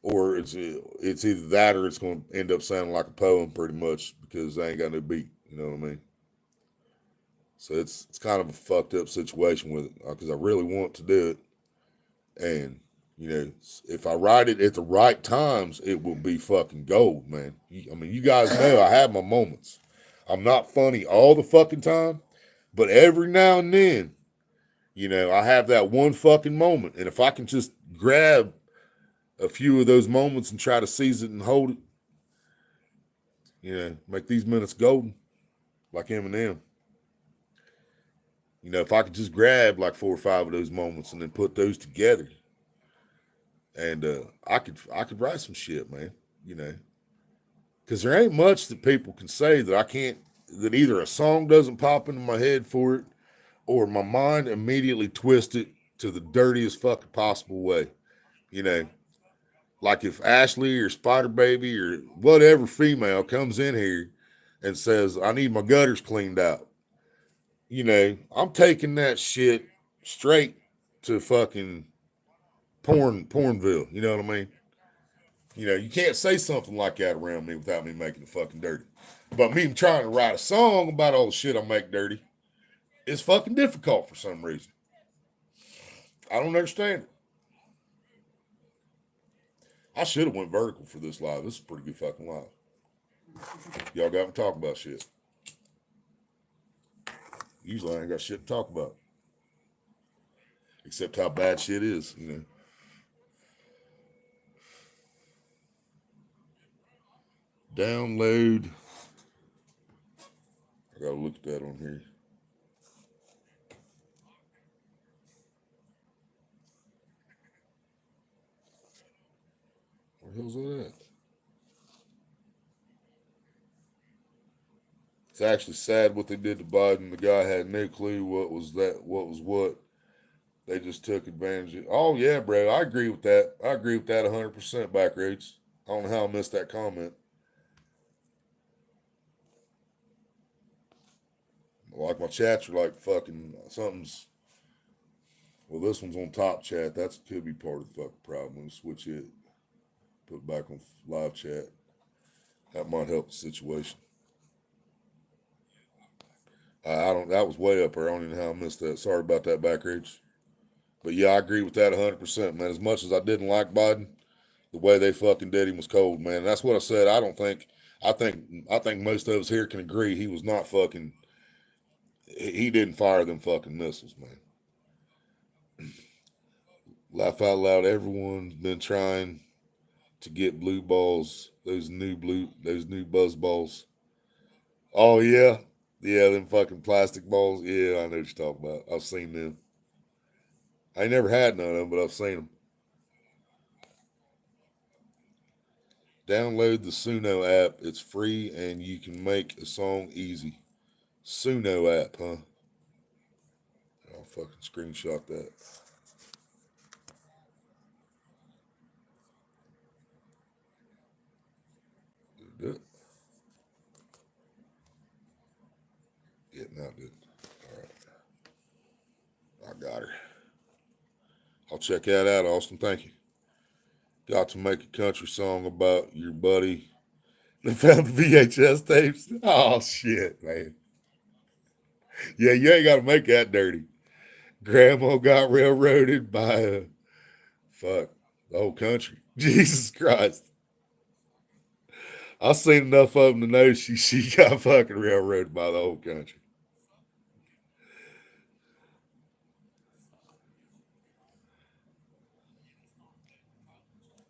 or it's either that or it's going to end up sounding like a poem pretty much because I ain't got no beat. You know what I mean? So it's kind of a fucked up situation with it because I really want to do it, and if I write it at the right times, it will be fucking gold, man. I mean, you guys know I have my moments. I'm not funny all the fucking time, but every now and then, I have that one fucking moment, and if I can just grab a few of those moments and try to seize it and hold it, make these minutes golden, like Eminem. If I could just grab like 4 or 5 of those moments and then put those together, and I could write some shit, man. Because there ain't much that people can say that I can't. That either a song doesn't pop into my head for it, or my mind immediately twists it to the dirtiest fucking possible way. Like if Ashley or Spider Baby or whatever female comes in here and says, I need my gutters cleaned out. I'm taking that shit straight to fucking Pornville. You know what I mean? You can't say something like that around me without me making it fucking dirty. But me trying to write a song about all the shit I make dirty is fucking difficult for some reason. I don't understand it. I should have went vertical for this live. This is a pretty good fucking live. Y'all got me talking about shit. Usually I ain't got shit to talk about. Except how bad shit is, Download. I gotta look at that on here. Where the hell's that at? It's actually sad what they did to Biden. The guy had no clue what was what. They just took advantage of. Oh yeah, bro. I agree with that. I agree with that 100%, Backroads. I don't know how I missed that comment. Like my chats are like fucking something's. Well, this one's on top chat. That could be part of the fucking problem. Let me switch it. Put it back on live chat. That might help the situation. I don't. That was way up there. I don't even know how I missed that. Sorry about that, Backroads. But yeah, I agree with that 100%, man. As much as I didn't like Biden, the way they fucking did him was cold, man. That's what I said. I think most of us here can agree he was not fucking. He didn't fire them fucking missiles, man. Laugh out loud. Everyone's been trying to get blue balls. Those new buzz balls. Oh yeah, them fucking plastic balls. Yeah, I know what you're talking about. I've seen them. I ain't never had none of them, but I've seen them. Download the Suno app. It's free and you can make a song easy. Suno app, huh? I'll fucking screenshot that. Did it? Yeah, now it did. All right. I got her. I'll check that out, Austin. Thank you. Got to make a country song about your buddy that found the VHS tapes. Oh, shit, man. Yeah, you ain't got to make that dirty. Grandma got railroaded by the whole country. Jesus Christ. I've seen enough of them to know she got fucking railroaded by the whole country.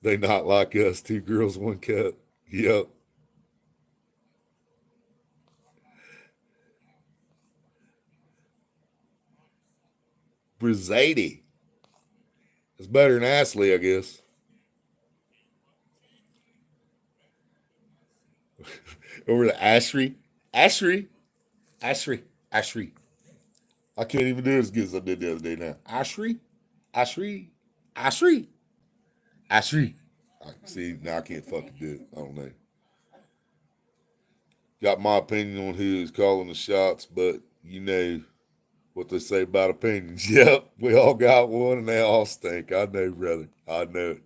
They not like us. 2 girls, 1 cup. Yep. Brizady. It's better than Ashley, I guess. Over to Ashry. Ashry. Ashry. Ashry. I can't even do it as good as I did the other day now. Ashri, Ashri, Ashri, Ashri. See, now I can't fucking do it. I don't know. Got my opinion on who is calling the shots, but you know what they say about opinions. Yep, we all got one and they all stink. I know, brother. I know it.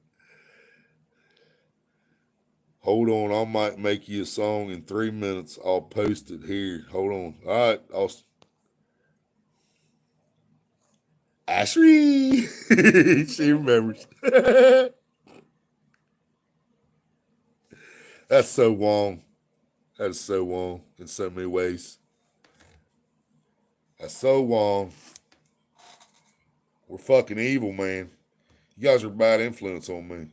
Hold on, I might make you a song in 3 minutes. I'll post it here. Hold on. All right, Ashley. She remembers. That's so wrong. That is so wrong in so many ways. That's so wrong. We're fucking evil, man. You guys are a bad influence on me.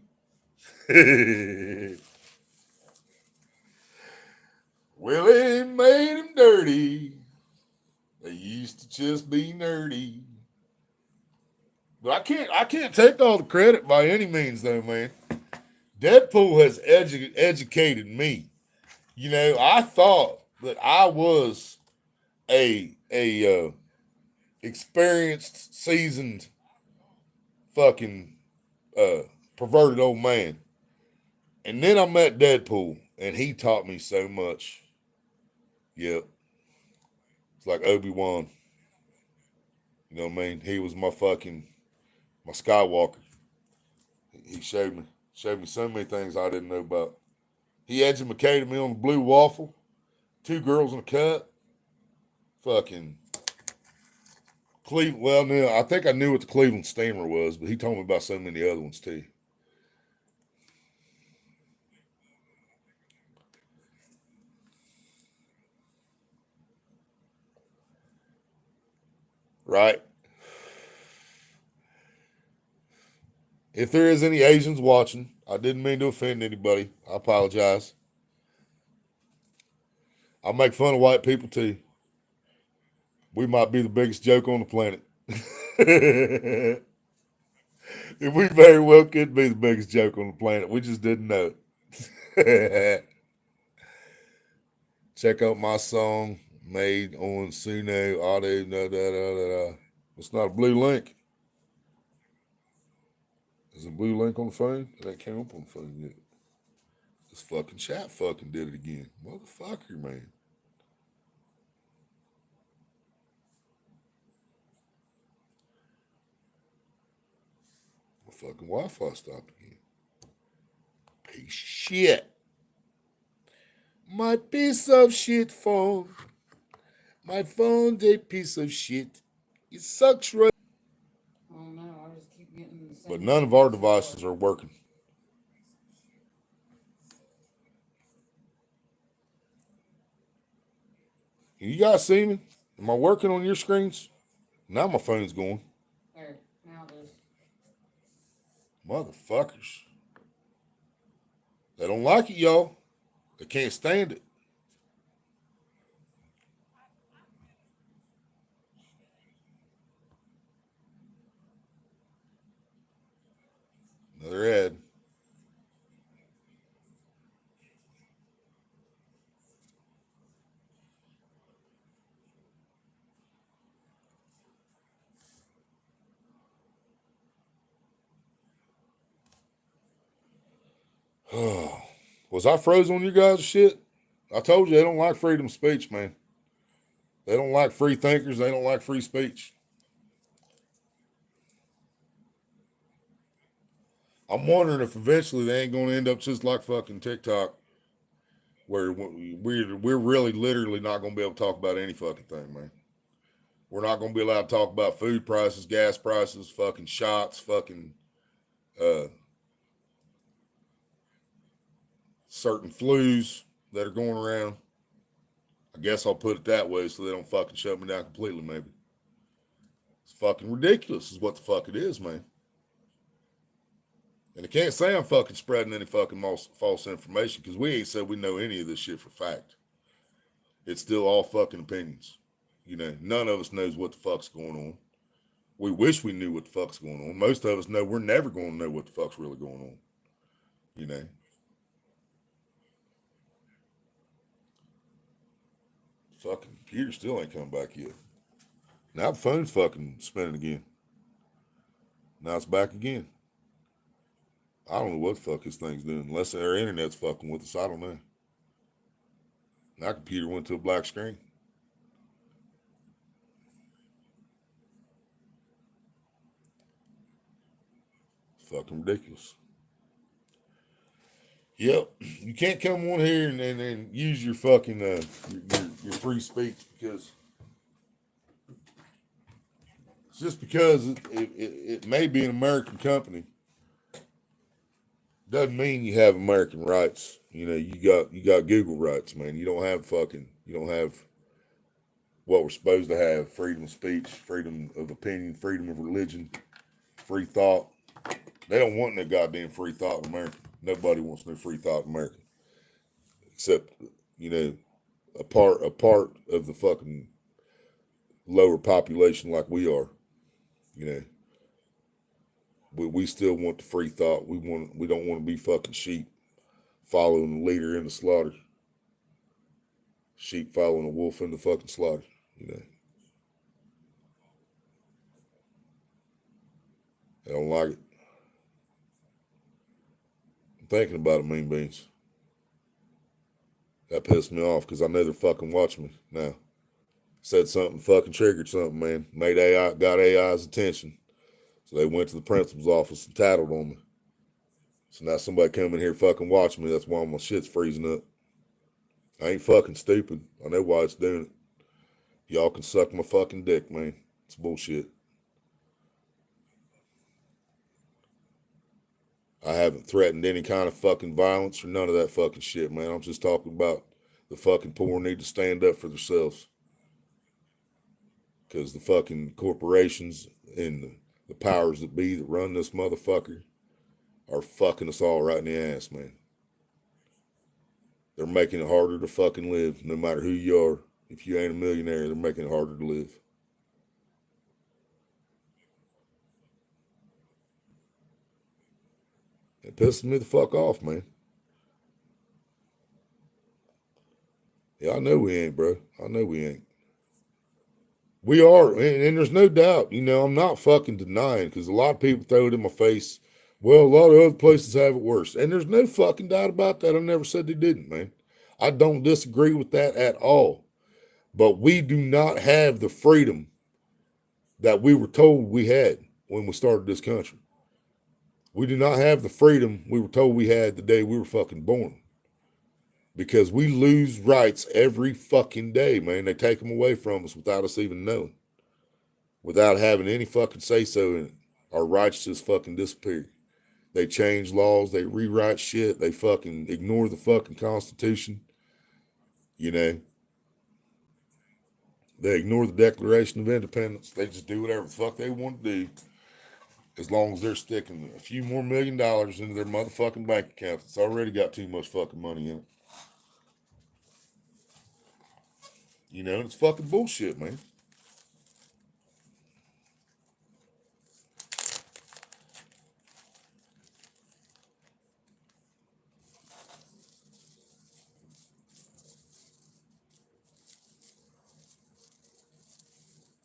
Willie made him dirty. They used to just be nerdy. But I can't take all the credit by any means, though, man. Deadpool has educated me. You know, I thought that I was a experienced, seasoned, fucking perverted old man, and then I met Deadpool, and he taught me so much. Yep, it's like Obi-Wan. You know what I mean? He was my Skywalker. He showed me so many things I didn't know about. He educated me on the blue waffle, 2 girls in a cup, fucking Cleveland. Well, no, I think I knew what the Cleveland Steamer was, but he told me about so many other ones too. Right? If there is any Asians watching, I didn't mean to offend anybody. I apologize. I make fun of white people too. We might be the biggest joke on the planet. We very well could be the biggest joke on the planet. We just didn't know it. Check out my song made on Suno Audio. It's not a blue link. Is it a blue link on the phone? It ain't came up on the phone yet. This fucking chat fucking did it again. Motherfucker, man. My fucking Wi-Fi stopped again. Piece of shit. My piece of shit phone. My phone's a piece of shit. It sucks right. Oh no, I just keep getting the same. But none of our devices are working. Can you guys see me? Am I working on your screens? Now my phone's going. There, now it is. Motherfuckers. They don't like it, y'all. They can't stand it. Another ad. Was I froze on you guys' shit? I told you they don't like freedom of speech, man. They don't like free thinkers. They don't like free speech. I'm wondering if eventually they ain't going to end up just like fucking TikTok, where we're really literally not going to be able to talk about any fucking thing, man. We're not going to be allowed to talk about food prices, gas prices, fucking shots, fucking certain flus that are going around. I guess I'll put it that way so they don't fucking shut me down completely, maybe. It's fucking ridiculous is what the fuck it is, man. And I can't say I'm fucking spreading any fucking false information because we ain't said we know any of this shit for fact. It's still all fucking opinions. You know, none of us knows what the fuck's going on. We wish we knew what the fuck's going on. Most of us know we're never going to know what the fuck's really going on. You know. Fucking computer still ain't come back yet. Now the phone's fucking spinning again. Now it's back again. I don't know what the fuck this thing's doing. Unless our internet's fucking with us. I don't know. My computer went to a black screen. Fucking ridiculous. Yep, you can't come on here and use your fucking your free speech because just because it may be an American company doesn't mean you have American rights. You know, you got Google rights, man. You don't have what we're supposed to have: freedom of speech, freedom of opinion, freedom of religion, free thought. They don't want no goddamn free thought in America. Nobody wants no free thought in America. Except, you know, a part of the fucking lower population like we are. You know. We still want the free thought. We don't want to be fucking sheep following the leader in the slaughter. Sheep following a wolf in the fucking slaughter, you know. I don't like it. I'm thinking about it, Mean Beans. That pissed me off because I know they're fucking watching me now. Said something, fucking triggered something, man. Got AI's attention. So they went to the principal's office and tattled on me. So now somebody come in here fucking watching me. That's why my shit's freezing up. I ain't fucking stupid. I know why it's doing it. Y'all can suck my fucking dick, man. It's bullshit. I haven't threatened any kind of fucking violence or none of that fucking shit, man. I'm just talking about the fucking poor need to stand up for themselves. Because the fucking corporations and the powers that be that run this motherfucker are fucking us all right in the ass, man. They're making it harder to fucking live, no matter who you are. If you ain't a millionaire, they're making it harder to live. It pisses me the fuck off, man. Yeah, I know we ain't, bro. I know we ain't. We are, and there's no doubt, you know, I'm not fucking denying, because a lot of people throw it in my face. Well, a lot of other places have it worse. And there's no fucking doubt about that. I never said they didn't, man. I don't disagree with that at all. But we do not have the freedom that we were told we had when we started this country. We do not have the freedom we were told we had the day we were fucking born. Because we lose rights every fucking day, man. They take them away from us without us even knowing. Without having any fucking say-so in it. Our rights just fucking disappear. They change laws. They rewrite shit. They fucking ignore the fucking Constitution. You know. They ignore the Declaration of Independence. They just do whatever the fuck they want to do. As long as they're sticking a few more $1 million into their motherfucking bank account. It's already got too much fucking money in it. You know, it's fucking bullshit, man.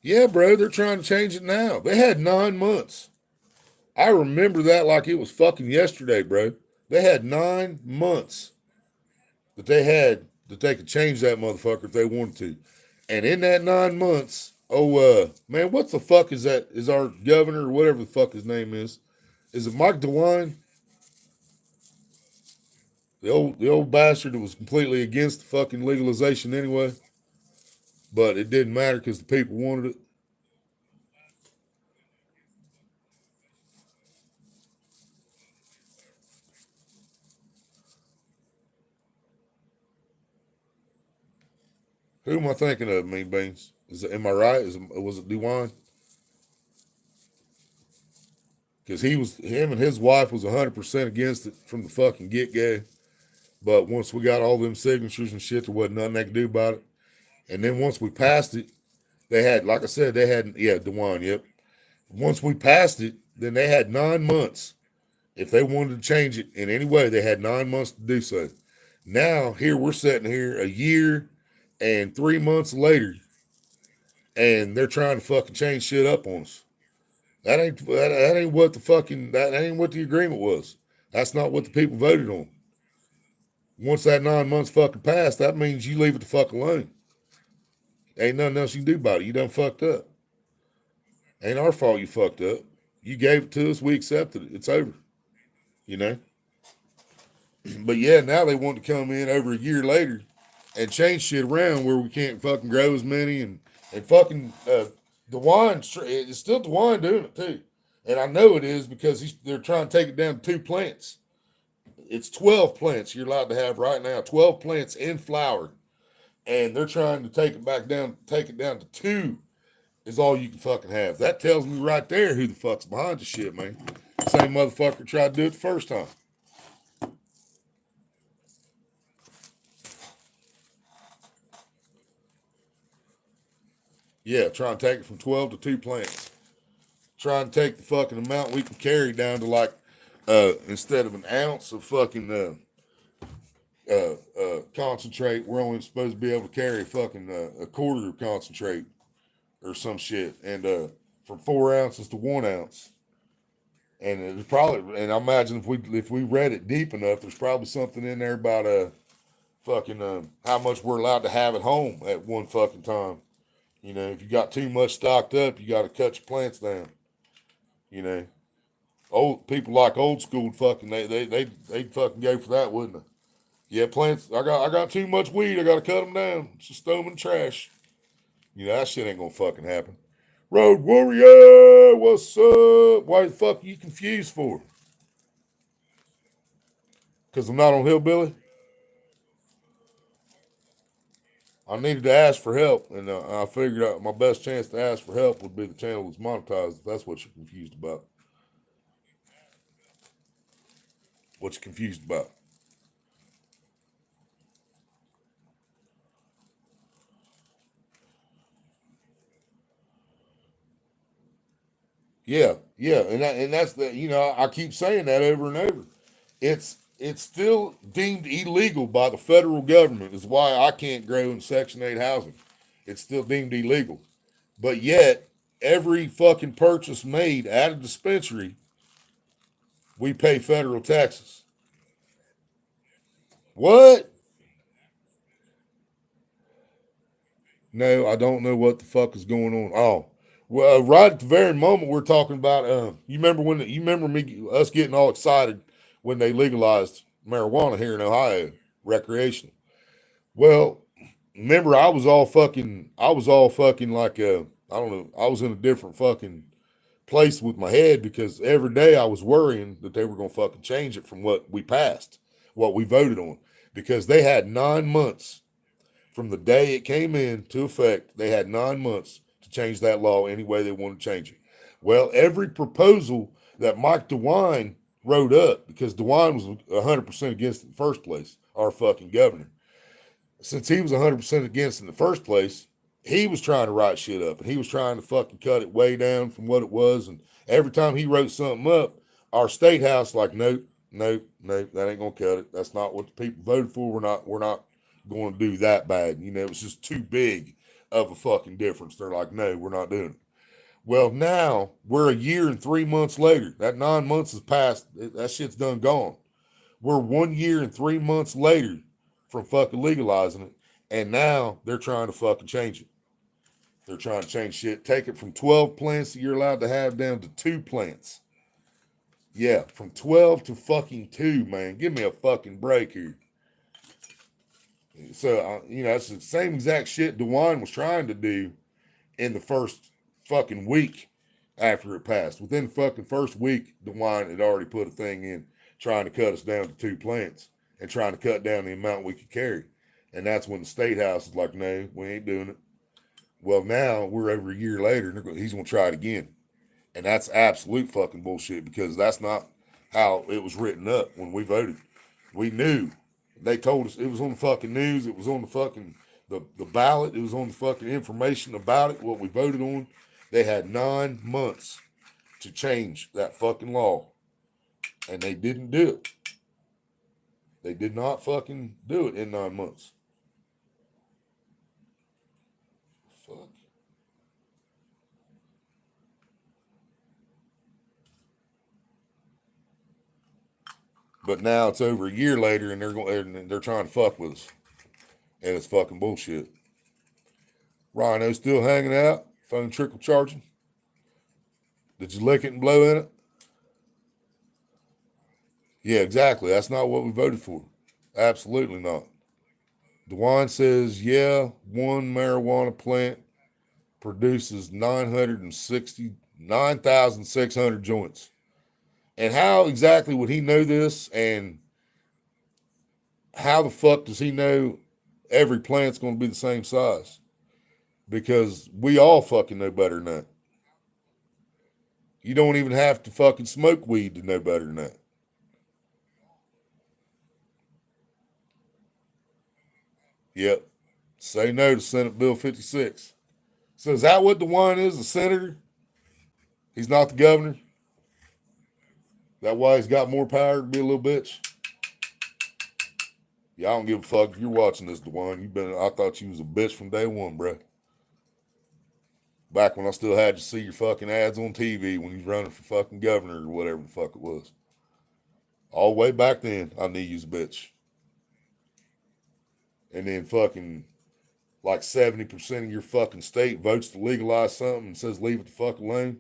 Yeah, bro, they're trying to change it now. They had 9 months. I remember that like it was fucking yesterday, bro. They had 9 months that they could change that motherfucker if they wanted to. And in that 9 months, man, what the fuck is that? Is our governor or whatever the fuck his name is? Is it Mike DeWine? The old bastard that was completely against the fucking legalization anyway. But it didn't matter because the people wanted it. Who am I thinking of, Mean Beans? Am I right? Was it DeWine? Because him and his wife was 100% against it from the fucking get-go. But once we got all them signatures and shit, there wasn't nothing they could do about it. And then once we passed it, they had, like I said, DeWine, yep. Once we passed it, then they had 9 months. If they wanted to change it in any way, they had 9 months to do so. Now, here we're sitting here a year and 3 months later, and they're trying to fucking change shit up on us. That ain't what the fucking that ain't what the agreement was. That's not what the people voted on. Once that 9 months fucking passed, that means you leave it the fuck alone. Ain't nothing else you can do about it. You done fucked up. Ain't our fault you fucked up. You gave it to us. We accepted it. It's over. You know? But yeah, now they want to come in over a year later and change shit around where we can't fucking grow as many and fucking DeWine, it's still DeWine doing it too. And I know it is because they're trying to take it down to 2 plants. It's 12 plants you're allowed to have right now. 12 plants in flower. And they're trying to take it down to 2 is all you can fucking have. That tells me right there who the fuck's behind the shit, man. Same motherfucker tried to do it the first time. Yeah, trying to take it from 12 to 2 plants. Trying to take the fucking amount we can carry down to like, instead of an ounce of fucking concentrate, we're only supposed to be able to carry fucking a quarter of concentrate or some shit. And from 4 ounces to 1 ounce. And it's probably, and I imagine if we read it deep enough, there's probably something in there about fucking how much we're allowed to have at home at one fucking time. You know, if you got too much stocked up, you got to cut your plants down. You know, old people like old school fucking they fucking go for that, wouldn't they? Yeah, plants. I got too much weed. I got to cut them down. Just throw them in the trash. You know that shit ain't gonna fucking happen. Road warrior, what's up? Why the fuck are you confused for? Because I'm not on Hillbilly. I needed to ask for help, and I figured out my best chance to ask for help would be the channel that's monetized. If that's what you're confused about. What you confused about? Yeah, and that's the I keep saying that over and over. It's still deemed illegal by the federal government. Is why I can't grow in Section 8 housing. It's still deemed illegal, but yet every fucking purchase made at a dispensary, we pay federal taxes. What? No, I don't know what the fuck is going on. Oh, well, right at the very moment we're talking about. You remember us getting all excited when they legalized marijuana here in Ohio, recreational. Well, remember I was all fucking like I don't know, I was in a different fucking place with my head because every day I was worrying that they were gonna fucking change it from what we passed, what we voted on, because they had 9 months from the day it came into effect. They had 9 months to change that law any way they wanted to change it. Well, every proposal that Mike DeWine wrote up, because DeWine was 100% against it in the first place, our fucking governor. Since he was 100% against it in the first place, he was trying to write shit up and he was trying to fucking cut it way down from what it was. And every time he wrote something up, our state house like, nope, nope, nope, that ain't gonna cut it. That's not what the people voted for. We're not going to do that bad. You know, it was just too big of a fucking difference. They're like, no, we're not doing it. Well, now we're a year and 3 months later. That 9 months has passed. That shit's done gone. We're 1 year and 3 months later from fucking legalizing it, and now they're trying to fucking change it. They're trying to change shit. Take it from 12 plants that you're allowed to have down to 2 plants. Yeah, from 12 to fucking 2, man. Give me a fucking break here. So, it's the same exact shit DeWine was trying to do in the first fucking week after it passed. Within the fucking first week, DeWine had already put a thing in trying to cut us down to 2 plants and trying to cut down the amount we could carry. And that's when the state house is like, no, we ain't doing it. Well, now we're over a year later and he's going to try it again. And that's absolute fucking bullshit because that's not how it was written up when we voted. We knew. They told us it was on the fucking news. It was on the fucking the ballot. It was on the fucking information about it, what we voted on. They had 9 months to change that fucking law. And they didn't do it. They did not fucking do it in 9 months. Fuck. But now it's over a year later, and they're trying to fuck with us, and it's fucking bullshit. Rhino still hanging out, phone trickle charging. Did you lick it and blow in it? Yeah, exactly. That's not what we voted for. Absolutely not. DeWine says, yeah, one marijuana plant produces 9,600 joints. And how exactly would he know this? And how the fuck does he know every plant's going to be the same size? Because we all fucking know better than that. You don't even have to fucking smoke weed to know better than that. Yep. Say no to Senate Bill 56. So is that what DeWine is, the senator? He's not the governor? That why he's got more power to be a little bitch? Yeah, I don't give a fuck if you're watching this, DeWine. I thought you was a bitch from day one, bruh. Back when I still had to see your fucking ads on TV when you was running for fucking governor or whatever the fuck it was. All the way back then, I knew you was a bitch. And then fucking like 70% of your fucking state votes to legalize something and says leave it the fuck alone.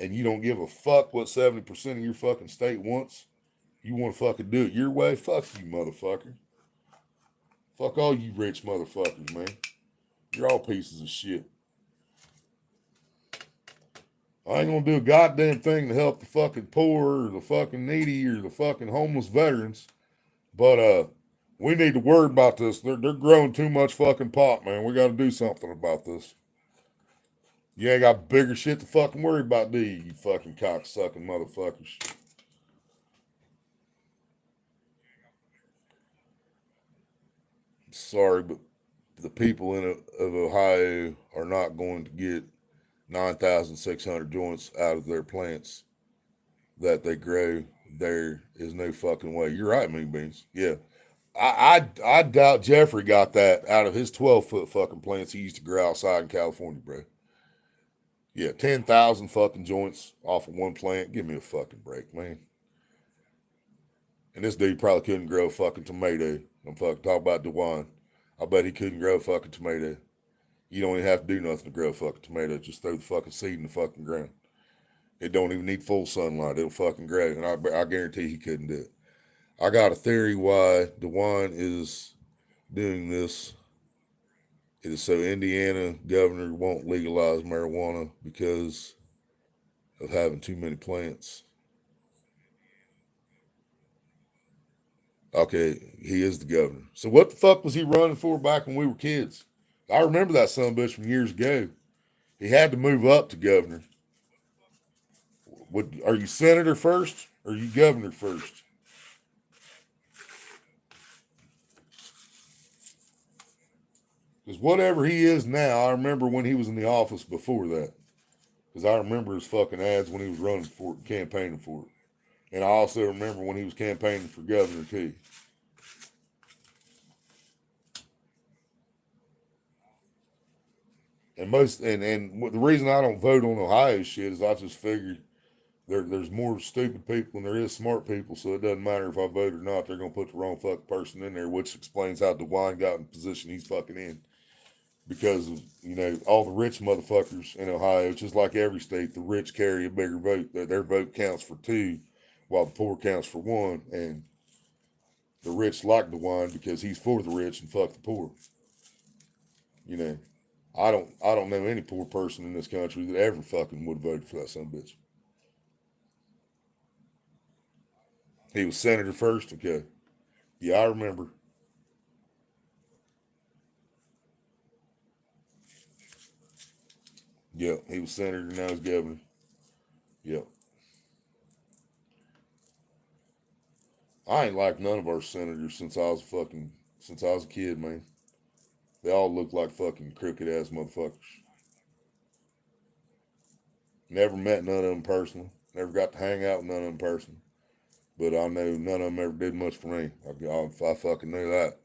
And you don't give a fuck what 70% of your fucking state wants. You want to fucking do it your way? Fuck you, motherfucker. Fuck all you rich motherfuckers, man. You're all pieces of shit. I ain't gonna do a goddamn thing to help the fucking poor or the fucking needy or the fucking homeless veterans. But we need to worry about this. They're growing too much fucking pot, man. We gotta do something about this. You ain't got bigger shit to fucking worry about, do you fucking cocksucking motherfuckers? Sorry, but the people of Ohio are not going to get 9,600 joints out of their plants that they grow. There is no fucking way. You're right, Mean Beans. Yeah. I doubt Jeffrey got that out of his 12-foot fucking plants he used to grow outside in California, bro. Yeah, 10,000 fucking joints off of one plant. Give me a fucking break, man. And this dude probably couldn't grow a fucking tomato. I'm fucking talking about DeWine. I bet he couldn't grow a fucking tomato. You don't even have to do nothing to grow a fucking tomato. Just throw the fucking seed in the fucking ground. It don't even need full sunlight. It'll fucking grow. And I guarantee he couldn't do it. I got a theory why DeWine is doing this. It is so Indiana governor won't legalize marijuana because of having too many plants. Okay, he is the governor. So what the fuck was he running for back when we were kids? I remember that son of a bitch from years ago. He had to move up to governor. Are you senator first or are you governor first? Because whatever he is now, I remember when he was in the office before that. Because I remember his fucking ads when he was running for it, campaigning for it. And I also remember when he was campaigning for governor too. And the reason I don't vote on Ohio shit is I just figured there's more stupid people than there is smart people, so it doesn't matter if I vote or not. They're gonna put the wrong fucking person in there, which explains how DeWine got in the position he's fucking in. Because of, all the rich motherfuckers in Ohio, just like every state, the rich carry a bigger vote. Their vote counts for 2, while the poor counts for 1. And the rich like DeWine because he's for the rich and fuck the poor. I don't know any poor person in this country that ever fucking would have voted for that son of a bitch. He was senator first, okay. Yeah, I remember. Yep, he was senator, now he's governor. Yep. I ain't liked none of our senators since I was a kid, man. They all look like fucking crooked ass motherfuckers. Never met none of them personally. Never got to hang out with none of them personally. But I know none of them ever did much for me. I fucking knew that.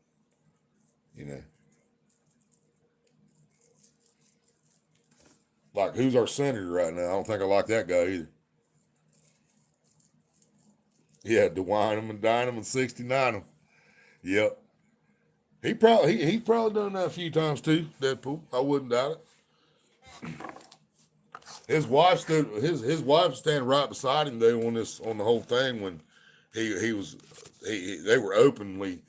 Like, who's our senator right now? I don't think I like that guy either. Yeah, DeWine them and dine them and 69 them. Yep. He probably done that a few times too, Deadpool. I wouldn't doubt it. His wife was standing right beside him though on the whole thing when they were openly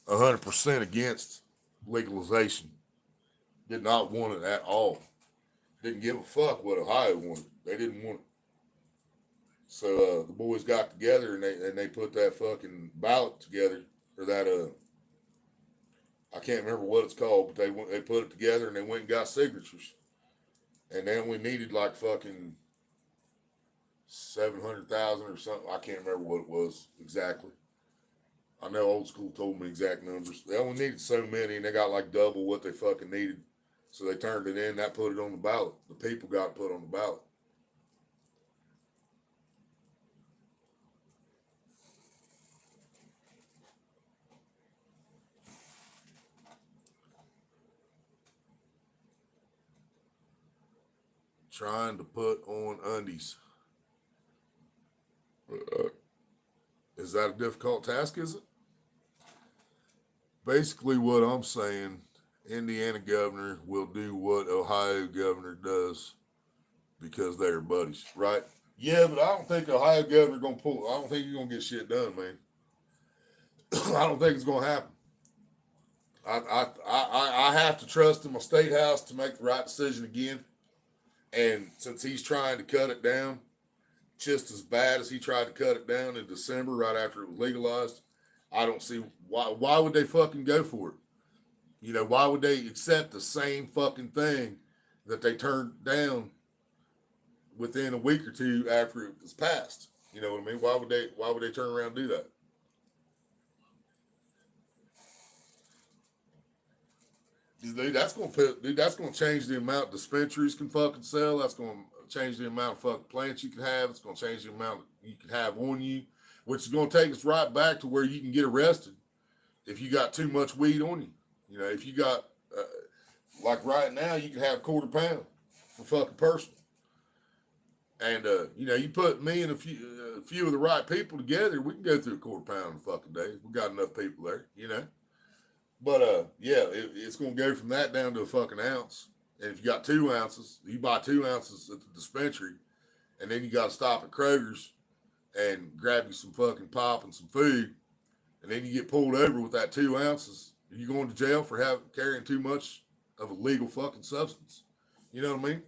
100% against legalization. Did not want it at all. Didn't give a fuck what Ohio wanted. They didn't want it. So the boys got together and they put that fucking ballot together, or that I can't remember what it's called, but they put it together and they went and got signatures, and they only needed like fucking 700,000 or something. I can't remember what it was exactly. I know Old School told me exact numbers. They only needed so many, and they got like double what they fucking needed. So they turned it in. That put it on the ballot. The people got put on the ballot. Trying to put on undies. Is that a difficult task, is it? Basically, what I'm saying, Indiana governor will do what Ohio governor does because they're buddies, right? Yeah, but I don't think Ohio governor gonna pull. I don't think he's gonna get shit done, man. I don't think it's gonna happen. I have to trust in my state house to make the right decision again. And since he's trying to cut it down, just as bad as he tried to cut it down in December, right after it was legalized, I don't see why would they fucking go for it? You know, why would they accept the same fucking thing that they turned down within a week or two after it was passed? You know what I mean? Why would they turn around and do that? Dude, that's gonna change the amount dispensaries can fucking sell. That's gonna change the amount of fucking plants you can have. It's gonna change the amount you can have on you, which is gonna take us right back to where you can get arrested if you got too much weed on you. You know, if you got like right now, you can have quarter pound for fucking personal. And you know, you put me and a few of the right people together, we can go through a quarter pound in a fucking day. We got enough people there, you know. But yeah, it's gonna go from that down to a fucking ounce. And if you got 2 ounces, you buy 2 ounces at the dispensary, and then you got to stop at Kroger's and grab you some fucking pop and some food, and then you get pulled over with that 2 ounces. You going to jail for carrying too much of a legal fucking substance. You know what I mean?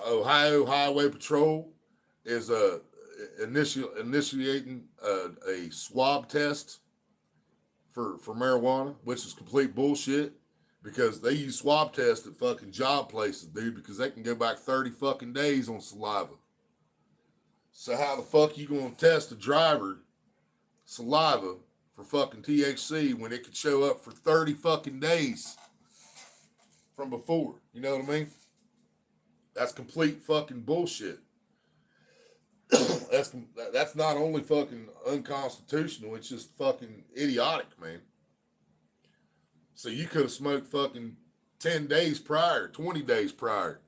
Ohio Highway Patrol is initiating a swab test for marijuana, which is complete bullshit because they use swab tests at fucking job places, dude, because they can go back 30 fucking days on saliva. So how the fuck you gonna test a driver saliva for fucking THC when it could show up for 30 fucking days from before? You know what I mean? That's complete fucking bullshit. that's not only fucking unconstitutional, it's just fucking idiotic, man. So you could have smoked fucking 10 days prior, 20 days prior,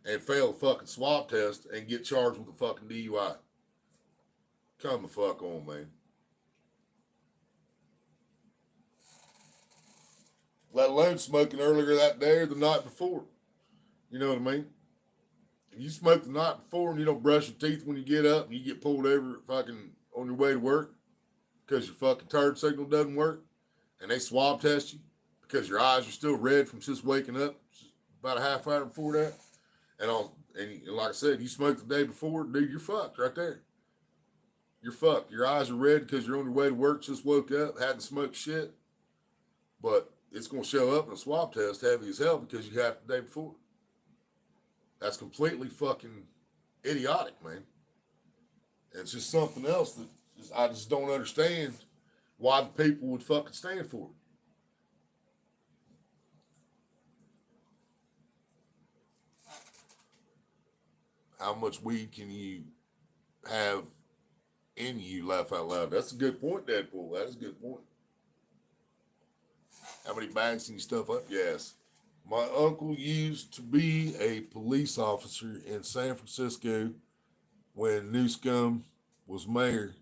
and fail a fucking swab test and get charged with a fucking DUI. Come the fuck on, man. Let alone smoking earlier that day or the night before. You know what I mean? If you smoke the night before and you don't brush your teeth when you get up and you get pulled over fucking on your way to work because your fucking turd signal doesn't work and they swab test you because your eyes are still red from just waking up about a half hour before that, and like I said, you smoked the day before, dude, you're fucked right there. You're fucked. Your eyes are red because you're on your way to work, just woke up, hadn't smoked shit, but it's going to show up in a swab test heavy as hell because you had it the day before. That's completely fucking idiotic, man. It's just something else that I just don't understand why the people would fucking stand for it. How much weed can you have in you, laugh out loud? That's a good point, Deadpool. That is a good point. How many bags can you stuff up? Yes. My uncle used to be a police officer in San Francisco when Newscomb was mayor.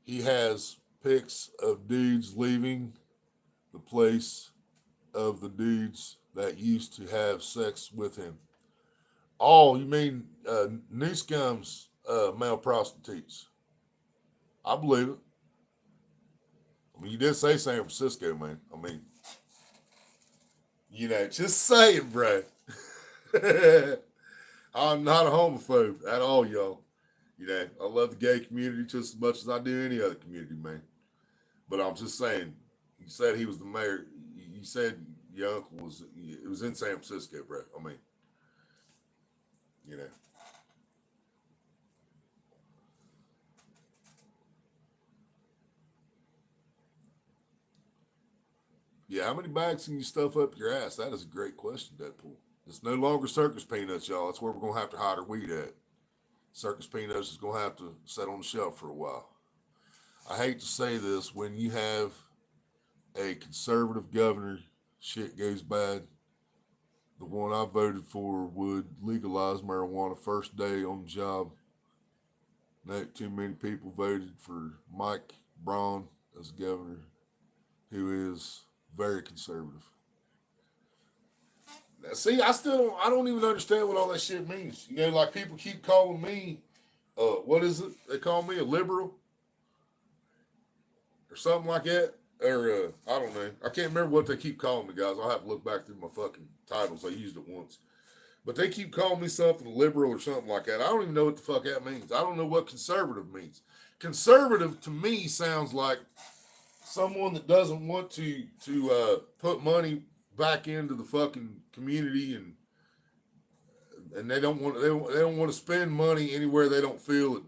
He has pics of dudes leaving the place of the dudes that used to have sex with him. Oh, you mean Newscomb's male prostitutes? I believe it. I mean, you did say San Francisco, man. I mean, just say it, bro. I'm not a homophobe at all, y'all. I love the gay community just as much as I do any other community, man. But I'm just saying, you said he was the mayor. You said your uncle it was in San Francisco, bro. I mean, you know. Yeah, how many bags can you stuff up your ass? That is a great question, Deadpool. It's no longer circus peanuts, y'all. That's where we're going to have to hide our weed at. Circus peanuts is going to have to sit on the shelf for a while. I hate to say this, when you have a conservative governor, shit goes bad. The one I voted for would legalize marijuana first day on the job. Not too many people voted for Mike Braun as governor, who is very conservative. Now, see, I don't even understand what all that shit means. Like people keep calling me, what is it? They call me a liberal or something like that. Or, I don't know. I can't remember what they keep calling me, guys. I'll have to look back through my fucking titles. I used it once. But they keep calling me something liberal or something like that. I don't even know what the fuck that means. I don't know what conservative means. Conservative to me sounds like someone that doesn't want to put money back into the fucking community, and they don't want to spend money anywhere they don't feel it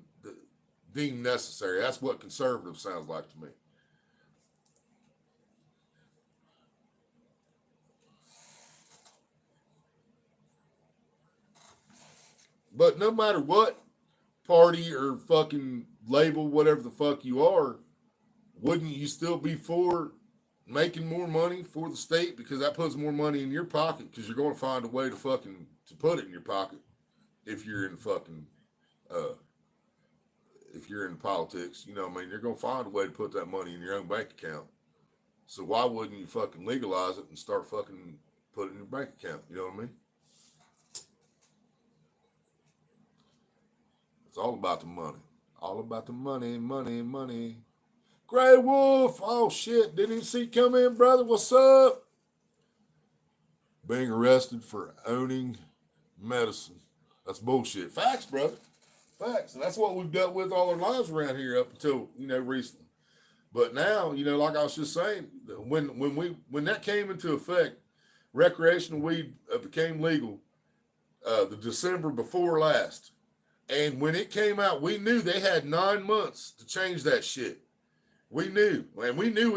deemed necessary. That's what conservative sounds like to me. But no matter what party or fucking label, whatever the fuck you are, wouldn't you still be for making more money for the state? Because that puts more money in your pocket, because you're going to find a way to put it in your pocket if you're in fucking if you're in politics. You're going to find a way to put that money in your own bank account. So why wouldn't you fucking legalize it and start fucking putting it in your bank account? You know what I mean? It's all about the money. All about the money, money, money. Gray Wolf, oh shit, didn't even see you come in, brother. What's up? Being arrested for owning medicine. That's bullshit. Facts, brother. Facts. And that's what we've dealt with all our lives around here up until, recently. But now, like I was just saying, when that came into effect, recreational weed became legal the December before last. And when it came out, we knew they had 9 months to change that shit. We knew, and we knew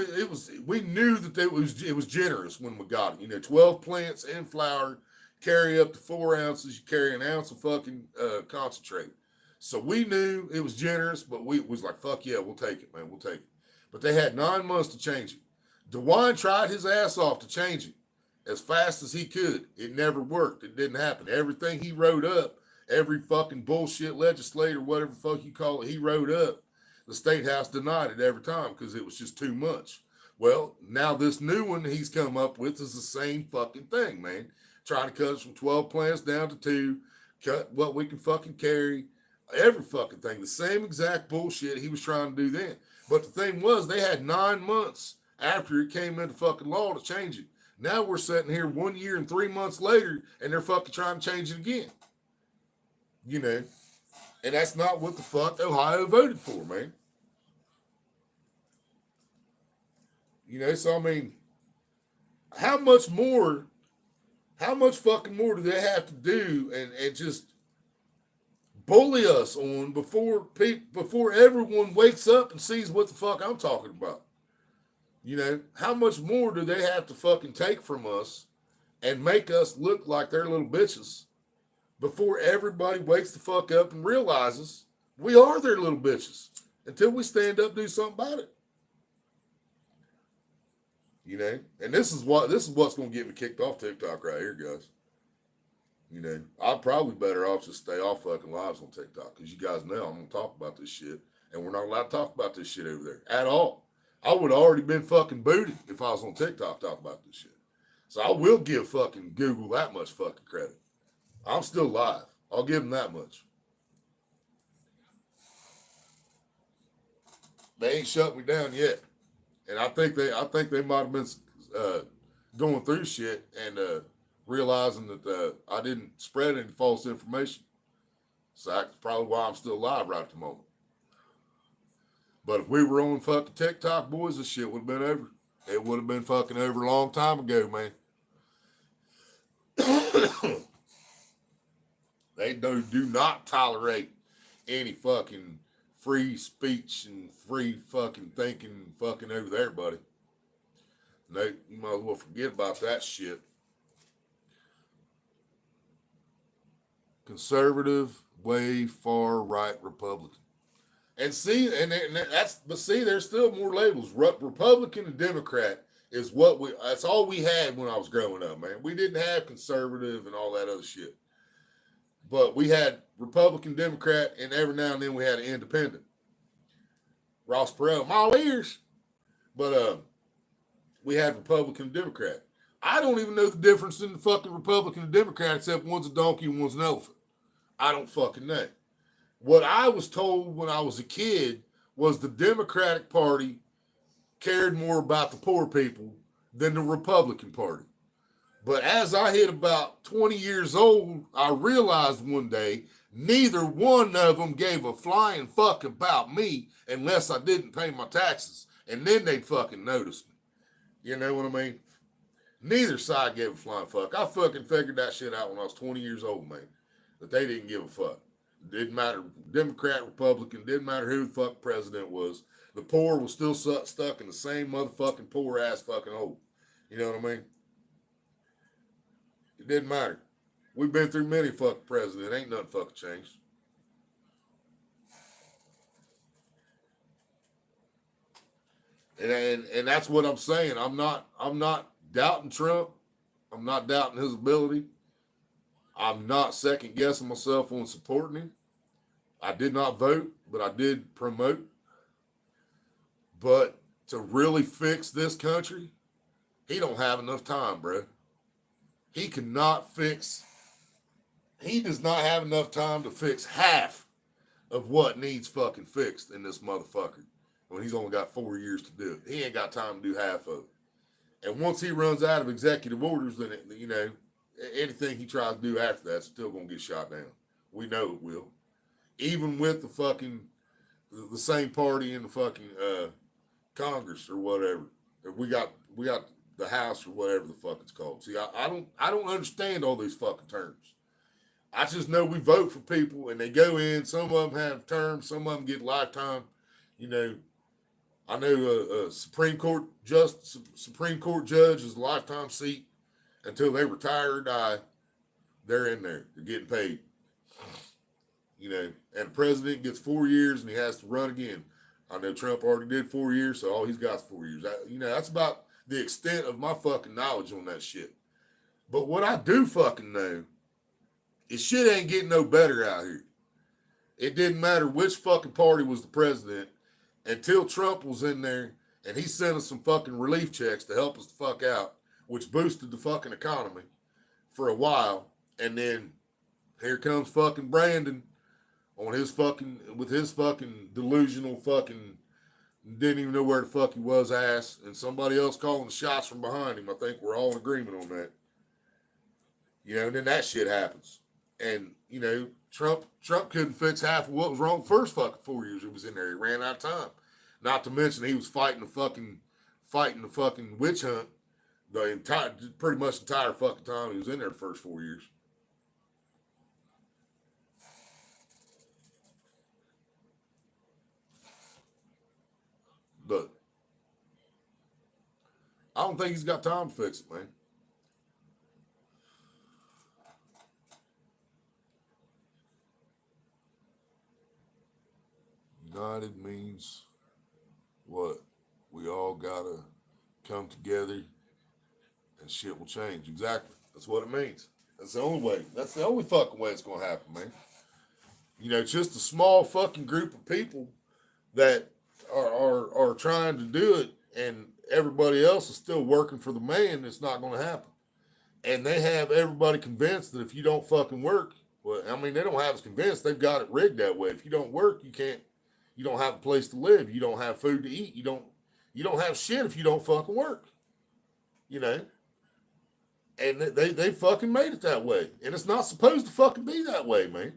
we knew that it was generous when we got it. 12 plants in flower, carry up to 4 ounces. You carry an ounce of fucking concentrate. So we knew it was generous, but we was like, fuck yeah, we'll take it, man, we'll take it. But they had 9 months to change it. DeWine tried his ass off to change it as fast as he could. It never worked. It didn't happen. Everything he wrote up, every fucking bullshit legislator, whatever the fuck you call it, he wrote up, the state house denied it every time because it was just too much. Well, now this new one he's come up with is the same fucking thing, man. Trying to cut us from 12 plants down to 2, cut what we can fucking carry, every fucking thing. The same exact bullshit he was trying to do then. But the thing was, they had 9 months after it came into fucking law to change it. Now we're sitting here 1 year and 3 months later, and they're fucking trying to change it again. And that's not what the fuck Ohio voted for, man. So I mean, how much fucking more do they have to do and just bully us on before everyone wakes up and sees what the fuck I'm talking about? How much more do they have to fucking take from us and make us look like they're little bitches before everybody wakes the fuck up and realizes we are their little bitches until we stand up and do something about it? You know, and this is what's gonna get me kicked off TikTok right here, guys. You know, I'm probably better off just stay off fucking lives on TikTok because you guys know I'm gonna talk about this shit, and we're not allowed to talk about this shit over there at all. I would have already been fucking booted if I was on TikTok talking about this shit. So I will give fucking Google that much fucking credit. I'm still live. I'll give them that much. They ain't shut me down yet, and I think they might have been going through shit and realizing that I didn't spread any false information. So that's probably why I'm still alive right at the moment. But if we were on fucking TikTok, boys, this shit would have been over. It would have been fucking over a long time ago, man. They do not tolerate any fucking free speech and free fucking thinking fucking over there, buddy. You might as well forget about that shit. Conservative, way far right Republican. And see, there's still more labels. Republican and Democrat is that's all we had when I was growing up, man. We didn't have conservative and all that other shit. But we had Republican, Democrat, and every now and then we had an independent. Ross Perot, my ears. But we had Republican and Democrat. I don't even know the difference in the fucking Republican and Democrat except one's a donkey and one's an elephant. I don't fucking know. What I was told when I was a kid was the Democratic Party cared more about the poor people than the Republican Party. But as I hit about 20 years old, I realized one day neither one of them gave a flying fuck about me unless I didn't pay my taxes. And then they'd fucking notice me. You know what I mean? Neither side gave a flying fuck. I fucking figured that shit out when I was 20 years old, man. That they didn't give a fuck. Didn't matter, Democrat, Republican, didn't matter who the fuck president was. The poor was still stuck in the same motherfucking poor ass fucking hole. You know what I mean? It didn't matter. We've been through many fucking presidents. Ain't nothing fucking changed. And that's what I'm saying. I'm not doubting Trump. I'm not doubting his ability. I'm not second guessing myself on supporting him. I did not vote, but I did promote. But to really fix this country, he don't have enough time, bro. He does not have enough time to fix half of what needs fucking fixed in this motherfucker when he's only got 4 years to do it. He ain't got time to do half of it. And once he runs out of executive orders, then anything he tries to do after that's still gonna get shot down. We know it will. Even with the same party in the fucking Congress or whatever. We got the House or whatever the fuck it's called. See, I don't understand all these fucking terms. I just know we vote for people and they go in. Some of them have terms. Some of them get lifetime. You know, I know a Supreme Court judge is a lifetime seat until they retire or die. They're in there. They're getting paid. You know, and the president gets 4 years and he has to run again. I know Trump already did 4 years, so all he's got is 4 years. That's about the extent of my fucking knowledge on that shit. But what I do fucking know is shit ain't getting no better out here. It didn't matter which fucking party was the president until Trump was in there and he sent us some fucking relief checks to help us the fuck out, which boosted the fucking economy for a while. And then here comes fucking Brandon with his fucking delusional fucking didn't even know where the fuck he was ass, and somebody else calling the shots from behind him. I think we're all in agreement on that. And then that shit happens. And, Trump couldn't fix half of what was wrong the first fucking 4 years he was in there. He ran out of time. Not to mention he was fighting the fucking witch hunt pretty much the entire fucking time he was in there the first 4 years. But I don't think he's got time to fix it, man. United means what? We all gotta come together, and shit will change. Exactly. That's what it means. That's the only way. That's the only fucking way it's gonna happen, man. You know, just a small fucking group of people that are trying to do it, and everybody else is still working for the man. It's not gonna happen. And they have everybody convinced that if you don't fucking work, well, I mean, they don't have us convinced. They've got it rigged that way. If you don't work, you can't. You don't have a place to live. You don't have food to eat. You don't have shit if you don't fucking work. You know. And they fucking made it that way. And it's not supposed to fucking be that way, man.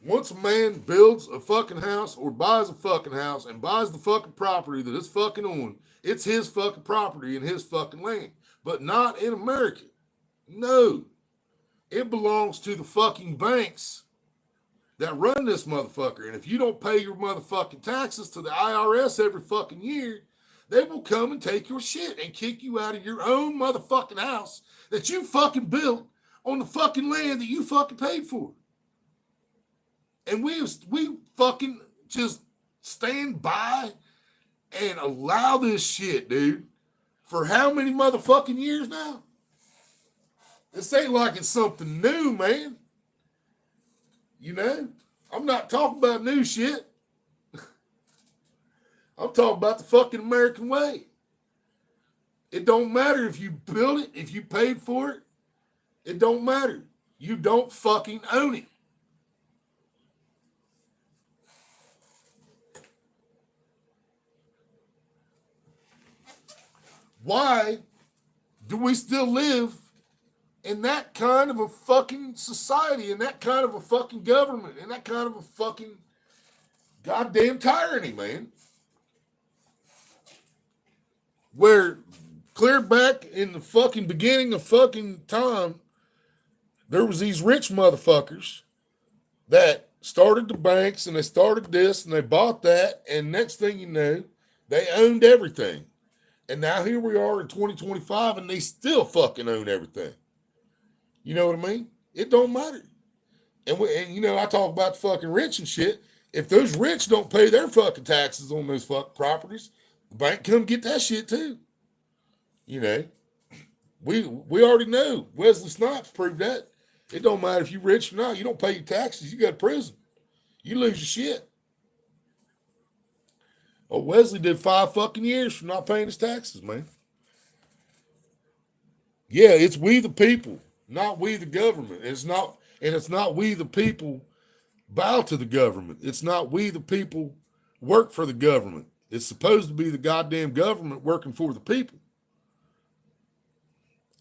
Once a man builds a fucking house or buys a fucking house and buys the fucking property that it's fucking on, it's his fucking property and his fucking land. But not in America. No. It belongs to the fucking banks that run this motherfucker. And if you don't pay your motherfucking taxes to the IRS every fucking year, they will come and take your shit and kick you out of your own motherfucking house that you fucking built on the fucking land that you fucking paid for. And we fucking just stand by and allow this shit, dude, for how many motherfucking years now? This ain't like it's something new, man. You know? I'm not talking about new shit. I'm talking about the fucking American way. It don't matter if you built it, if you paid for it. It don't matter. You don't fucking own it. Why do we still live in that kind of a fucking society, in that kind of a fucking government, in that kind of a fucking goddamn tyranny, man? Where clear back in the fucking beginning of fucking time, there was these rich motherfuckers that started the banks and they started this and they bought that, and next thing you know, they owned everything. And now here we are in 2025 and they still fucking own everything. You know what I mean? It don't matter. And you know, I talk about the fucking rich and shit. If those rich don't pay their fucking taxes on those fucking properties, the bank come get that shit too. You know, we already know. Wesley Snipes proved that. It don't matter if you're rich or not. You don't pay your taxes, you go to prison. You lose your shit. Oh, Wesley did 5 fucking years for not paying his taxes, man. Yeah, it's we the people, not we the government. It's not we the people bow to the government. It's not we the people work for the government. It's supposed to be the goddamn government working for the people.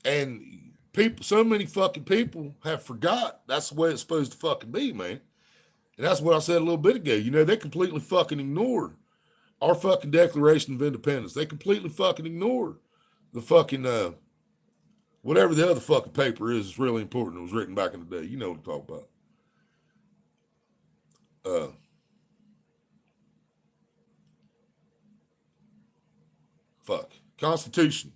And people, so many fucking people have forgot that's the way it's supposed to fucking be, man. And that's what I said a little bit ago. You know, they completely fucking ignore our fucking Declaration of Independence. They completely fucking ignore the fucking, whatever the other fucking paper is really important. It was written back in the day. You know what I'm talking about. Constitution.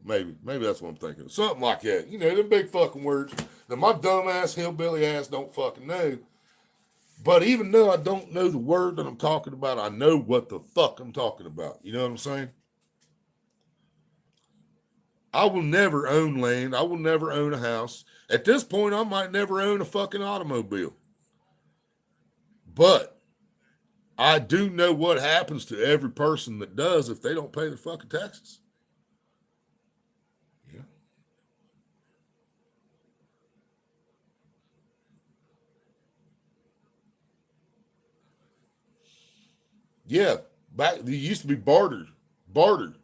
Maybe that's what I'm thinking. Something like that. You know, them big fucking words that my dumb ass, hillbilly ass don't fucking know. But even though I don't know the word that I'm talking about, I know what the fuck I'm talking about. You know what I'm saying? I will never own land. I will never own a house. At this point, I might never own a fucking automobile. But I do know what happens to every person that does if they don't pay their fucking taxes. Yeah. Yeah. Back there used to be barter. Barter.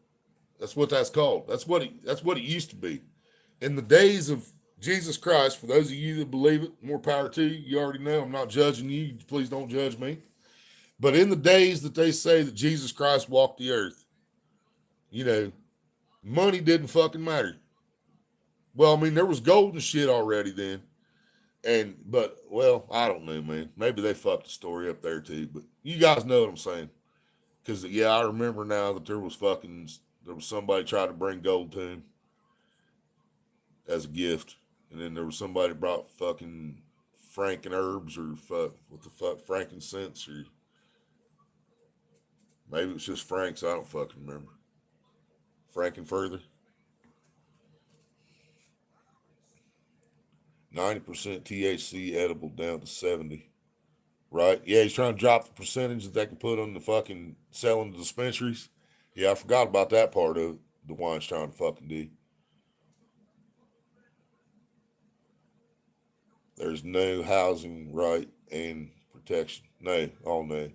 That's what that's called. That's what it used to be. In the days of Jesus Christ, for those of you that believe it, more power to you. You already know I'm not judging you. Please don't judge me. But in the days that they say that Jesus Christ walked the earth, you know, money didn't fucking matter. Well, I mean, there was gold and shit already then. But I don't know, man. Maybe they fucked the story up there too. But you guys know what I'm saying. Because, yeah, I remember now that there was somebody trying to bring gold to him as a gift. And then there was somebody brought fucking Franken herbs or fuck what the fuck frankincense or maybe it's just Franks. I don't fucking remember. Frankenfurther. 90% THC edible down to 70. Right? Yeah, he's trying to drop the percentage that they can put on the fucking selling the dispensaries. Yeah, I forgot about that part of it. The wine's trying to fucking do. There's no housing right and protection. No, all no.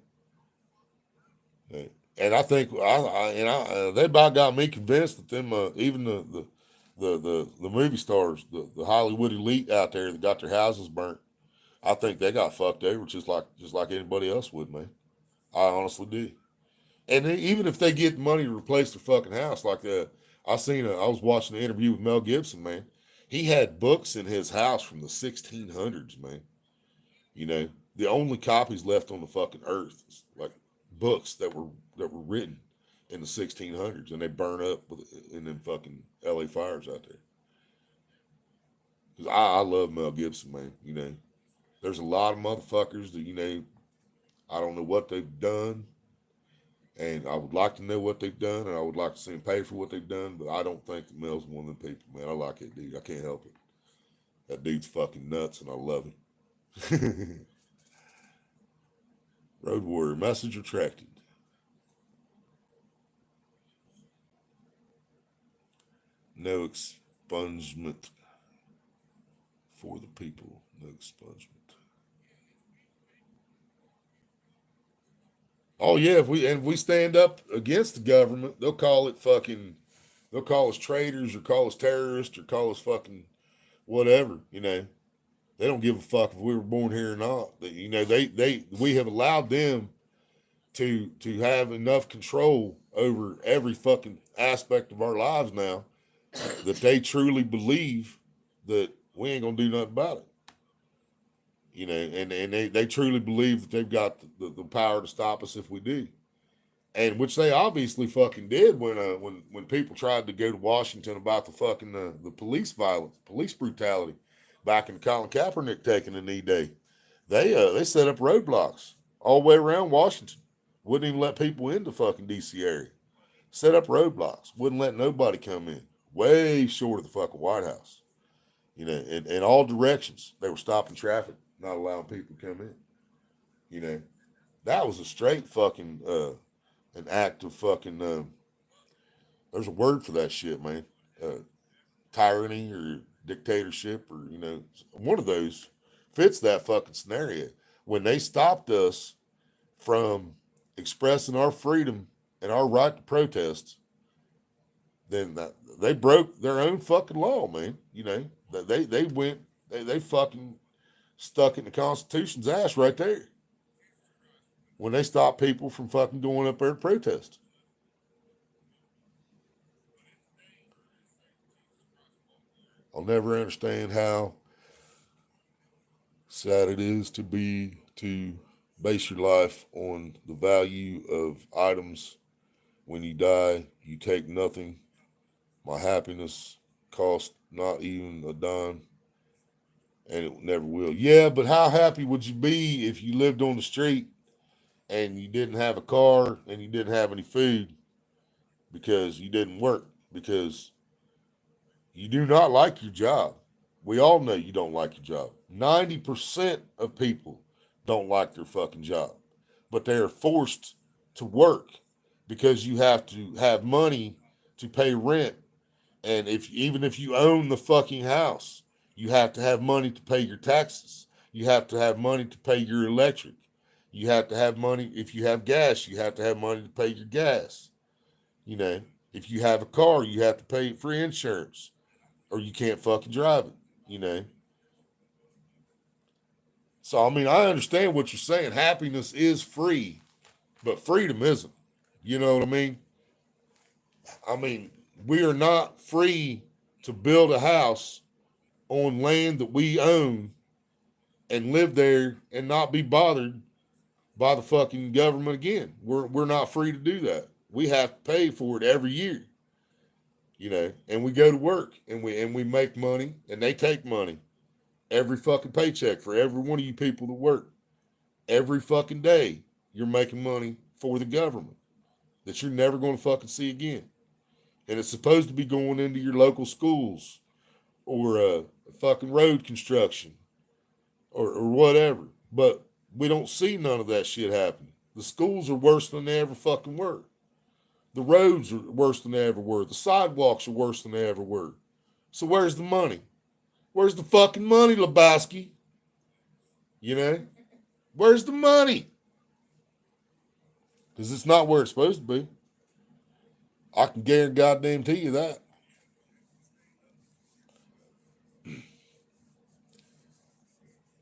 No. And I think they about got me convinced that them even the movie stars, the Hollywood elite out there that got their houses burnt, I think they got fucked over just like anybody else would, man. I honestly do. And even if they get money to replace their fucking house, like I was watching an interview with Mel Gibson, man. He had books in his house from the 1600s, man. You know, the only copies left on the fucking earth is like books that were written in the 1600s, and they burn up in them fucking LA fires out there. Cause I love Mel Gibson, man. You know, there's a lot of motherfuckers that I don't know what they've done, and I would like to know what they've done, and I would like to see them pay for what they've done, but I don't think that Mel's one of them people, man. I like that dude. I can't help it. That dude's fucking nuts, and I love him. Road Warrior, message retracted. No expungement for the people. No expungement. Oh yeah, if we stand up against the government, they'll call us traitors or call us terrorists or call us fucking whatever, They don't give a fuck if we were born here or not. We have allowed them to have enough control over every fucking aspect of our lives now that they truly believe that we ain't gonna do nothing about it. And they truly believe that they've got the power to stop us if we do. And which they obviously fucking did when people tried to go to Washington about the fucking the police violence, police brutality back in Colin Kaepernick taking a knee day. They set up roadblocks all the way around Washington. Wouldn't even let people into fucking DC area. Set up roadblocks. Wouldn't let nobody come in. Way short of the fucking White House. In all directions. They were stopping traffic, not allowing people to come in. That was a straight fucking an act of fucking there's a word for that shit, man. Tyranny or dictatorship or one of those fits that fucking scenario. When they stopped us from expressing our freedom and our right to protest, then they broke their own fucking law, man. They fucking stuck in the Constitution's ass right there when they stopped people from fucking going up there to protest. I'll never understand how sad it is to base your life on the value of items. When you die, you take nothing. My happiness cost not even a dime, and it never will. Yeah, but how happy would you be if you lived on the street and you didn't have a car and you didn't have any food because you didn't work, because you do not like your job? We all know you don't like your job. 90% of people don't like their fucking job, but they are forced to work because you have to have money to pay rent. And even if you own the fucking house, you have to have money to pay your taxes. You have to have money to pay your electric. You have to have money. If you have gas, you have to have money to pay your gas. If you have a car, you have to pay for insurance or you can't fucking drive it, So, I understand what you're saying. Happiness is free, but freedom isn't. You know what I mean? We are not free to build a house on land that we own and live there and not be bothered by the fucking government again. We're not free to do that. We have to pay for it every year. And we go to work and we make money and they take money every fucking paycheck for every one of you people that work. Every fucking day, you're making money for the government that you're never going to fucking see again. And it's supposed to be going into your local schools or fucking road construction or whatever. But we don't see none of that shit happening. The schools are worse than they ever fucking were. The roads are worse than they ever were. The sidewalks are worse than they ever were. So where's the money? Where's the fucking money, Lebowski? You know? Where's the money? Because it's not where it's supposed to be. I can guarantee you that.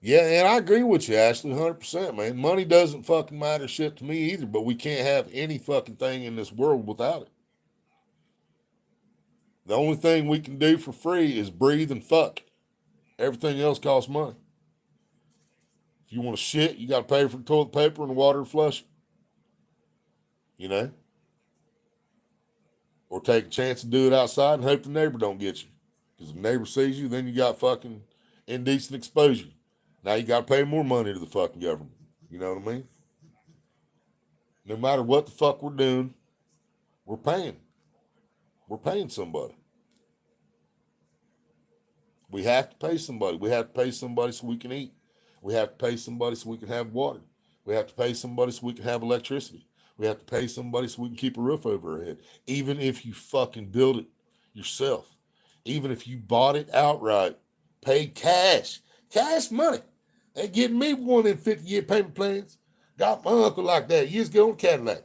Yeah, and I agree with you, Ashley, 100%, man. Money doesn't fucking matter shit to me either, but we can't have any fucking thing in this world without it. The only thing we can do for free is breathe and fuck. Everything else costs money. If you want to shit, you got to pay for the toilet paper and the water to flush it. You know? Or take a chance to do it outside and hope the neighbor don't get you. Because if the neighbor sees you, then you got fucking indecent exposure. Now you got to pay more money to the fucking government. You know what I mean? No matter what the fuck we're doing, we're paying. We're paying somebody. We have to pay somebody. We have to pay somebody so we can eat. We have to pay somebody so we can have water. We have to pay somebody so we can have electricity. We have to pay somebody so we can keep a roof over our head. Even if you fucking build it yourself. Even if you bought it outright. Pay cash. Cash money. They getting me one in 50-year payment plans. Got my uncle like that years ago on Cadillac.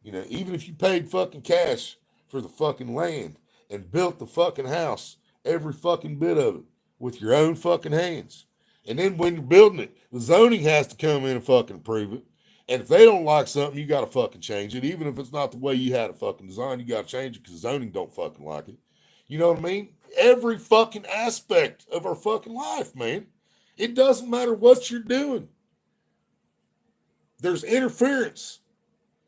You know, even if you paid fucking cash for the fucking land and built the fucking house, every fucking bit of it, with your own fucking hands. And then when you're building it, the zoning has to come in and fucking approve it. And if they don't like something, you got to fucking change it. Even if it's not the way you had it fucking designed, you got to change it because zoning don't fucking like it. You know what I mean? Every fucking aspect of our fucking life, man. It doesn't matter what you're doing. There's interference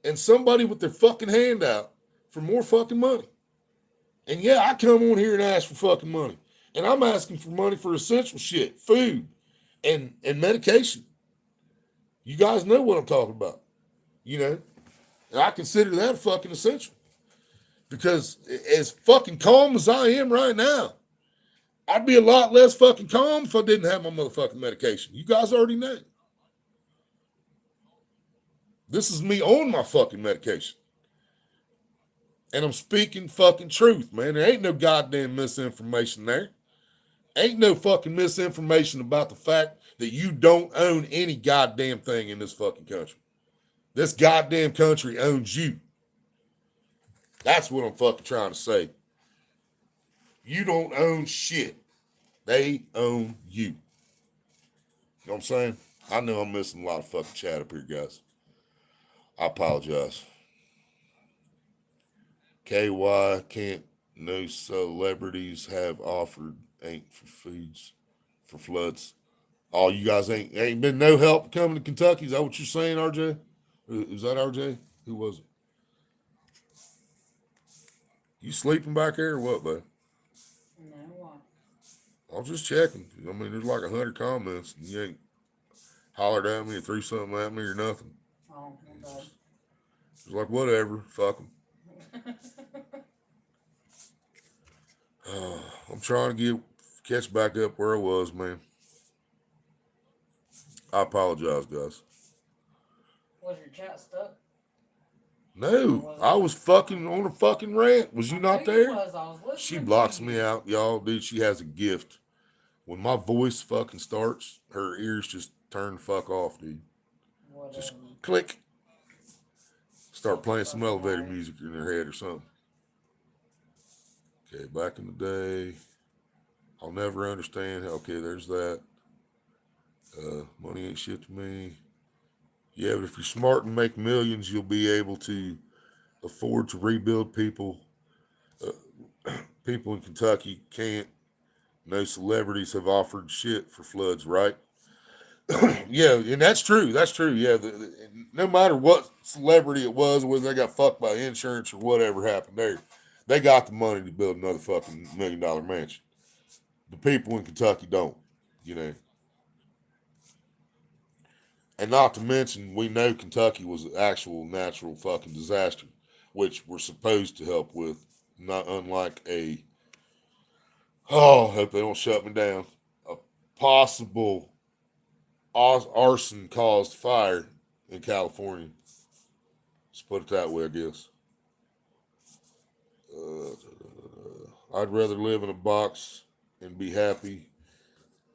and somebody with their fucking hand out for more fucking money. And yeah, I come on here and ask for fucking money. And I'm asking for money for essential shit, food and medication. You guys know what I'm talking about. You know, and I consider that fucking essential. Because as fucking calm as I am right now, I'd be a lot less fucking calm if I didn't have my motherfucking medication. You guys already know. This is me on my fucking medication. And I'm speaking fucking truth, man. There ain't no goddamn misinformation there. Ain't no fucking misinformation about the fact that you don't own any goddamn thing in this fucking country. This goddamn country owns you. That's what I'm fucking trying to say. You don't own shit. They own you. You know what I'm saying? I know I'm missing a lot of fucking chat up here, guys. I apologize. KY can't no celebrities have offered ain't for foods for floods. Oh, you guys ain't been no help coming to Kentucky. Is that what you're saying, RJ? Is that RJ? Who was it? You sleeping back there or what, bud? No, why? I was just checking. I mean, there's like 100 comments, and you ain't hollered at me or threw something at me or nothing. Oh, okay. It's like, whatever, fuck them. I'm trying to catch back up where I was, man. I apologize, guys. Was your chat stuck? No, I was fucking on a fucking rant. Was you not there? I was listening She to blocks you. me out, y'all. Dude, she has a gift. When my voice fucking starts, her ears just turn the fuck off, dude. Whatever. Just click. Start playing some elevator music in her head or something. Okay, back in the day, I'll never understand. Okay, there's that. Money ain't shit to me. Yeah, but if you're smart and make millions, you'll be able to afford to rebuild people. People in Kentucky can't. No celebrities have offered shit for floods, right? Yeah, and that's true. That's true. Yeah, no matter what celebrity it was, whether they got fucked by insurance or whatever happened there, they got the money to build another fucking $1 million mansion. The people in Kentucky don't, you know. And not to mention, we know Kentucky was an actual natural fucking disaster, which we're supposed to help with, not unlike a, oh, I hope they don't shut me down, a possible arson caused fire in California. Let's put it that way, I guess. I'd rather live in a box and be happy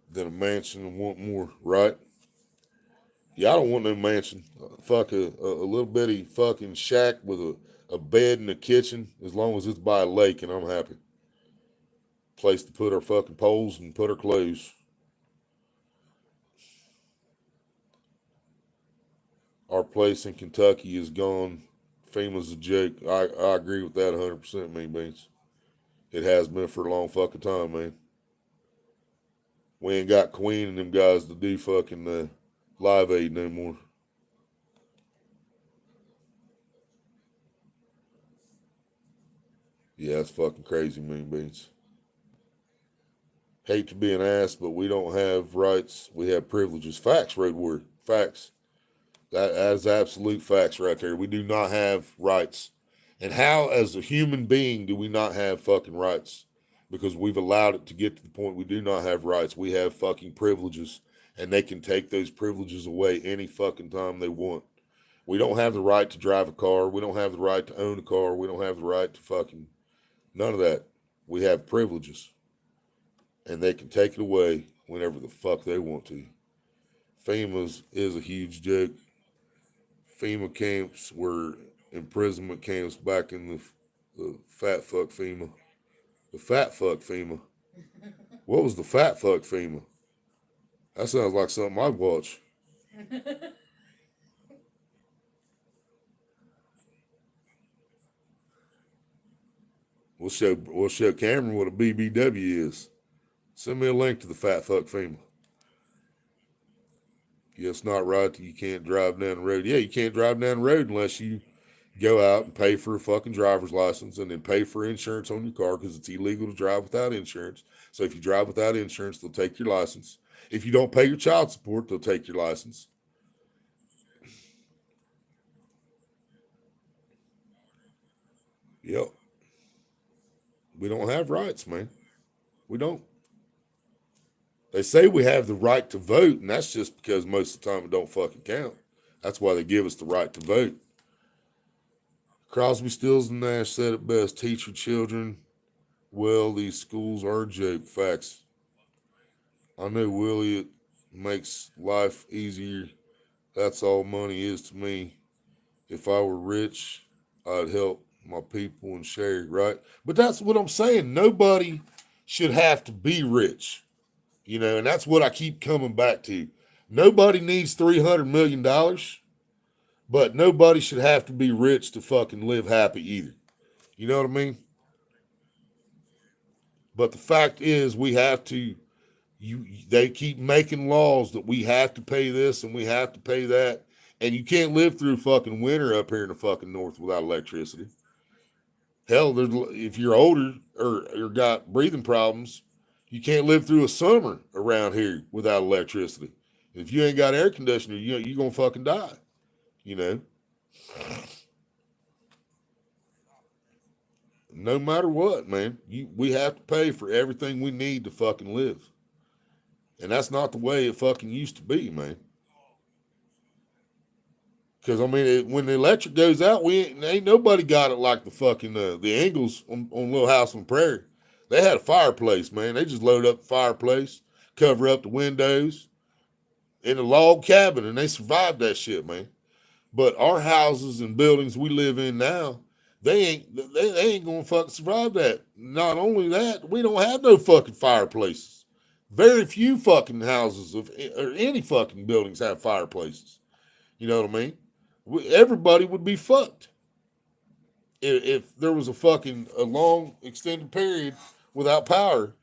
than a mansion and want more, right? Yeah, I don't want no mansion. Fuck a little bitty fucking shack with a bed and a kitchen, as long as it's by a lake, and I'm happy. Place to put our fucking poles and put our clothes. Our place in Kentucky is gone. FEMA's a joke. I agree with that 100%, Mean Beans. It has been for a long fucking time, man. We ain't got Queen and them guys to do fucking Live Aid no more. Yeah, that's fucking crazy, Mean Beans. Hate to be an ass, but we don't have rights. We have privileges. Facts, Road Warrior. Facts. That is absolute facts right there. We do not have rights. And how, as a human being, do we not have fucking rights? Because we've allowed it to get to the point we do not have rights. We have fucking privileges, and they can take those privileges away any fucking time they want. We don't have the right to drive a car. We don't have the right to own a car. We don't have the right to fucking none of that. We have privileges, and they can take it away whenever the fuck they want to. FEMA is a huge joke. FEMA camps were imprisonment camps back in the fat fuck FEMA. The fat fuck FEMA. What was the fat fuck FEMA? That sounds like something I'd watch. We'll show Cameron what a BBW is. Send me a link to the fat fuck FEMA. Yeah, it's not right that you can't drive down the road. Yeah, you can't drive down the road unless you go out and pay for a fucking driver's license and then pay for insurance on your car, because it's illegal to drive without insurance. So if you drive without insurance, they'll take your license. If you don't pay your child support, they'll take your license. Yep. We don't have rights, man. We don't. They say we have the right to vote, and that's just because most of the time it don't fucking count. That's why they give us the right to vote. Crosby, Stills, and Nash said it best. Teach your children well. These schools are a joke. Facts. I know, Willie, it makes life easier. That's all money is to me. If I were rich, I'd help my people and share, right? But that's what I'm saying. Nobody should have to be rich. And that's what I keep coming back to. Nobody needs $300 million, but nobody should have to be rich to fucking live happy either. You know what I mean? But the fact is, we have to, they keep making laws that we have to pay this and we have to pay that. And you can't live through fucking winter up here in the fucking north without electricity. Hell, if you're older or got breathing problems, you can't live through a summer around here without electricity. If you ain't got air conditioner, you're going to fucking die. No matter what, man, we have to pay for everything we need to fucking live. And that's not the way it fucking used to be, man. Because, when the electric goes out, ain't nobody got it like the fucking, the Ingalls on Little House on Prairie. They had a fireplace, man. They just load up the fireplace, cover up the windows in a log cabin, and they survived that shit, man. But our houses and buildings we live in now, they ain't gonna fucking survive that. Not only that, we don't have no fucking fireplaces. Very few fucking houses or any fucking buildings have fireplaces. You know what I mean? Everybody would be fucked if there was a long extended period without power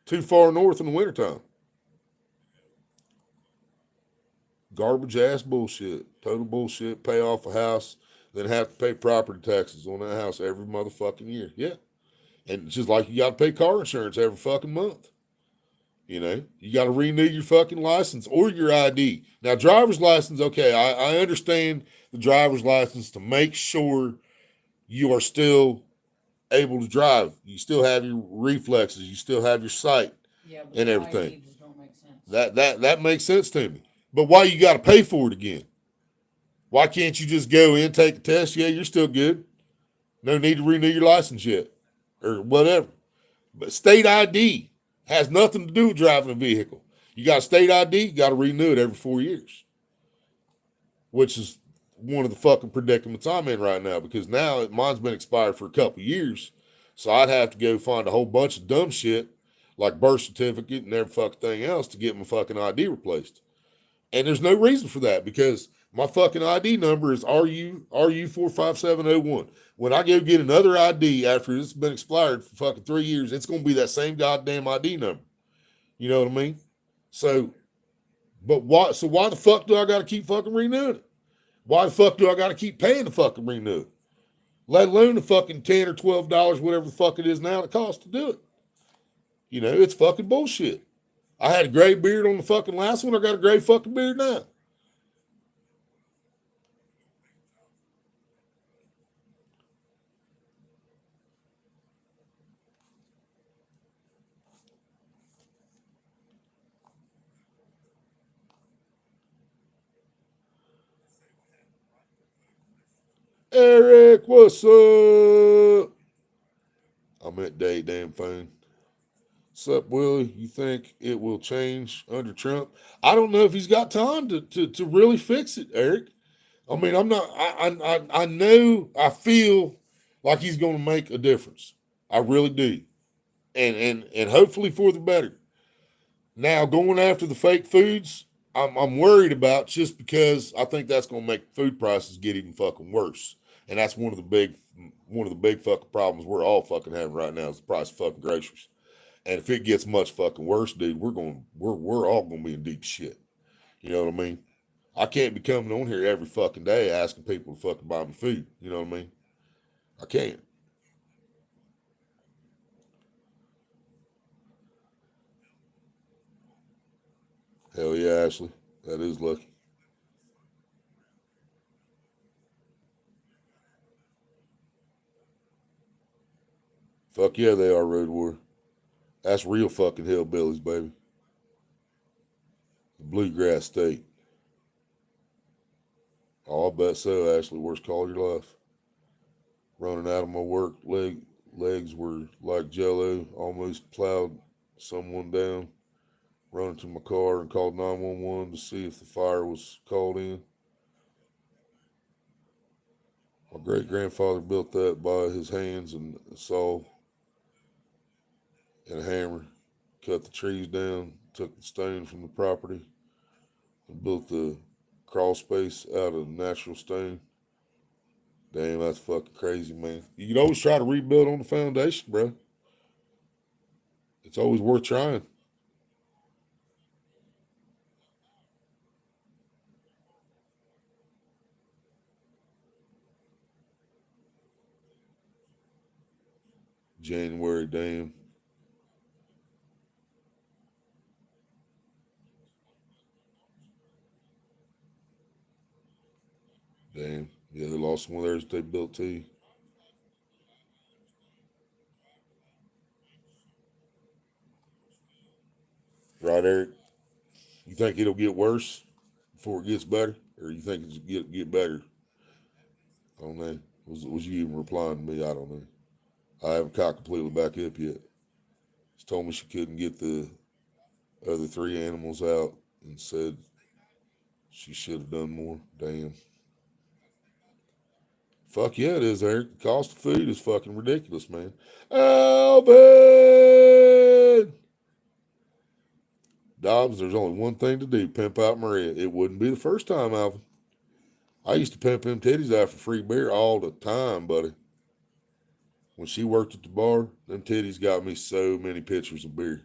too far north in the wintertime. Garbage ass bullshit. Total bullshit. Pay off a house, then have to pay property taxes on that house every motherfucking year. Yeah. And it's just like you got to pay car insurance every fucking month. You know, you got to renew your fucking license or your ID. Now, driver's license, okay, I understand the driver's license to make sure you are still able to drive. You still have your reflexes. You still have your sight Yeah, but and the everything. ID just don't make sense. That makes sense to me. But why you got to pay for it again? Why can't you just go in, take a test? Yeah, you're still good. No need to renew your license yet or whatever. But state ID has nothing to do with driving a vehicle. You got a state ID, you got to renew it every 4 years, which is one of the fucking predicaments I'm in right now because now mine's been expired for a couple of years. So I'd have to go find a whole bunch of dumb shit like birth certificate and every fucking thing else to get my fucking ID replaced. And there's no reason for that because my fucking ID number is RU45701. When I go get another ID after it's been expired for fucking 3 years, it's going to be that same goddamn ID number. You know what I mean? So, but why? So why the fuck do I got to keep fucking renewing it? Why the fuck do I got to keep paying to fucking renew it? Let alone the fucking $10 or $12, whatever the fuck it is now it costs to do it. You know, it's fucking bullshit. I had a gray beard on the fucking last one. I got a gray fucking beard now. Eric, what's up? I'm at day damn phone. Sup, Willie? You think it will change under Trump? I don't know if he's got time to really fix it, Eric. I mean, I'm not. I know. I feel like he's going to make a difference. I really do, and hopefully for the better. Now, going after the fake foods, I'm worried about just because I think that's going to make food prices get even fucking worse, and that's one of the big fucking problems we're all fucking having right now is the price of fucking groceries. And if it gets much fucking worse, dude, we're all gonna be in deep shit. You know what I mean? I can't be coming on here every fucking day asking people to fucking buy me food. You know what I mean? I can't. Hell yeah, Ashley. That is lucky. Fuck yeah, they are Road War. That's real fucking hillbillies, baby. The bluegrass state. Oh, I bet so, Ashley. Worst call of your life. Running out of my legs were like jello. Almost plowed someone down. Running to my car and called 911 to see if the fire was called in. My great grandfather built that by his hands and a saw and a hammer. Cut the trees down, took the stone from the property, and built the crawl space out of natural stone. Damn, that's fucking crazy, man. You can always try to rebuild on the foundation, bro. It's always worth trying. January, damn. Damn. Yeah, they lost one of theirs they built too. Right, Eric? You think it'll get worse before it gets better? Or you think it's get better? I don't know. Was you even replying to me? I don't know. I haven't caught completely back up yet. She told me she couldn't get the other three animals out and said she should have done more. Damn. Fuck yeah, it is, Eric. The cost of food is fucking ridiculous, man. Alvin! Dobbs, there's only one thing to do, pimp out Maria. It wouldn't be the first time, Alvin. I used to pimp them titties out for free beer all the time, buddy. When she worked at the bar, them titties got me so many pitchers of beer.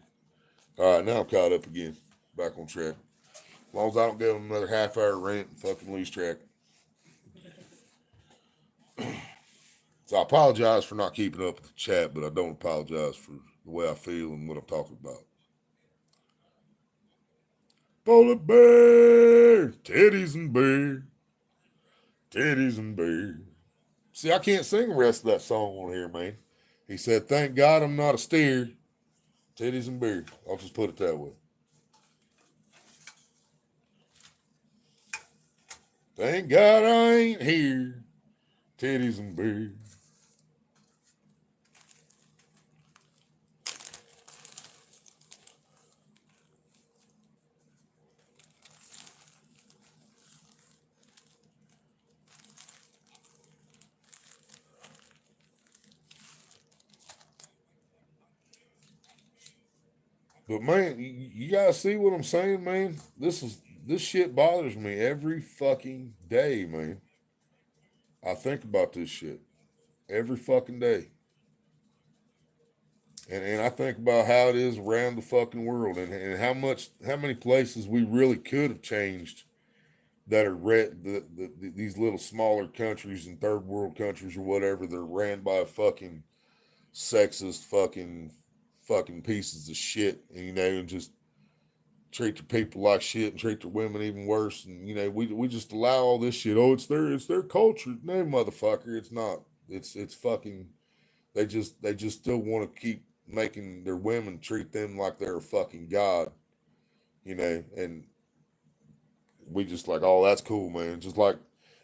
All right, now I'm caught up again. Back on track. As long as I don't go on another half hour rant and fucking lose track. So I apologize for not keeping up with the chat, but I don't apologize for the way I feel and what I'm talking about. Polar bear, titties and beer, titties and beer. See, I can't sing the rest of that song on here, man. He said, "Thank God I'm not a steer, titties and beer." I'll just put it that way. Thank God I ain't here, titties and beer. But man, you guys see what I'm saying, man? This shit bothers me every fucking day, man. I think about this shit every fucking day. And I think about how it is around the fucking world and how many places we really could have changed that are these little smaller countries and third world countries or whatever. They're ran by fucking sexist fucking pieces of shit, and just treat their people like shit and treat their women even worse. And we just allow all this shit. Oh, it's their culture. No, motherfucker, it's not. It's fucking. They just still want to keep making their women treat them like they're a fucking god. And we just like, oh, that's cool, man. Just like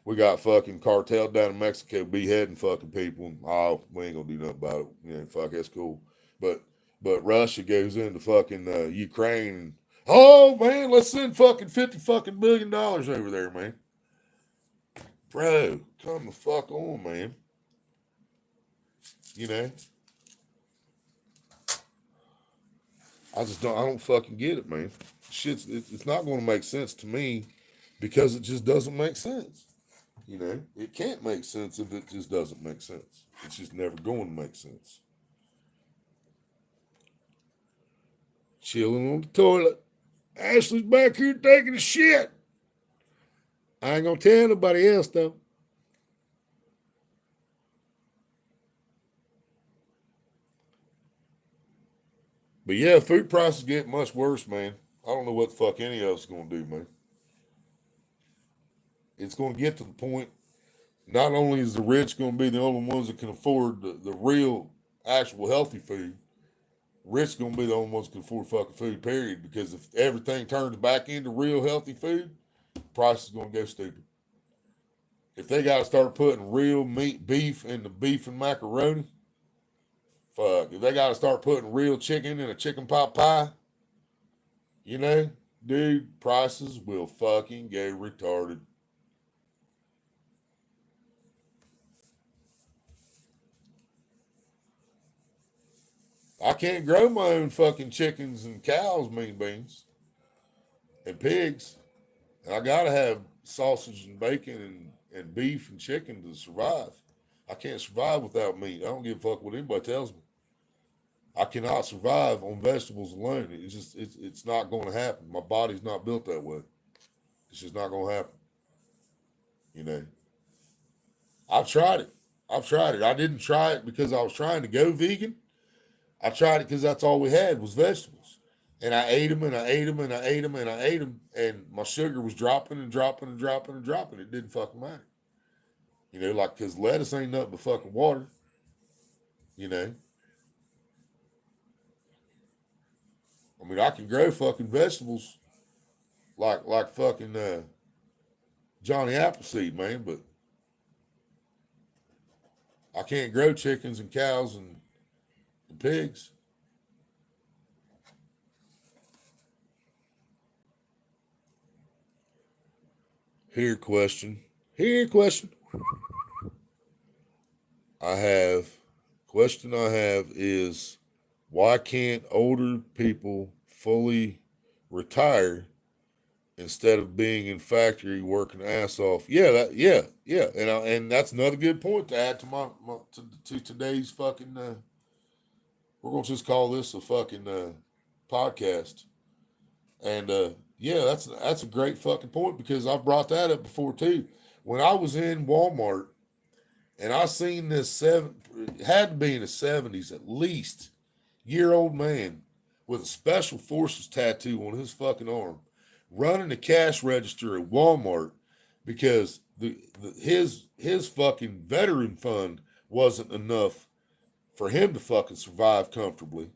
we got fucking cartel down in Mexico beheading fucking people. And, oh, we ain't gonna do nothing about it. Fuck, that's cool. But Russia goes into fucking Ukraine. And, oh man, let's send fucking $50 billion over there, man. Bro, come the fuck on, man. I don't fucking get it, man. It's not going to make sense to me because it just doesn't make sense. It can't make sense if it just doesn't make sense. It's just never going to make sense. Chilling on the toilet. Ashley's back here taking a shit. I ain't going to tell nobody else, though. But yeah, food prices get much worse, man. I don't know what the fuck any of us is going to do, man. It's going to get to the point, not only is the rich going to be the only ones that can afford the real, actual healthy food, rich going to be the only ones that can afford fucking food, period. Because if everything turns back into real healthy food, price is going to go stupid. If they got to start putting real beef in the beef and macaroni, fuck. If they got to start putting real chicken in a chicken pot pie, dude, prices will fucking go retarded. I can't grow my own fucking chickens and cows, mean beans, and pigs. And I gotta have sausage and bacon and beef and chicken to survive. I can't survive without meat. I don't give a fuck what anybody tells me. I cannot survive on vegetables alone. It's not going to happen. My body's not built that way. It's just not going to happen. I've tried it. I didn't try it because I was trying to go vegan. I tried it because that's all we had was vegetables. And I ate them and I ate them and I ate them and I ate them. And my sugar was dropping and dropping and dropping and dropping. It didn't fucking matter. Because lettuce ain't nothing but fucking water. I can grow fucking vegetables like fucking Johnny Appleseed, man, but I can't grow chickens and cows and pigs. Here question. Question I have is, why can't older people fully retire instead of being in factory working ass off? Yeah, and that's another good point to add to to today's fucking. We're gonna just call this a fucking podcast, and yeah, that's a great fucking point because I've brought that up before too. When I was in Walmart and I seen this it had to be in the 70s at least, year-old man with a special forces tattoo on his fucking arm, running the cash register at Walmart because his fucking veteran fund wasn't enough for him to fucking survive comfortably,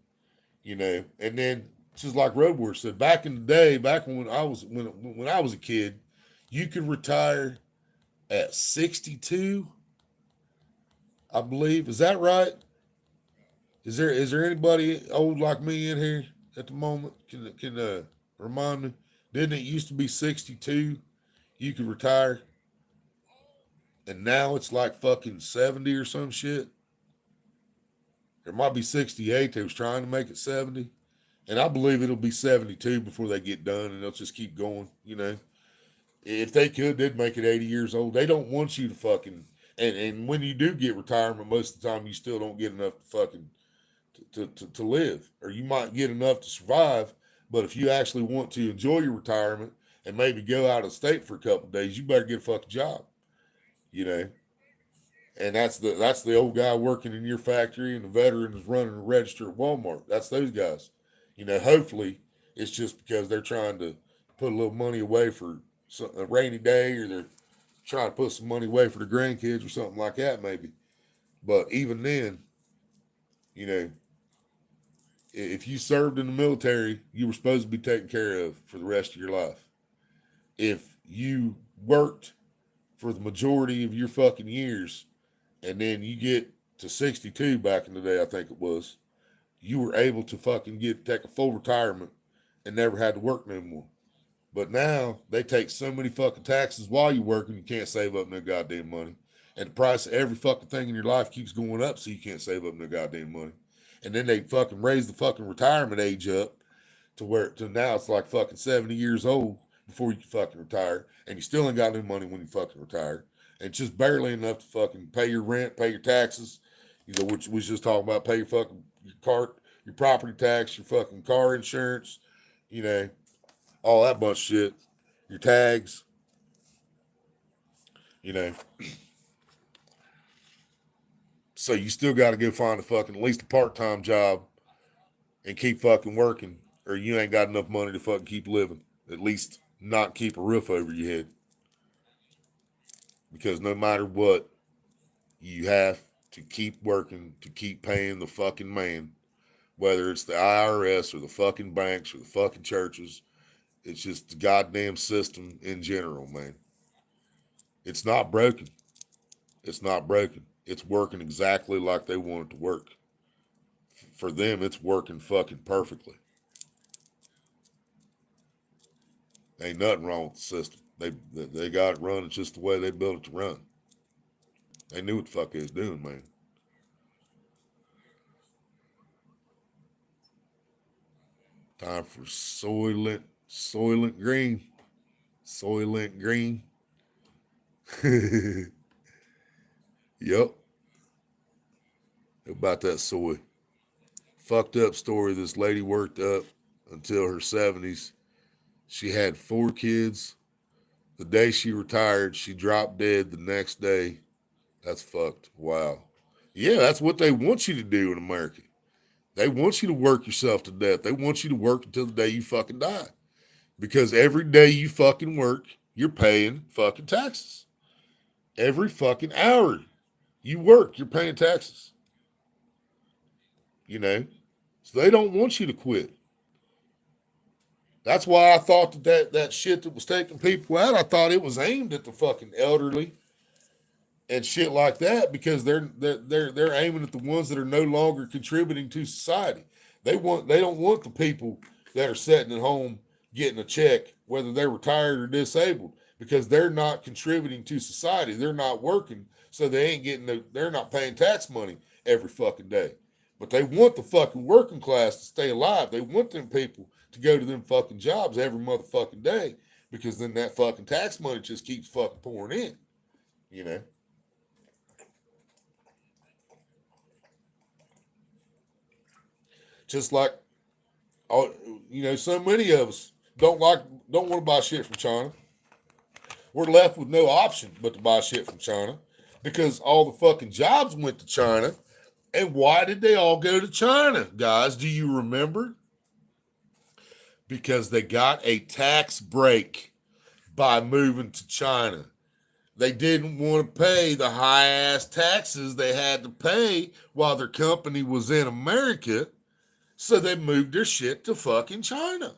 you know. And then just like Road Warrior said, back in the day, back when I was a kid, you could retire at 62, I believe. Is that right? Is there anybody old like me in here at the moment? Can remind me? Didn't it used to be 62? You could retire, and now it's like fucking 70 or some shit. There might be 68. They was trying to make it 70, and I believe it'll be 72 before they get done, and they'll just keep going. You know, if they could, they'd make it 80 years old. They don't want you to fucking and when you do get retirement, most of the time you still don't get enough to fucking to live, or you might get enough to survive. But if you actually want to enjoy your retirement and maybe go out of state for a couple of days, you better get a fucking job, you know. And that's the old guy working in your factory, and the veteran is running the register at Walmart. That's those guys, you know. Hopefully, it's just because they're trying to put a little money away for a rainy day, or they're trying to put some money away for the grandkids or something like that, maybe. But even then, you know, if you served in the military, you were supposed to be taken care of for the rest of your life. If you worked for the majority of your fucking years, and then you get to 62 back in the day, I think it was, you were able to fucking take a full retirement and never had to work no more. But now they take so many fucking taxes while you're working, you can't save up no goddamn money. And the price of every fucking thing in your life keeps going up, so you can't save up no goddamn money. And then they fucking raise the fucking retirement age up to now it's like fucking 70 years old before you can fucking retire, and you still ain't got no money when you fucking retire. And it's just barely enough to fucking pay your rent, pay your taxes, you know, which we was just talking about, pay your fucking your property tax, your fucking car insurance, you know, all that bunch of shit, your tags, you know. So you still got to go find a fucking, at least a part-time job and keep fucking working, or you ain't got enough money to fucking keep living. At least not keep a roof over your head. Because no matter what, you have to keep working to keep paying the fucking man. Whether it's the IRS or the fucking banks or the fucking churches. It's just the goddamn system in general, man. It's not broken. It's not broken. It's working exactly like they want it to work. For them, it's working fucking perfectly. Ain't nothing wrong with the system. They got it running just the way they built it to run. They knew what the fuck they was doing, man. Time for Soylent Green. Soylent Green. Yep. About that soy. Fucked up story. This lady worked up until her 70s. She had 4 kids. The day she retired, she dropped dead the next day. That's fucked. Wow. Yeah, that's what they want you to do in America. They want you to work yourself to death. They want you to work until the day you fucking die. Because every day you fucking work, you're paying fucking taxes. Every fucking hour you work, you're paying taxes. You know? So they don't want you to quit. That's why I thought that shit that was taking people out, I thought it was aimed at the fucking elderly and shit like that, because they're aiming at the ones that are no longer contributing to society. They don't want the people that are sitting at home getting a check, whether they're retired or disabled, because they're not contributing to society. They're not working, so they're not paying tax money every fucking day. But they want the fucking working class to stay alive. They want them people to go to them fucking jobs every motherfucking day, because then that fucking tax money just keeps fucking pouring in, you know. Just like, you know, so many of us don't want to buy shit from China. We're left with no option but to buy shit from China, because all the fucking jobs went to China. And why did they all go to China, guys? Do you remember? because they got a tax break by moving to China. They didn't want to pay the high ass taxes they had to pay while their company was in America, so they moved their shit to fucking China.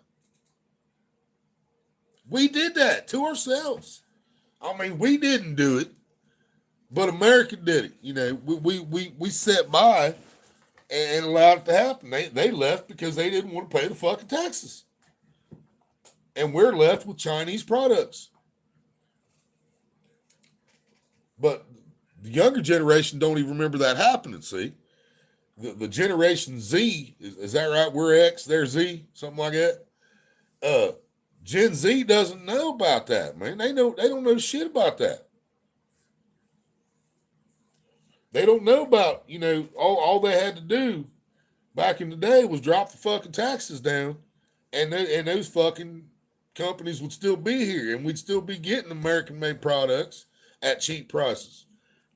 We did that to ourselves. I mean, we didn't do it, but America did it. You know, we sat by and allowed it to happen. They left because they didn't want to pay the fucking taxes. And we're left with Chinese products. But the younger generation don't even remember that happening, see? The Generation Z, is that right? We're X, they're Z, something like that. Gen Z doesn't know about that, man. They don't know shit about that. They don't know about, you know, all they had to do back in the day was drop the fucking taxes down, and those fucking companies would still be here, and we'd still be getting American-made products at cheap prices.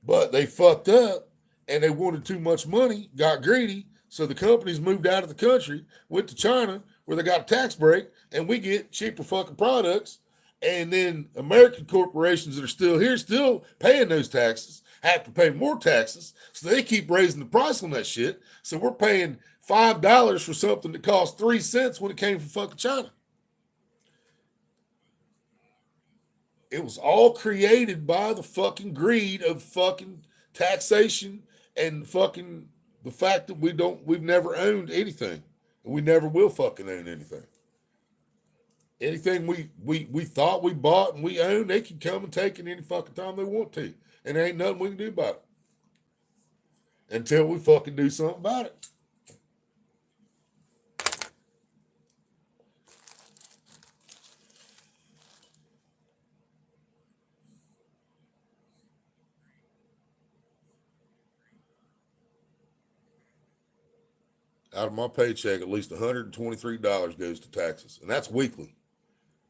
But they fucked up, and they wanted too much money, got greedy, so the companies moved out of the country, went to China, where they got a tax break, and we get cheaper fucking products. And then American corporations that are still here, still paying those taxes, have to pay more taxes. So they keep raising the price on that shit. So we're paying $5 for something that cost 3 cents when it came from fucking China. It was all created by the fucking greed of fucking taxation and fucking the fact that we've never owned anything. And we never will fucking own anything. Anything we thought we bought and we owned, they can come and take it any fucking time they want to. And there ain't nothing we can do about it. Until we fucking do something about it. Out of my paycheck, at least $123 goes to taxes. And that's weekly.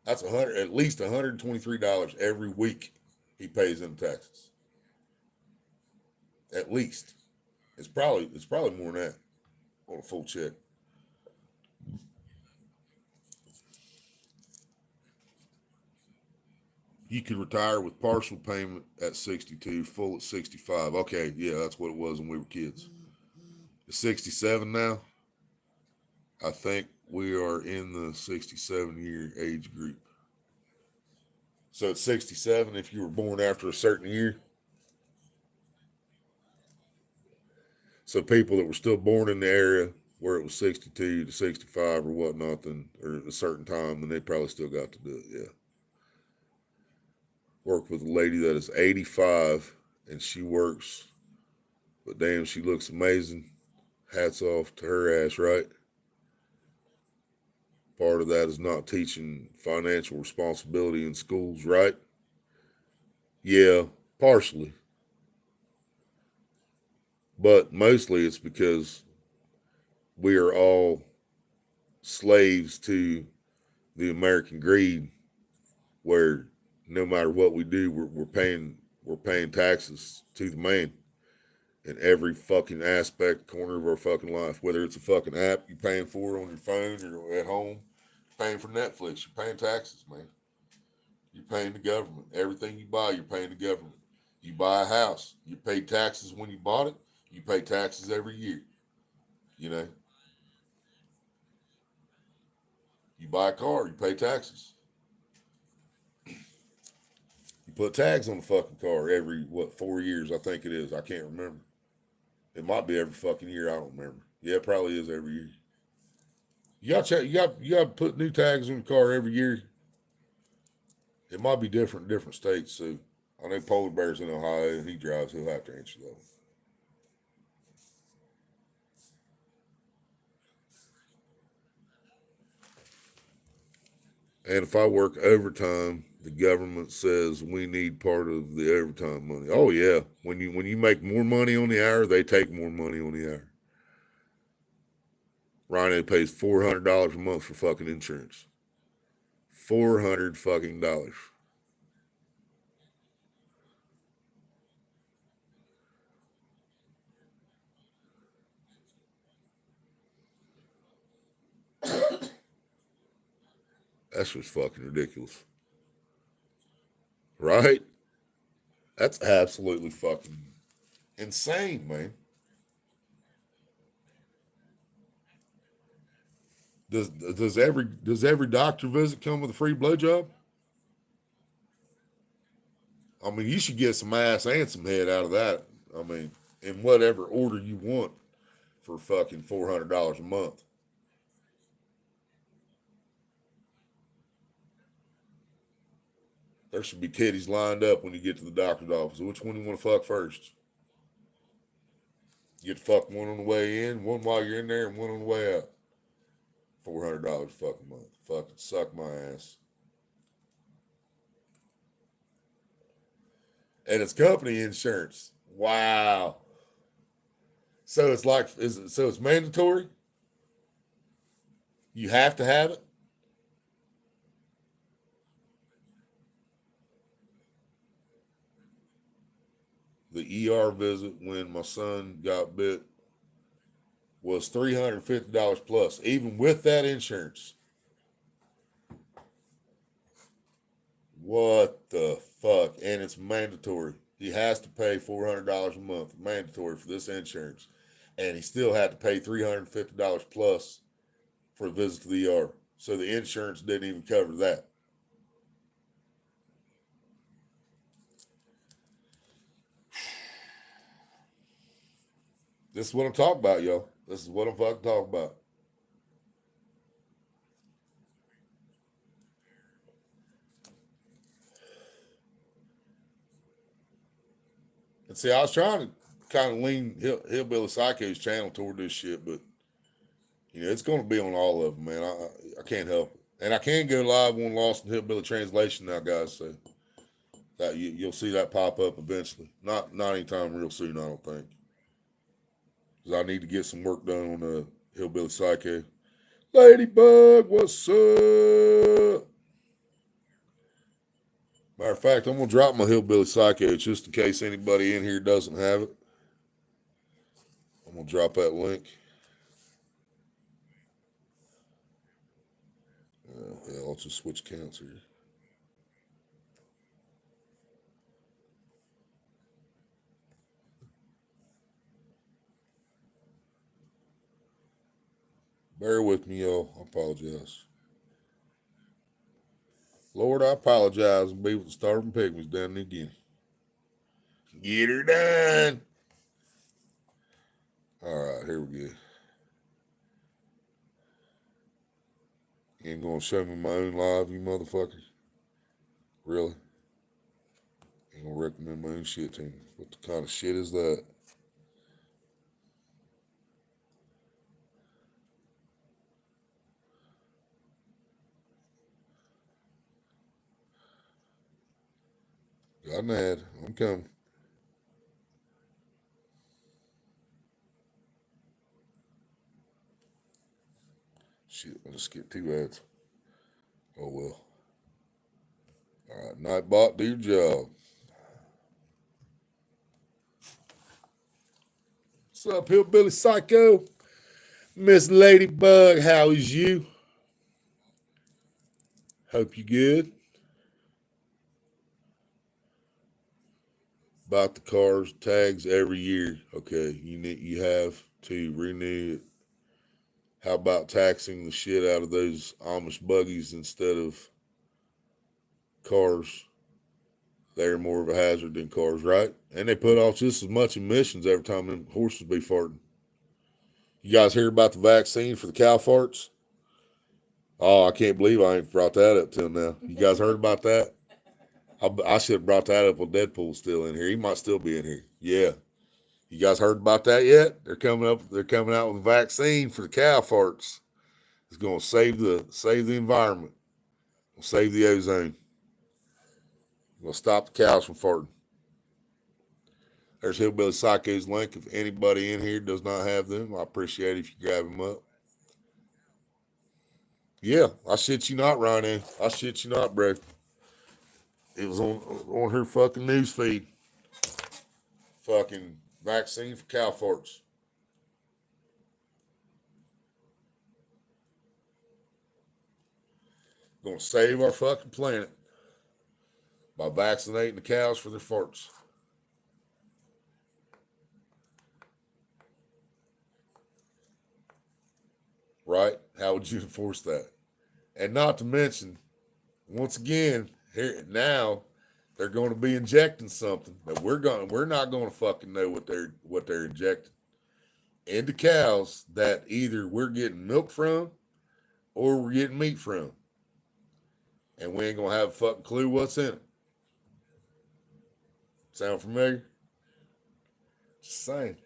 That's at least $123 every week he pays in taxes. At least. It's probably more than that on a full check. You could retire with partial payment at 62, full at 65. Okay, yeah, that's what it was when we were kids. It's 67 now. I think we are in the 67-year age group. So at 67, if you were born after a certain year. So people that were still born in the area where it was 62 to 65 or whatnot, or at a certain time, then they probably still got to do it, yeah. Work with a lady that is 85, and she works, but damn, she looks amazing. Hats off to her ass, right? Part of that is not teaching financial responsibility in schools, right? Yeah, partially. But mostly it's because we are all slaves to the American greed, where no matter what we do, we're paying taxes to the man in every fucking aspect, corner of our fucking life. Whether it's a fucking app you're paying for on your phone or at home, paying for Netflix, you're paying taxes, man. You're paying the government. Everything you buy, you're paying the government. You buy a house, you pay taxes when you bought it. You pay taxes every year. You know. You buy a car, you pay taxes. You put tags on the fucking car every 4 years, I think it is. I can't remember. It might be every fucking year. I don't remember. Yeah, it probably is every year. You got to check. You got to put new tags on the car every year. It might be different in different states. So I know Polar Bear's in Ohio and he drives. He'll have to answer that. And if I work overtime, the government says we need part of the overtime money. Oh yeah, when you make more money on the hour, they take more money on the hour. Rhino pays $400 a month for fucking insurance. $400 fucking dollars. That's just fucking ridiculous. Right? That's absolutely fucking insane, man. Does every doctor visit come with a free blowjob? I mean, you should get some ass and some head out of that. I mean, in whatever order you want for fucking $400 a month. There should be titties lined up when you get to the doctor's office. Which one you want to fuck first? You get to fuck one on the way in, one while you're in there, and one on the way out. $400 fucking month. Fucking suck my ass. And it's company insurance. Wow. So it's like, so it's mandatory? You have to have it? The ER visit when my son got bit was $350 plus, even with that insurance. What the fuck? And it's mandatory. He has to pay $400 a month, mandatory for this insurance. And he still had to pay $350 plus for a visit to the ER. So the insurance didn't even cover that. This is what I'm talking about, y'all. This is what I'm fucking talking about. And see, I was trying to kind of lean Hillbilly Psycho's channel toward this shit, but you know, it's going to be on all of them, man. I can't help it. And I can go live on Lost in Hillbilly Translation now, guys. So that you'll see that pop up eventually. Not anytime real soon, I don't think. Because I need to get some work done on Hillbilly Psycho. Ladybug, what's up? Matter of fact, I'm going to drop my Hillbilly Psycho just in case anybody in here doesn't have it. I'm going to drop that link. Yeah, I'll just switch accounts here. Bear with me, y'all. I apologize. Lord, I apologize and be with the starving pygmies down there again. Get her done. All right, here we go. You ain't gonna show me my own live, you motherfuckers? Really? Ain't gonna recommend my own shit to me. What the kind of shit is that? Got an ad. I'm coming. Shit, I just skipped 2 ads. Oh well. All right, Nightbot, do your job. What's up, Hillbilly Psycho? Miss Ladybug, how is you? Hope you good. About the cars, tags every year. Okay, you have to renew it. How about taxing the shit out of those Amish buggies instead of cars? They're more of a hazard than cars, right? And they put off just as much emissions every time them horses be farting. You guys hear about the vaccine for the cow farts? Oh, I can't believe I ain't brought that up till now. You guys heard about that? I should have brought that up when Deadpool's still in here. He might still be in here. Yeah. You guys heard about that yet? They're coming out with a vaccine for the cow farts. It's gonna save the environment. It'll save the ozone. Gonna stop the cows from farting. There's Hillbilly Psycho's link. If anybody in here does not have them, I appreciate it if you grab them up. Yeah, I shit you not, Ryan. I shit you not, bro. It was on her fucking news feed. Fucking vaccine for cow farts. Gonna save our fucking planet by vaccinating the cows for their farts. Right? How would you enforce that? And not to mention, once again, here now they're going to be injecting something that we're not going to fucking know what they're injecting into cows that either we're getting milk from or we're getting meat from, and we ain't gonna have a fucking clue what's in it. Sound familiar? Just saying.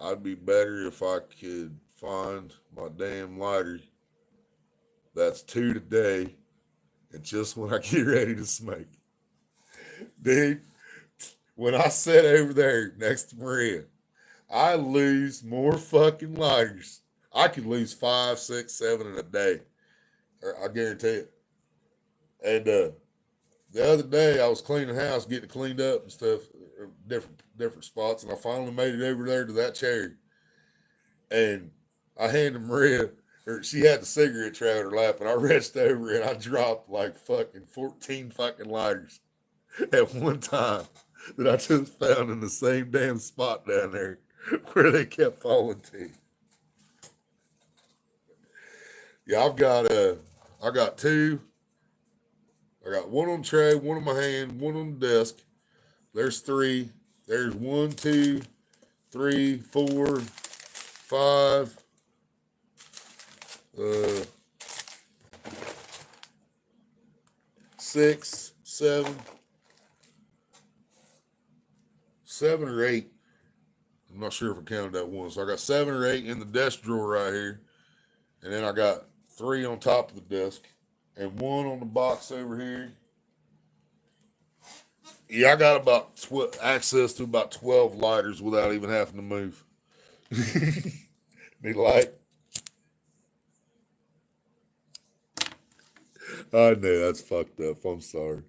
I'd be better if I could find my damn lighter that's 2 today, and just when I get ready to smoke. Dude, when I sit over there next to Maria, I lose more fucking lighters. I could lose 5, 6, 7 in a day. I guarantee it. And the other day I was cleaning the house, getting it cleaned up and stuff, different spots, and I finally made it over there to that chair. And I handed Maria, or she had the cigarette tray on her lap, and I reached over and I dropped like fucking 14 fucking lighters at one time that I just found in the same damn spot down there where they kept falling to. Yeah, I got 2. I got one on the tray, one in my hand, one on the desk. There's 3. There's 1, 2, 3, 4, 5. 6, 7, 7 or 8. I'm not sure if I counted that one. So I got 7 or 8 in the desk drawer right here. And then I got 3 on top of the desk and 1 on the box over here. Yeah, I got about access to about 12 lighters without even having to move. They like. I know that's fucked up. I'm sorry.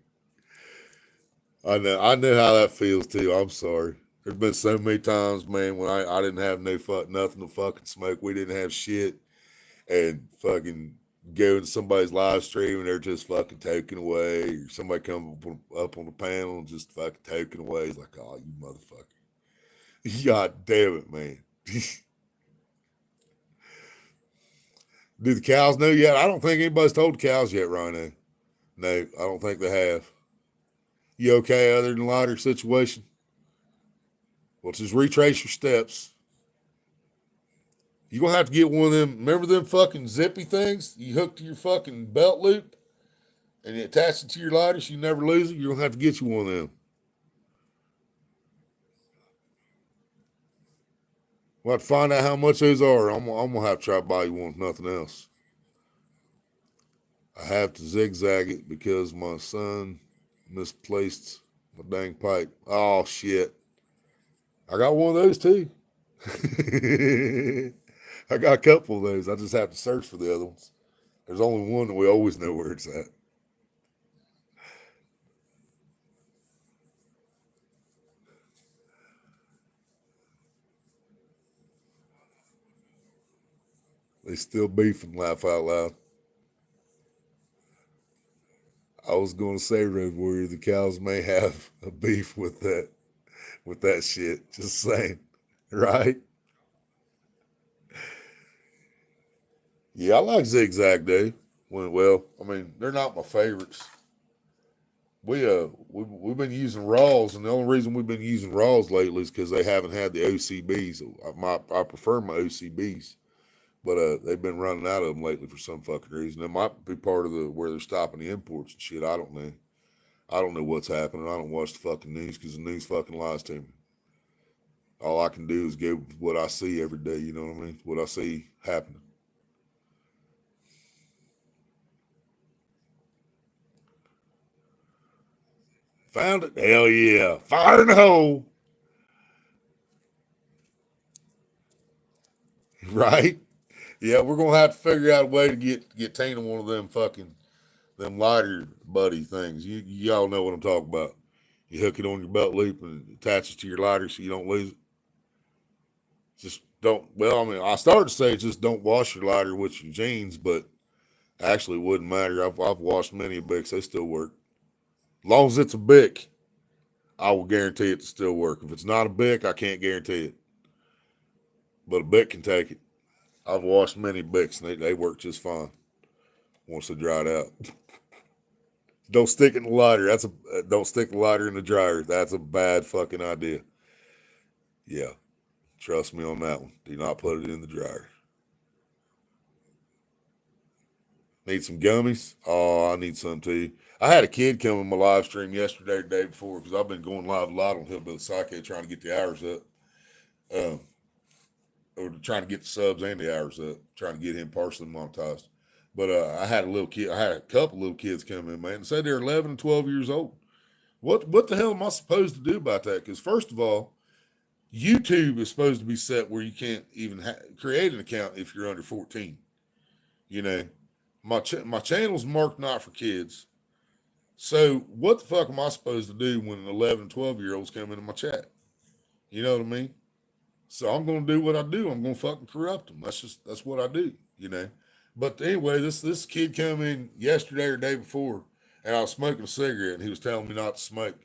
I know how that feels too. I'm sorry. There's been so many times, man, when I didn't have nothing to fucking smoke. We didn't have shit, and fucking go into somebody's live stream and they're just fucking taking away, or somebody come up on the panel and just fucking taking away. It's like, oh, you motherfucker. God damn it, man. Do the cows know yet? I don't think anybody's told the cows yet, Rhino. No, I don't think they have. You okay other than lighter situation? Well, just retrace your steps. You're going to have to get one of them. Remember them fucking zippy things you hook to your fucking belt loop and you attach it to your lighter so you never lose it? You're going to have to get you one of them. We'll have to find out how much those are. I'm going to have to try to buy you one if nothing else. I have to zigzag it because my son misplaced my dang pipe. Oh, shit. I got one of those too. I got a couple of those. I just have to search for the other ones. There's only one that we always know where it's at. They still beefing, laugh out loud. I was going to say, Road Warrior, the cows may have a beef with that shit. Just saying, right? Yeah, I like Zigzag, Dave. Well, I mean, they're not my favorites. We've been using Raws, and the only reason we've been using Raws lately is because they haven't had the OCBs. I prefer my OCBs, but they've been running out of them lately for some fucking reason. It might be part of where they're stopping the imports and shit. I don't know. I don't know what's happening. I don't watch the fucking news because the news fucking lies to me. All I can do is go with what I see every day. You know what I mean? What I see happening. Found it? Hell yeah. Fire in the hole. Right? Yeah, we're gonna have to figure out a way to get Tina one of them lighter buddy things. Y'all know what I'm talking about. You hook it on your belt loop and attach it to your lighter so you don't lose it. Just Well, I mean, I started to say just don't wash your lighter with your jeans, but actually it wouldn't matter. I've washed many a Bics. They still work. As long as it's a Bic, I will guarantee it to still work. If it's not a Bic, I can't guarantee it. But a Bic can take it. I've washed many Bics and they work just fine once they dried out. Don't stick it in the lighter. Don't stick the lighter in the dryer. That's a bad fucking idea. Yeah, trust me on that one. Do not put it in the dryer. Need some gummies? Oh, I need some too. I had a kid come in my live stream yesterday or the day before because I've been going live a lot on Hillbilly Psyche trying to get the hours up. Or trying to get the subs and the hours up, trying to get him partially monetized. But I had a couple little kids come in, man, and said they're 11 and 12 years old. What the hell am I supposed to do about that? Because first of all, YouTube is supposed to be set where you can't even create an account if you're under 14. You know, my channel's marked not for kids. So what the fuck am I supposed to do when an 11, 12-year-olds come into my chat? You know what I mean? So I'm going to do what I do. I'm going to fucking corrupt them. That's what I do, you know. But anyway, this kid came in yesterday or the day before, and I was smoking a cigarette, and he was telling me not to smoke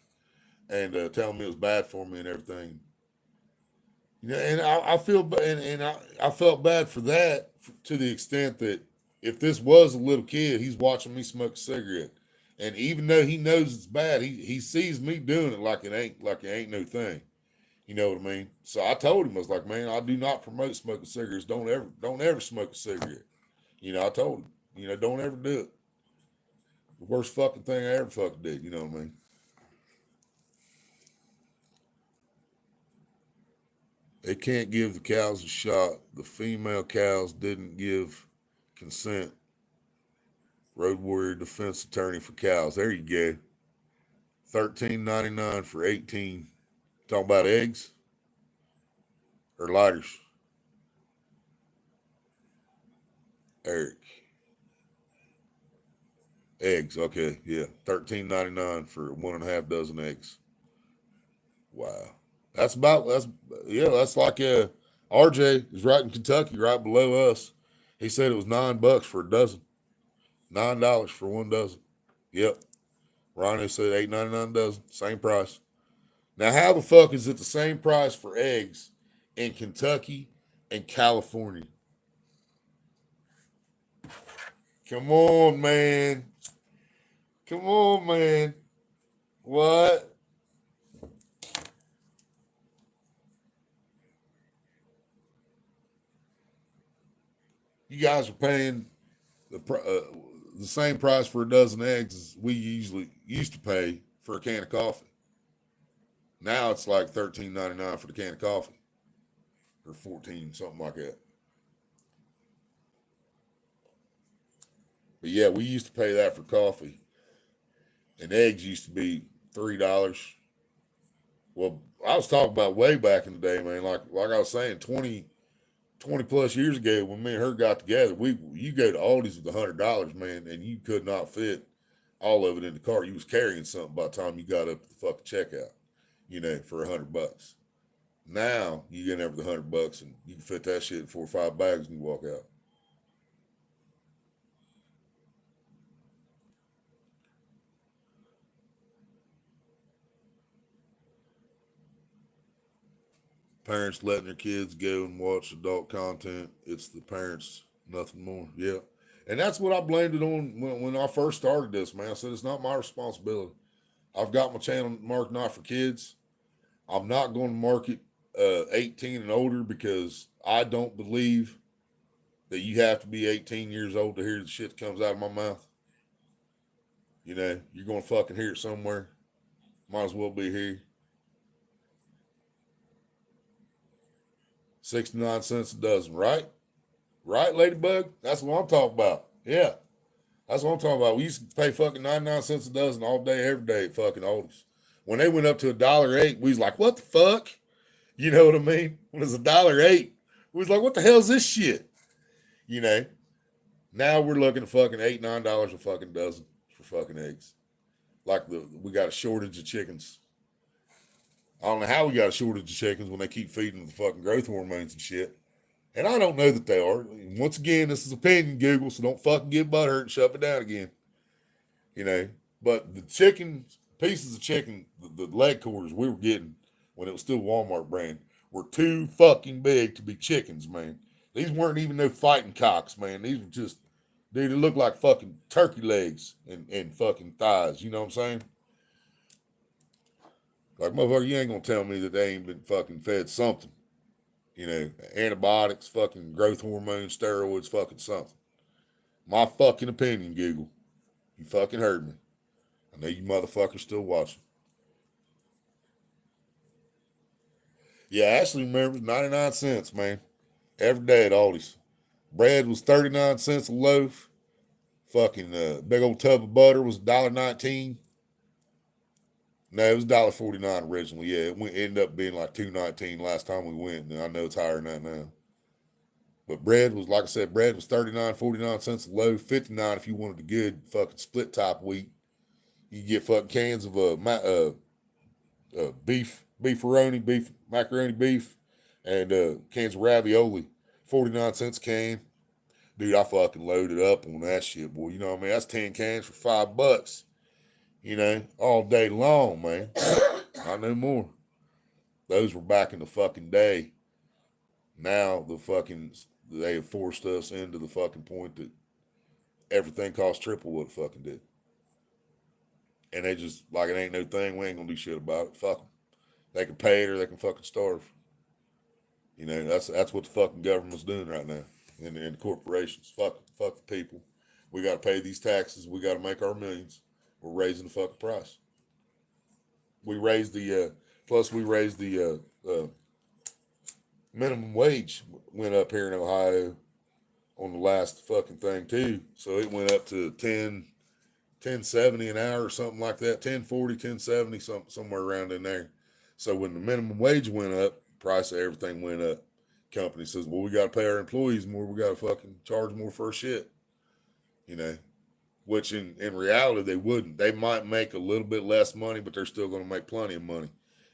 and telling me it was bad for me and everything. You know, and I feel and I felt bad for that to the extent that if this was a little kid, he's watching me smoke a cigarette, and even though he knows it's bad, he sees me doing it like it ain't no thing. You know what I mean? So I told him, I was like, man, I do not promote smoking cigarettes. Don't ever smoke a cigarette. You know, I told him, you know, don't ever do it. The worst fucking thing I ever fucking did. You know what I mean? They can't give the cows a shot. The female cows didn't give consent. Road Warrior defense attorney for cows. There you go. $13.99 for 18. Talking about eggs or lighters? Eric. Eggs, okay, yeah. $13.99 for 1.5 dozen eggs. Wow. That's like RJ is right in Kentucky, right below us. He said it was $9 for a dozen. $9 for 1 dozen. Yep. Ronnie said $8.99 a dozen, same price. Now, how the fuck is it the same price for eggs in Kentucky and California? Come on, man. Come on, man. What? You guys are paying the same price for a dozen eggs as we usually used to pay for a can of coffee. Now it's like $13.99 for the can of coffee, or 14, something like that. But yeah, we used to pay that for coffee, and eggs used to be $3. Well, I was talking about way back in the day, man. Like I was saying, 20 plus years ago, when me and her got together, you go to Aldi's with $100, man, and you could not fit all of it in the car. You was carrying something by the time you got up to the fucking checkout, you know, for $100. Now you get in there with $100 and you can fit that shit in 4 or 5 bags and you walk out. Parents letting their kids go and watch adult content. It's the parents, nothing more. Yeah. And that's what I blamed it on when I first started this, man. I said, it's not my responsibility. I've got my channel marked not for kids. I'm not going to market 18 and older because I don't believe that you have to be 18 years old to hear the shit that comes out of my mouth. You know, you're going to fucking hear it somewhere. Might as well be here. 69 cents a dozen, right? Right, Ladybug? That's what I'm talking about. Yeah. That's what I'm talking about. We used to pay fucking 99 cents a dozen all day, every day at fucking Aldi's. When they went up to $1.08, we was like, what the fuck? You know what I mean? When it was $1.08, we was like, what the hell's this shit? You know? Now we're looking at fucking $8, $9 a fucking dozen for fucking eggs. Like we got a shortage of chickens. I don't know how we got a shortage of chickens when they keep feeding the fucking growth hormones and shit. And I don't know that they are. Once again, this is opinion, Google, so don't fucking get butthurt and shut it down again. But the chicken, pieces of chicken, the leg quarters we were getting when it was still Walmart brand were too fucking big to be chickens, man. These weren't even no fighting cocks, man. These were just, dude, they looked like fucking turkey legs and fucking thighs. You know what I'm saying? Like, motherfucker, you ain't gonna tell me that they ain't been fucking fed something. Antibiotics, fucking growth hormone, steroids, fucking something. My fucking opinion, Google. You fucking heard me. I know you motherfuckers still watching. Yeah, Ashley remembers 99 cents, man. Every day at Aldi's. Bread was 39 cents a loaf. Fucking big old tub of butter was $1.19. No, it was $1.49 originally. Yeah, it ended up being like $2.19 last time we went. And I know it's higher than that now. But bread was, like I said, bread was 39, 49 cents a loaf, 59 if you wanted the good fucking split top wheat. You get fucking cans of beefaroni, beef macaroni beef, and cans of ravioli, 49 cents a can. Dude, I fucking loaded up on that shit, boy. You know what I mean? That's 10 cans for $5. All day long, man. I know more. Those were back in the fucking day. Now they have forced us into the fucking point that everything costs triple what it fucking did. And they just, like, it ain't no thing. We ain't gonna do shit about it. Fuck them. They can pay it or they can fucking starve. That's what the fucking government's doing right now. And the corporations. Fuck the people. We gotta pay these taxes. We gotta make our millions. We're raising the fucking price. We raised the minimum wage went up here in Ohio on the last fucking thing too. So it went up to 10.70 an hour or something like that. 10.40, 10.70, somewhere around in there. So when the minimum wage went up, price of everything went up. Company says, well, we got to pay our employees more. We got to fucking charge more for our shit. Which in reality they wouldn't. They might make a little bit less money, but they're still going to make plenty of money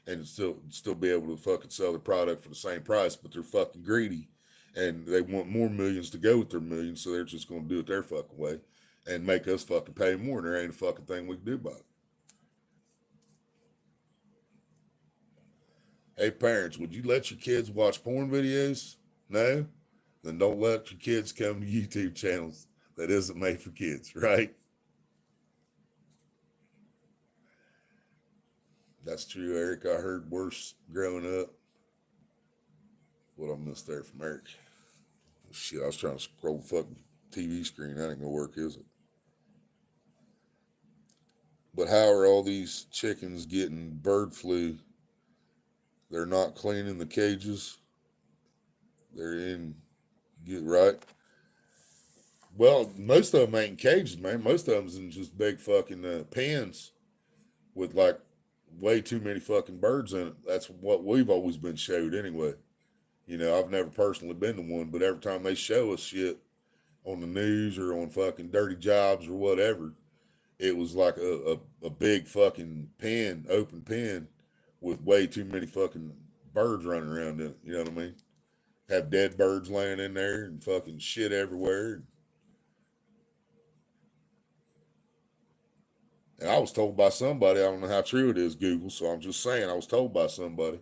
and still be able to fucking sell their product for the same price. But they're fucking greedy and they want more millions to go with their millions, so they're just going to do it their fucking way and make us fucking pay more, and there ain't a fucking thing we can do about it. Hey, parents, would you let your kids watch porn videos? No? Then don't let your kids come to YouTube channels that isn't made for kids, right? That's true, Eric. I heard worse growing up. What I missed there from Eric. Shit, I was trying to scroll the fucking TV screen. That ain't gonna work, is it? But how are all these chickens getting bird flu? They're not cleaning the cages. Get right. Well, most of them ain't in cages, man. Most of them's in just big fucking pens with like way too many fucking birds in it. That's what we've always been showed anyway. I've never personally been to one, but every time they show us shit on the news or on fucking Dirty Jobs or whatever, it was like a big fucking pen, open pen with way too many fucking birds running around in it. You know what I mean? Have dead birds laying in there and fucking shit everywhere. And I was told by somebody, I don't know how true it is, Google, so I'm just saying, I was told by somebody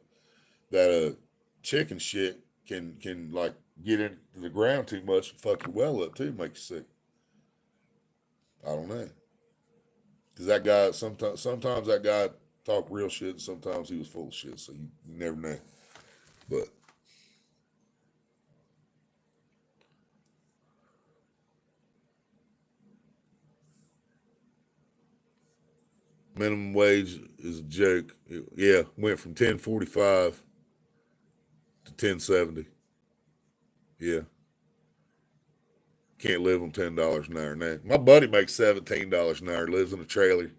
that chicken shit can like get into the ground too much and fuck your well up too, make you sick. I don't know. Because that guy, sometimes that guy talked real shit, and sometimes he was full of shit, so you never know. But minimum wage is a joke. Yeah, went from 10.45 to 10.70. Yeah. Can't live on $10 an hour now. My buddy makes $17 an hour, lives in a trailer.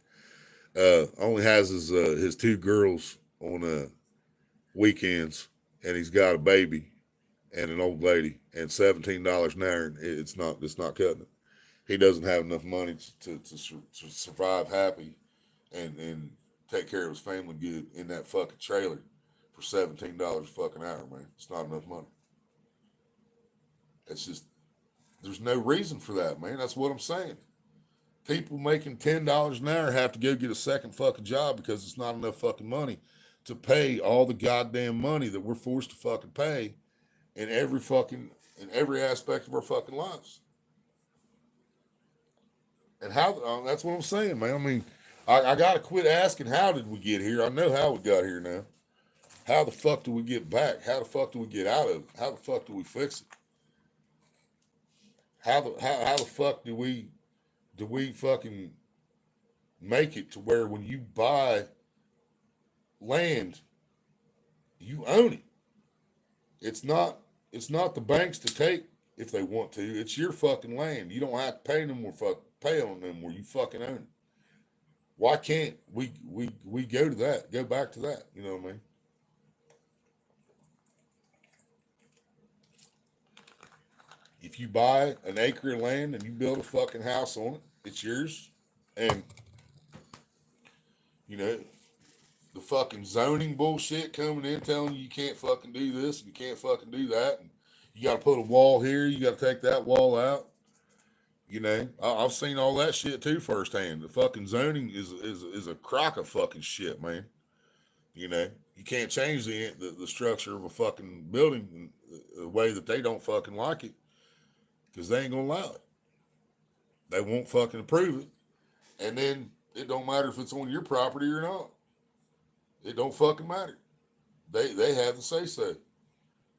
Only has his two girls on weekends, and he's got a baby and an old lady, and $17 an hour. It's not cutting it. He doesn't have enough money to survive happy and take care of his family good in that fucking trailer for $17 a fucking hour, man. It's not enough money. It's just, there's no reason for that, man. That's what I'm saying. People making $10 an hour have to go get a second fucking job because it's not enough fucking money to pay all the goddamn money that we're forced to fucking pay in every aspect of our fucking lives. And how, that's what I'm saying, man. I mean, I got to quit asking how did we get here. I know how we got here now. How the fuck do we get back? How the fuck do we get out of it? How the fuck do we fix it? How the fuck do we fucking make it to where when you buy land, you own it? It's not the banks to take if they want to. It's your fucking land. You don't have to pay them or pay on them where you fucking own it. Why can't we go to that? Go back to that. You know what I mean? If you buy an acre of land and you build a fucking house on it, it's yours. And you know, the fucking zoning bullshit coming in telling you can't fucking do this and you can't fucking do that. And you got to put a wall here. You got to take that wall out. You know, I've seen all that shit too firsthand. The fucking zoning is a crock of fucking shit, man. You know, you can't change the structure of a fucking building the way that they don't fucking like it because they ain't gonna allow it. They won't fucking approve it, and then it don't matter if it's on your property or not. It don't fucking matter. They have the say so.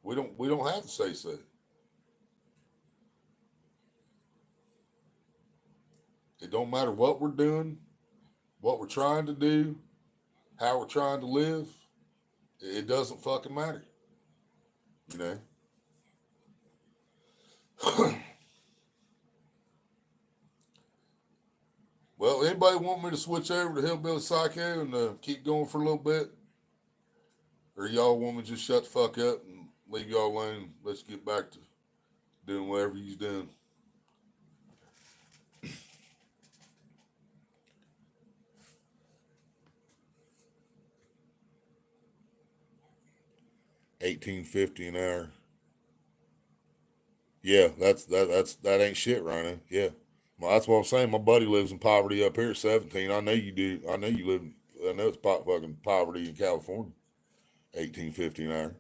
We don't have the say so. It don't matter what we're doing, what we're trying to do, how we're trying to live. It doesn't fucking matter. You know? Well, anybody want me to switch over to Hillbilly Psycho and keep going for a little bit? Or y'all want me to just shut the fuck up and leave y'all alone? Let's get back to doing whatever you're doing. $18.50 an hour. Yeah, that ain't shit, Rhino. Yeah. Well, that's what I'm saying. My buddy lives in poverty up here at 17. I know you do. I know you live. I know it's fucking poverty in California. $18.50 an hour.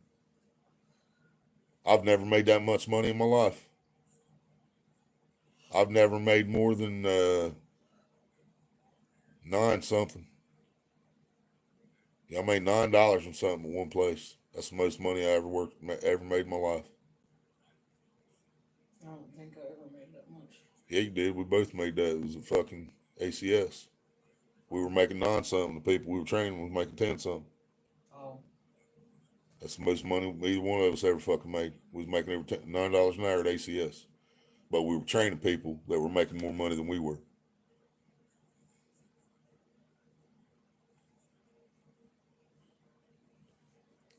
I've never made that much money in my life. I've never made more than 9 something. Yeah, I made $9 on something at one place. That's the most money I ever made in my life. I don't think I ever made that much. Yeah, you did. We both made that. It was at fucking ACS. We were making 9 something. The people we were training was making 10 something. Oh. That's the most money either one of us ever fucking made. We was making over $9 an hour at ACS. But we were training people that were making more money than we were.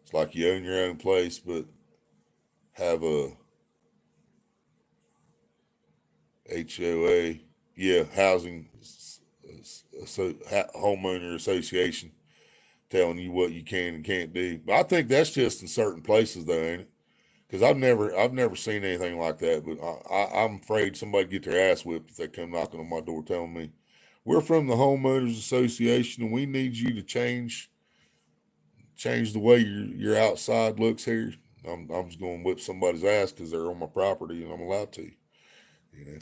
It's like you own your own place, but have a HOA, housing, homeowner association telling you what you can and can't do. But I think that's just in certain places, though, ain't it? Because I've never seen anything like that. But I'm afraid somebody get their ass whipped if they come knocking on my door telling me, we're from the homeowners association and we need you to change the way your outside looks here. I'm just going to whip somebody's ass because they're on my property and I'm allowed to. You know.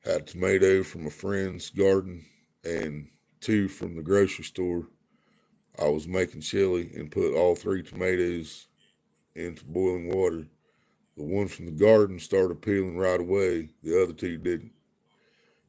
Had a tomato from a friend's garden and 2 from the grocery store. I was making chili and put all 3 tomatoes into boiling water. The one from the garden started peeling right away. The other 2 didn't.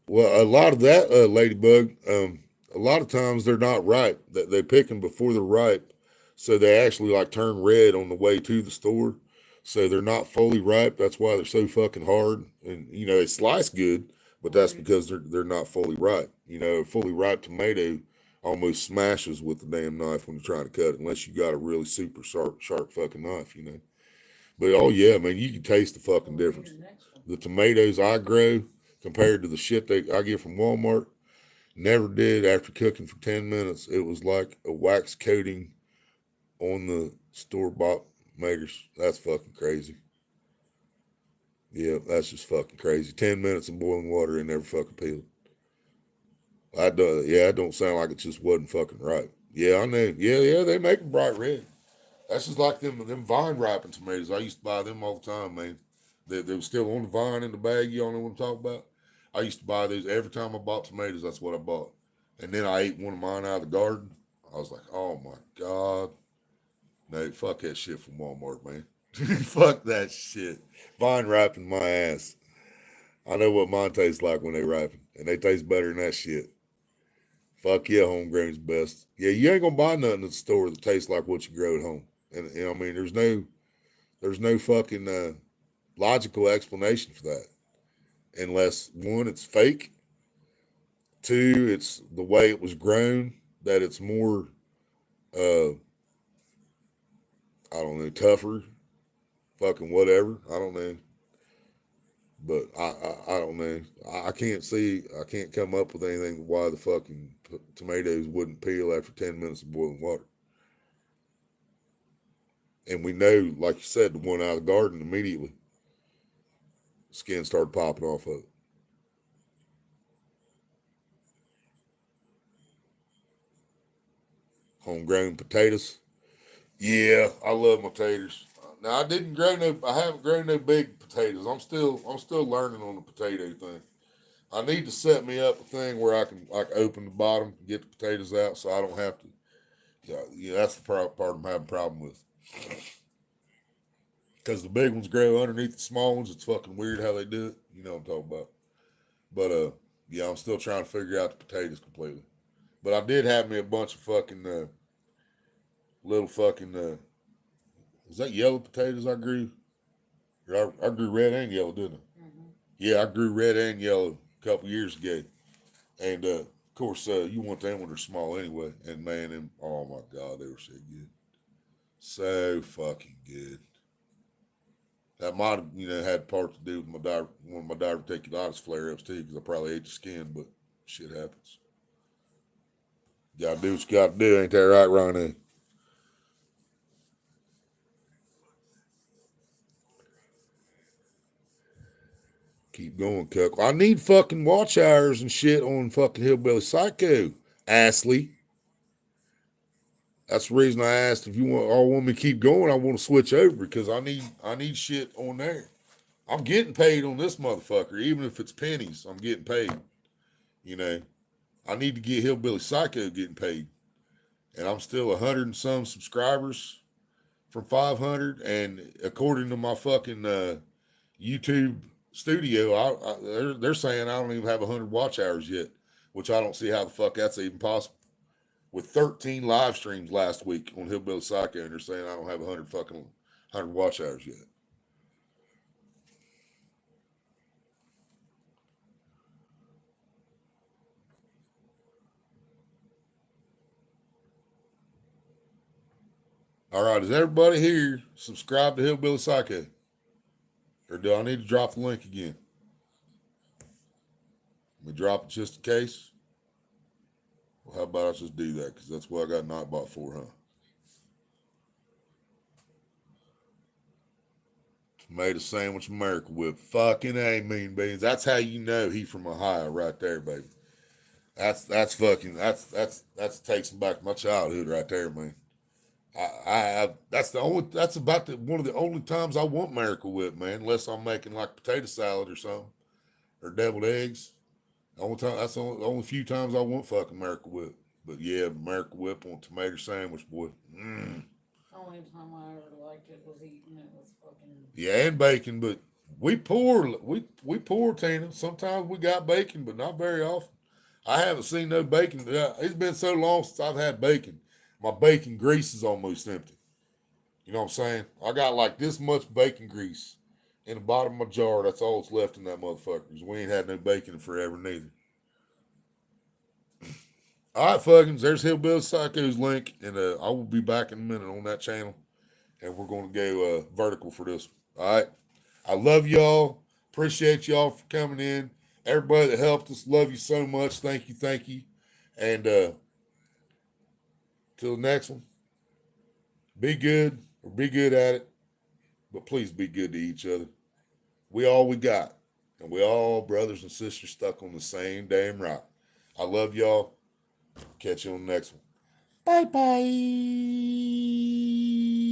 Well, a lot of that, Ladybug, a lot of times they're not ripe. They pick them before they're ripe. So they actually like turn red on the way to the store. So they're not fully ripe. That's why they're so fucking hard. And, you know, they slice good, but that's because they're not fully ripe. You know, a fully ripe tomato almost smashes with the damn knife when you're trying to cut it, unless you got a really super sharp fucking knife, you know. But oh yeah, man, you can taste the fucking difference. The tomatoes I grow compared to the shit I get from Walmart, never did after cooking for 10 minutes. It was like a wax coating on the store-bought Makers. That's fucking crazy. Yeah, that's just fucking crazy. 10 minutes of boiling water and never fucking peeled. It don't sound like it just wasn't fucking right. Yeah, I know. Yeah, they make them bright red. That's just like them vine ripened tomatoes. I used to buy them all the time, man. They were still on the vine in the bag. You all know what I'm talking about? I used to buy those every time I bought tomatoes. That's what I bought. And then I ate one of mine out of the garden. I was like, oh my God. No, fuck that shit from Walmart, man. Fuck that shit. Vine ripened my ass. I know what mine tastes like when they ripen. And they taste better than that shit. Fuck yeah, homegrown's best. Yeah, you ain't gonna buy nothing at the store that tastes like what you grow at home. And you know, I mean, there's no fucking logical explanation for that. Unless one, it's fake. Two, it's the way it was grown, that it's more I don't know, tougher, fucking whatever. I don't know. But I don't know. I can't come up with anything why the fucking tomatoes wouldn't peel after 10 minutes of boiling water. And we know, like you said, the one out of the garden immediately, skin started popping off of it. Homegrown potatoes. Yeah, I love my taters. Now I haven't grown no big potatoes. I'm still learning on the potato thing. I need to set me up a thing where I can like open the bottom, get the potatoes out, so I don't have to. Yeah, that's the part I'm having a problem with. Because the big ones grow underneath the small ones. It's fucking weird how they do it. You know what I'm talking about. But yeah, I'm still trying to figure out the potatoes completely. But I did have me a bunch of fucking little fucking is that yellow potatoes I grew? I grew red and yellow, didn't I? Mm-hmm. Yeah, I grew red and yellow a couple years ago. And of course, you want them when they're small anyway. And man, oh my God, they were so good. So fucking good. That might have, had part to do with one of my diverticulitis flare-ups too, because I probably ate the skin, but shit happens. You gotta do what you gotta do, ain't that right, Ronnie? Keep going, Cuck. I need fucking watch hours and shit on fucking Hillbilly Psycho, Astley. That's the reason I asked if you want me to keep going. I want to switch over because I need shit on there. I'm getting paid on this motherfucker, even if it's pennies. I'm getting paid. You know, I need to get Hillbilly Psycho getting paid, and I'm still 100 and some subscribers from 500. And according to my fucking YouTube studio, they're saying I don't even have 100 watch hours yet, which I don't see how the fuck that's even possible. With 13 live streams last week on Hillbilly Psycho, and they're saying I don't have 100 watch hours yet. All right, is everybody here subscribed to Hillbilly Psycho? Or do I need to drop the link again? Let me drop it just in case. Well, how about I just do that? Because that's what I got Nightbot for, huh? Tomato sandwich America Whip. Fucking A, Mean Beans. That's how you know he from Ohio right there, baby. That's takes me back to my childhood right there, man. That's one of the only times I want Miracle Whip, man. Unless I'm making like potato salad or something, or deviled eggs. That's the only few times I want fucking Miracle Whip. But yeah, Miracle Whip on tomato sandwich, boy. Only time I ever liked it was eating it with fucking. Yeah, and bacon, but we poor Tina. Sometimes we got bacon, but not very often. I haven't seen no bacon. It's been so long since I've had bacon. My bacon grease is almost empty. You know what I'm saying? I got like this much bacon grease in the bottom of my jar. That's all that's left in that motherfucker. 'Cause we ain't had no bacon in forever neither. All right, fuckings. There's Hillbilly Psycho's link, and I will be back in a minute on that channel, and we're gonna go vertical for this. All right. I love y'all. Appreciate y'all for coming in. Everybody that helped us, love you so much. Thank you. And till the next one, be good or be good at it, but please be good to each other. We all we got, and we all brothers and sisters stuck on the same damn rock. I love y'all. Catch you on the next one. Bye bye.